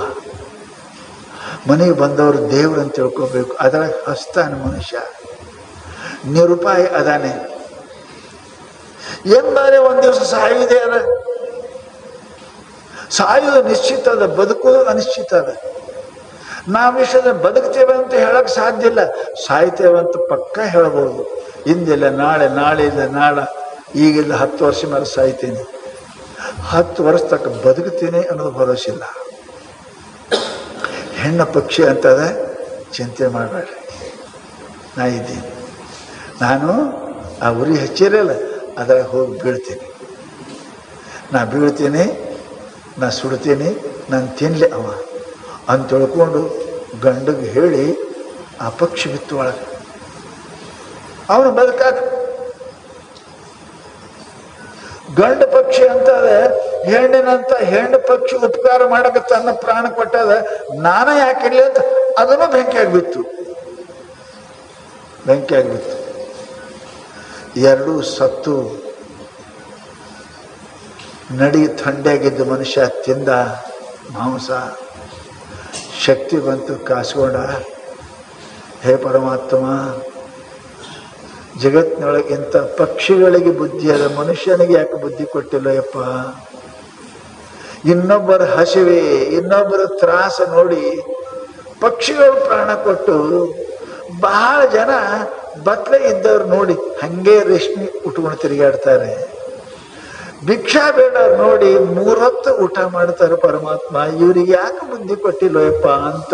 ಮನೆಗೆ ಬಂದವರು ದೇವ್ರು ಅಂತ ತಿಳ್ಕೋಬೇಕು. ಅದ್ರಾಗ ಹಸ್ತಾನೆ ಮನುಷ್ಯ, ನಿರುಪಾಯ ಅದಾನೆ. ಎಂದರೆ ಒಂದು ದಿವಸ ಸಾಯುವುದೇ ಅದ. ಸಾಯುವುದು ನಿಶ್ಚಿತ ಅದ, ಬದುಕುವುದು ಅನಿಶ್ಚಿತ ಅದ. ನಾವಿಷ್ಟದ ಬದುಕ್ತೇವೆ ಅಂತ ಹೇಳಕ್ ಸಾಧ್ಯ ಇಲ್ಲ, ಸಾಯ್ತೇವೆ ಅಂತ ಪಕ್ಕ ಹೇಳ್ಬೋದು. ಇಂದಿಲ್ಲ ನಾಳೆ, ನಾಳೆ ಇಲ್ಲ ನಾಳ, ಈಗಿಲ್ಲ 10 ವರ್ಷ ಮೇಲೆ ಸಾಯ್ತೀನಿ, 10 ವರ್ಷ ತಕ್ಕ ಬದುಕ್ತೀನಿ ಅನ್ನೋದು ಭರೋಸಿಲ್ಲ. ಹೆಣ್ಣು ಪಕ್ಷಿ ಅಂತದ, ಚಿಂತೆ ಮಾಡಬೇಡ್ರಿ, ನಾ ಇದ್ದೀನಿ. ನಾನು ಆ ಉರಿ ಹಚ್ಚಿರಲ್ಲ ಅದ್ರಾಗ ಹೋಗಿ ಬೀಳ್ತೀನಿ. ನಾ ಬೀಳ್ತೀನಿ, ನಾ ಸುಡ್ತೀನಿ, ನಾನು ತಿನ್ನಲಿ ಅವ ಅಂತ ತಿಳ್ಕೊಂಡು ಗಂಡಿಗೆ ಹೇಳಿ ಆ ಪಕ್ಷಿ ಬಿತ್ತು ಒಳಗೆ. ಅವನು ಬದುಕಾಕ ಗಂಡು ಪಕ್ಷಿ ಅಂತದ. ಹೆಣ್ಣಿನಂತ ಹೆಣ್ಣು ಪಕ್ಷಿ ಉಪಕಾರ ಮಾಡಕ್ಕೆ ತನ್ನ ಪ್ರಾಣ ಕೊಟ್ಟದ. ನಾನ ಯಾಕಿರ್ಲಿ ಅಂತ ಅದನ್ನು ಬೆಂಕಿ ಆಗಿಬಿತ್ತು. 2 ಸತ್ತು ನಡಿ ಥಂಡಿಯಾಗಿದ್ದ ಮನುಷ್ಯ ತಿಂದ ಮಾಂಸ, ಶಕ್ತಿ ಬಂತು, ಕಾಸ್ಕೊಂಡ. ಹೇ ಪರಮಾತ್ಮ, ಜಗತ್ತಿನೊಳಗೆ ಇಂಥ ಪಕ್ಷಿಗಳಿಗೆ ಬುದ್ಧಿ ಅದ, ಮನುಷ್ಯನಿಗೆ ಯಾಕೆ ಬುದ್ಧಿ ಕೊಟ್ಟಿಲ್ಲ ಯಪ್ಪ? ಇನ್ನೊಬ್ಬರ ಹಸಿವೆ, ಇನ್ನೊಬ್ಬರ ತ್ರಾಸ ನೋಡಿ ಪಕ್ಷಿಗಳು ಪ್ರಾಣ ಕೊಟ್ಟು, ಬಹಳ ಜನ ಬತ್ಲೆ ಇದ್ದವ್ರು ನೋಡಿ ಹಂಗೆ ರೇಷ್ಮೆ ಉಟ್ಕೊಂಡು ತಿರುಗಾಡ್ತಾರೆ. ಭಿಕ್ಷಾ ಬೇಡವ್ರು ನೋಡಿ 3 ಹೊತ್ತು ಊಟ ಮಾಡ್ತಾರೆ. ಪರಮಾತ್ಮ ಇವ್ರಿಗೆ ಯಾಕೆ ಬುದ್ಧಿ ಕೊಟ್ಟಿಲ್ಲೋಯಪ್ಪ ಅಂತ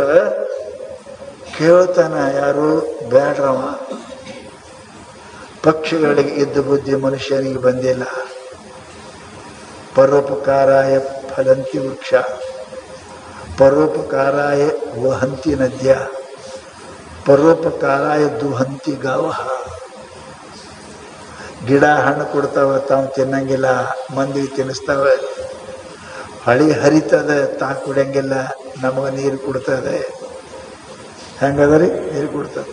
ಕೇಳ್ತಾನ. ಯಾರು ಬೇಡ್ರವ. ಪಕ್ಷಿಗಳಿಗೆ ಇದ್ದ ಬುದ್ಧಿ ಮನುಷ್ಯನಿಗೆ ಬಂದಿಲ್ಲ. ಪರೋಪಕಾರಾಯ ಫಲಂತಿ ವೃಕ್ಷ, ಪರೋಪಕಾರಾಯ ವಹಂತಿ ನದ್ಯ, ಪರೋಪಕಾರಾಯ ದುಹಂತಿ ಗಾವಹ. ಗಿಡ ಹಣ್ಣು ಕೊಡ್ತಾವ, ತಾವು ತಿನ್ನಂಗಿಲ್ಲ, ಮಂದಿಗೆ ತಿನ್ನಿಸ್ತಾವೆ. ಹಳಿ ಹರಿತದ, ತಾ ಕುಡಿಯಂಗಿಲ್ಲ, ನಮಗೆ ನೀರು ಕೊಡ್ತದೆ. ಹೆಂಗದರಿ? ನೀರು ಕೊಡ್ತದೆ.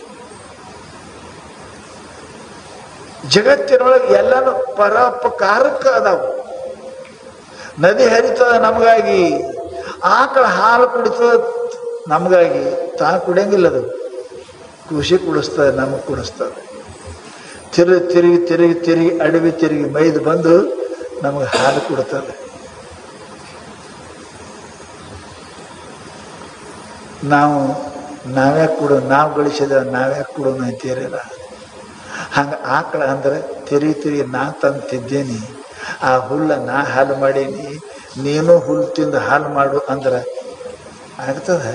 ಜಗತ್ತಿನೊಳಗೆ ಎಲ್ಲಾನು ಪರೋಪಕಾರಕ್ಕೆ ಅದಾವು. ನದಿ ಹರಿತದ ನಮಗಾಗಿ, ಆಕಳ ಹಾಲು ಕುಡಿತದ ನಮಗಾಗಿ, ತಾ ಕುಡಿಯಂಗಿಲ್ಲ. ಅದು ಖುಷಿ ಕುಡಿಸ್ತದೆ, ನಮಗೆ ಕುಡಿಸ್ತದೆ. ತಿರುಗಿ ಅಡವಿ ತಿರುಗಿ ಮೈದು ಬಂದು ನಮಗೆ ಹಾಲು ಕೊಡ್ತದೆ. ನಾವ್ಯಾಕೆ ಕೊಡೋ, ನಾವು ಗಳಿಸಿದ ನಾವ್ಯಾಕೆ ಕೊಡೋಣ ಅಂತೀರಲ್ಲ. ಹಂಗೆ ಆಕಳ ಅಂದ್ರೆ ತಿರುಗಿ ನಾ ತಂತಿದ್ದೇನೆ, ಆ ಹುಲ್ಲ ನಾ ಹಾಲು ಮಾಡೀನಿ, ನೀನು ಹುಲ್ಲು ತಿಂದು ಹಾಲು ಮಾಡು ಅಂದ್ರೆ ಆಗ್ತದೆ?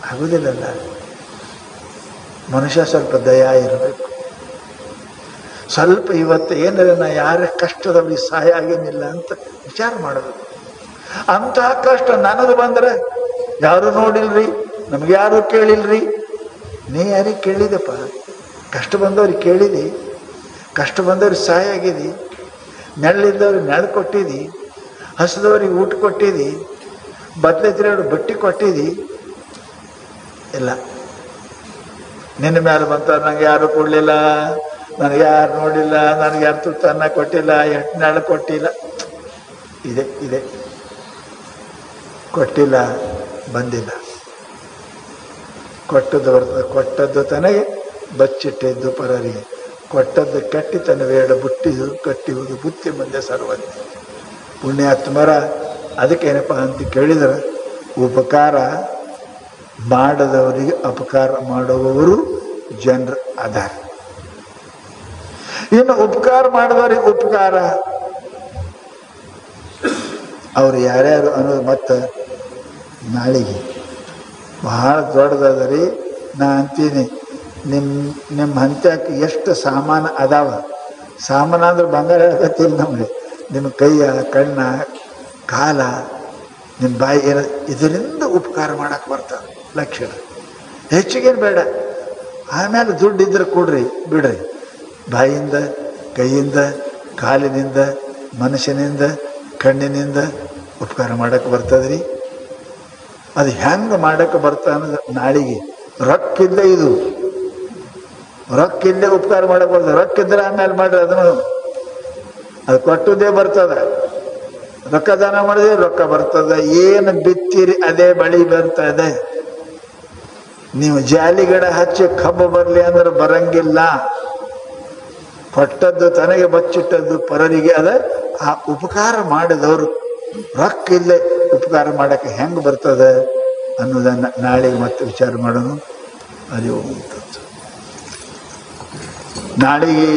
ಆಗುದಿಲ್ಲಲ್ಲ. ಮನುಷ್ಯ ಸ್ವಲ್ಪ ದಯಾ ಇರಬೇಕು. ಸ್ವಲ್ಪ ಇವತ್ತು ಏನಾರ ನಾ ಯಾರ ಕಷ್ಟದಲ್ಲಿ ಸಹಾಯ ಆಗೇನಿಲ್ಲ ಅಂತ ವಿಚಾರ ಮಾಡಬೇಕು. ಅಂತಹ ಕಷ್ಟ ನನಗೆ ಬಂದ್ರೆ ಯಾರು ನೋಡಿಲ್ರಿ, ನಮ್ಗೆ ಯಾರು ಕೇಳಿಲ್ರಿ, ನೀ ಯಾರಿಗೆ ಕೇಳಿದೆಪ್ಪ? ಕಷ್ಟ ಬಂದವ್ರಿಗೆ ಕೇಳಿದಿ, ಕಷ್ಟ ಬಂದವ್ರಿಗೆ ಸಹಾಯ ಆಗಿದಿ, ನೆರಳಿದ್ದವ್ರಿಗೆ ನೆರಳು ಕೊಟ್ಟಿದಿ, ಹಸಿದವ್ರಿಗೆ ಊಟ ಕೊಟ್ಟಿದಿ, ಬದಲೆದ್ರವ್ರು ಬಟ್ಟೆ ಕೊಟ್ಟಿದಿ ಇಲ್ಲ. ನಿನ್ನ ಮೇಲೆ ಬಂತ ನನಗೆ ಯಾರು ಕೊಡಲಿಲ್ಲ, ನನಗೆ ಯಾರು ನೋಡಿಲ್ಲ, ನನಗೆ ಯಾರು ತುತ್ತ ಅನ್ನ ಕೊಟ್ಟಿಲ್ಲ, ಎಷ್ಟು ನೆರಳು ಕೊಟ್ಟಿಲ್ಲ, ಇದೆ ಕೊಟ್ಟಿಲ್ಲ, ಬಂದಿಲ್ಲ. ಕೊಟ್ಟದ್ದು ಬರ್ತದೆ, ಕೊಟ್ಟದ್ದು ತನಗೆ ಬಚ್ಚಿಟ್ಟಿದ್ದು ಪರರಿಗೆ, ಕೊಟ್ಟದ್ದು ಕಟ್ಟಿ ತನ್ನ ಬೇಡ ಬುಟ್ಟಿದು ಕಟ್ಟಿಯುವುದು ಬುತ್ತಿ ಮುಂದೆ ಸರ್ವಜ್ಞ. ಪುಣ್ಯಾತ್ಮರ ಅದಕ್ಕೇನಪ್ಪ ಅಂತ ಕೇಳಿದ್ರೆ, ಉಪಕಾರ ಮಾಡದವರಿಗೆ ಅಪಕಾರ ಮಾಡುವವರು ಜನರು ಅದಾರ. ಇನ್ನು ಉಪಕಾರ ಮಾಡಿದವರಿಗೆ ಉಪಕಾರ ಅವ್ರು ಯಾರ್ಯಾರು ಅನ್ನೋದು ಮತ್ತೆ ನಾಳೆಗೆ ಬಹಳ ದೊಡ್ಡದರಿ. ನಾ ಅಂತೀನಿ, ನಿಮ್ಮ ಹಂತಕ್ಕೆ ಎಷ್ಟು ಸಾಮಾನು ಅದಾವ. ಸಾಮಾನು ಅಂದ್ರೆ ಬಂಗಾರ ಹೇಳಕತ್ತಿಲ್ಲ ನಮಗೆ. ನಿಮ್ಮ ಕೈಯ, ಕಣ್ಣ, ಕಾಲ, ನಿಮ್ಮ ಬಾಯಿ ಏನ ಇದರಿಂದ ಉಪಕಾರ ಮಾಡಕ್ಕೆ ಬರ್ತದೆ. ಲಕ್ಷಣ ಹೆಚ್ಚಿಗೇನು ಬೇಡ. ಆಮೇಲೆ ದುಡ್ಡು ಇದ್ರೆ ಕೊಡ್ರಿ, ಬಿಡ್ರಿ. ಬಾಯಿಯಿಂದ, ಕೈಯಿಂದ, ಕಾಲಿನಿಂದ, ಮನುಷ್ಯನಿಂದ, ಕಣ್ಣಿನಿಂದ ಉಪಕಾರ ಮಾಡಕ್ಕೆ ಬರ್ತದ್ರಿ. ಅದು ಹೆಂಗೆ ಮಾಡಕ್ಕೆ ಬರ್ತಾ ಅನ್ನೋದು ನಾಳೆಗೆ. ರೊಕ್ಕಿದ್ದೇ ಇದು, ರೊಕ್ಕಿದ್ದೇ ಉಪಕಾರ ಮಾಡಕ್ಕೆ ಬರ್ತದೆ. ರೊಕ್ಕಿದ್ರೆ ಆಮೇಲೆ ಮಾಡ್ರಿ, ಅದನ್ನು ಅದು ಕೊಟ್ಟದ್ದೇ ಬರ್ತದೆ. ರೊಕ್ಕ ದಾನ ಮಾಡಿದ್ರೆ ರೊಕ್ಕ ಬರ್ತದೆ. ಏನು ಬಿತ್ತಿರಿ ಅದೇ ಬಳಿ ಬರ್ತದೆ. ನೀವು ಜಾಲಿ ಗಿಡ ಹಚ್ಚಿ ಕಬ್ಬು ಬರಲಿ ಅಂದ್ರೆ ಬರಂಗಿಲ್ಲ. ಕೊಟ್ಟದ್ದು ತನಗೆ ಬಚ್ಚಿಟ್ಟದ್ದು ಪರರಿಗೆ ಅದ. ಆ ಉಪಕಾರ ಮಾಡಿದವರು ರೊಕ್ಕ ಇಲ್ಲೇ ಉಪಕಾರ ಮಾಡಕ್ಕೆ ಹೆಂಗೆ ಬರ್ತದೆ ಅನ್ನೋದನ್ನು ನಾಳೆಗೆ ಮತ್ತೆ ವಿಚಾರ ಮಾಡೋಣ. ಅರಿವು ನಾಳೆಗೆ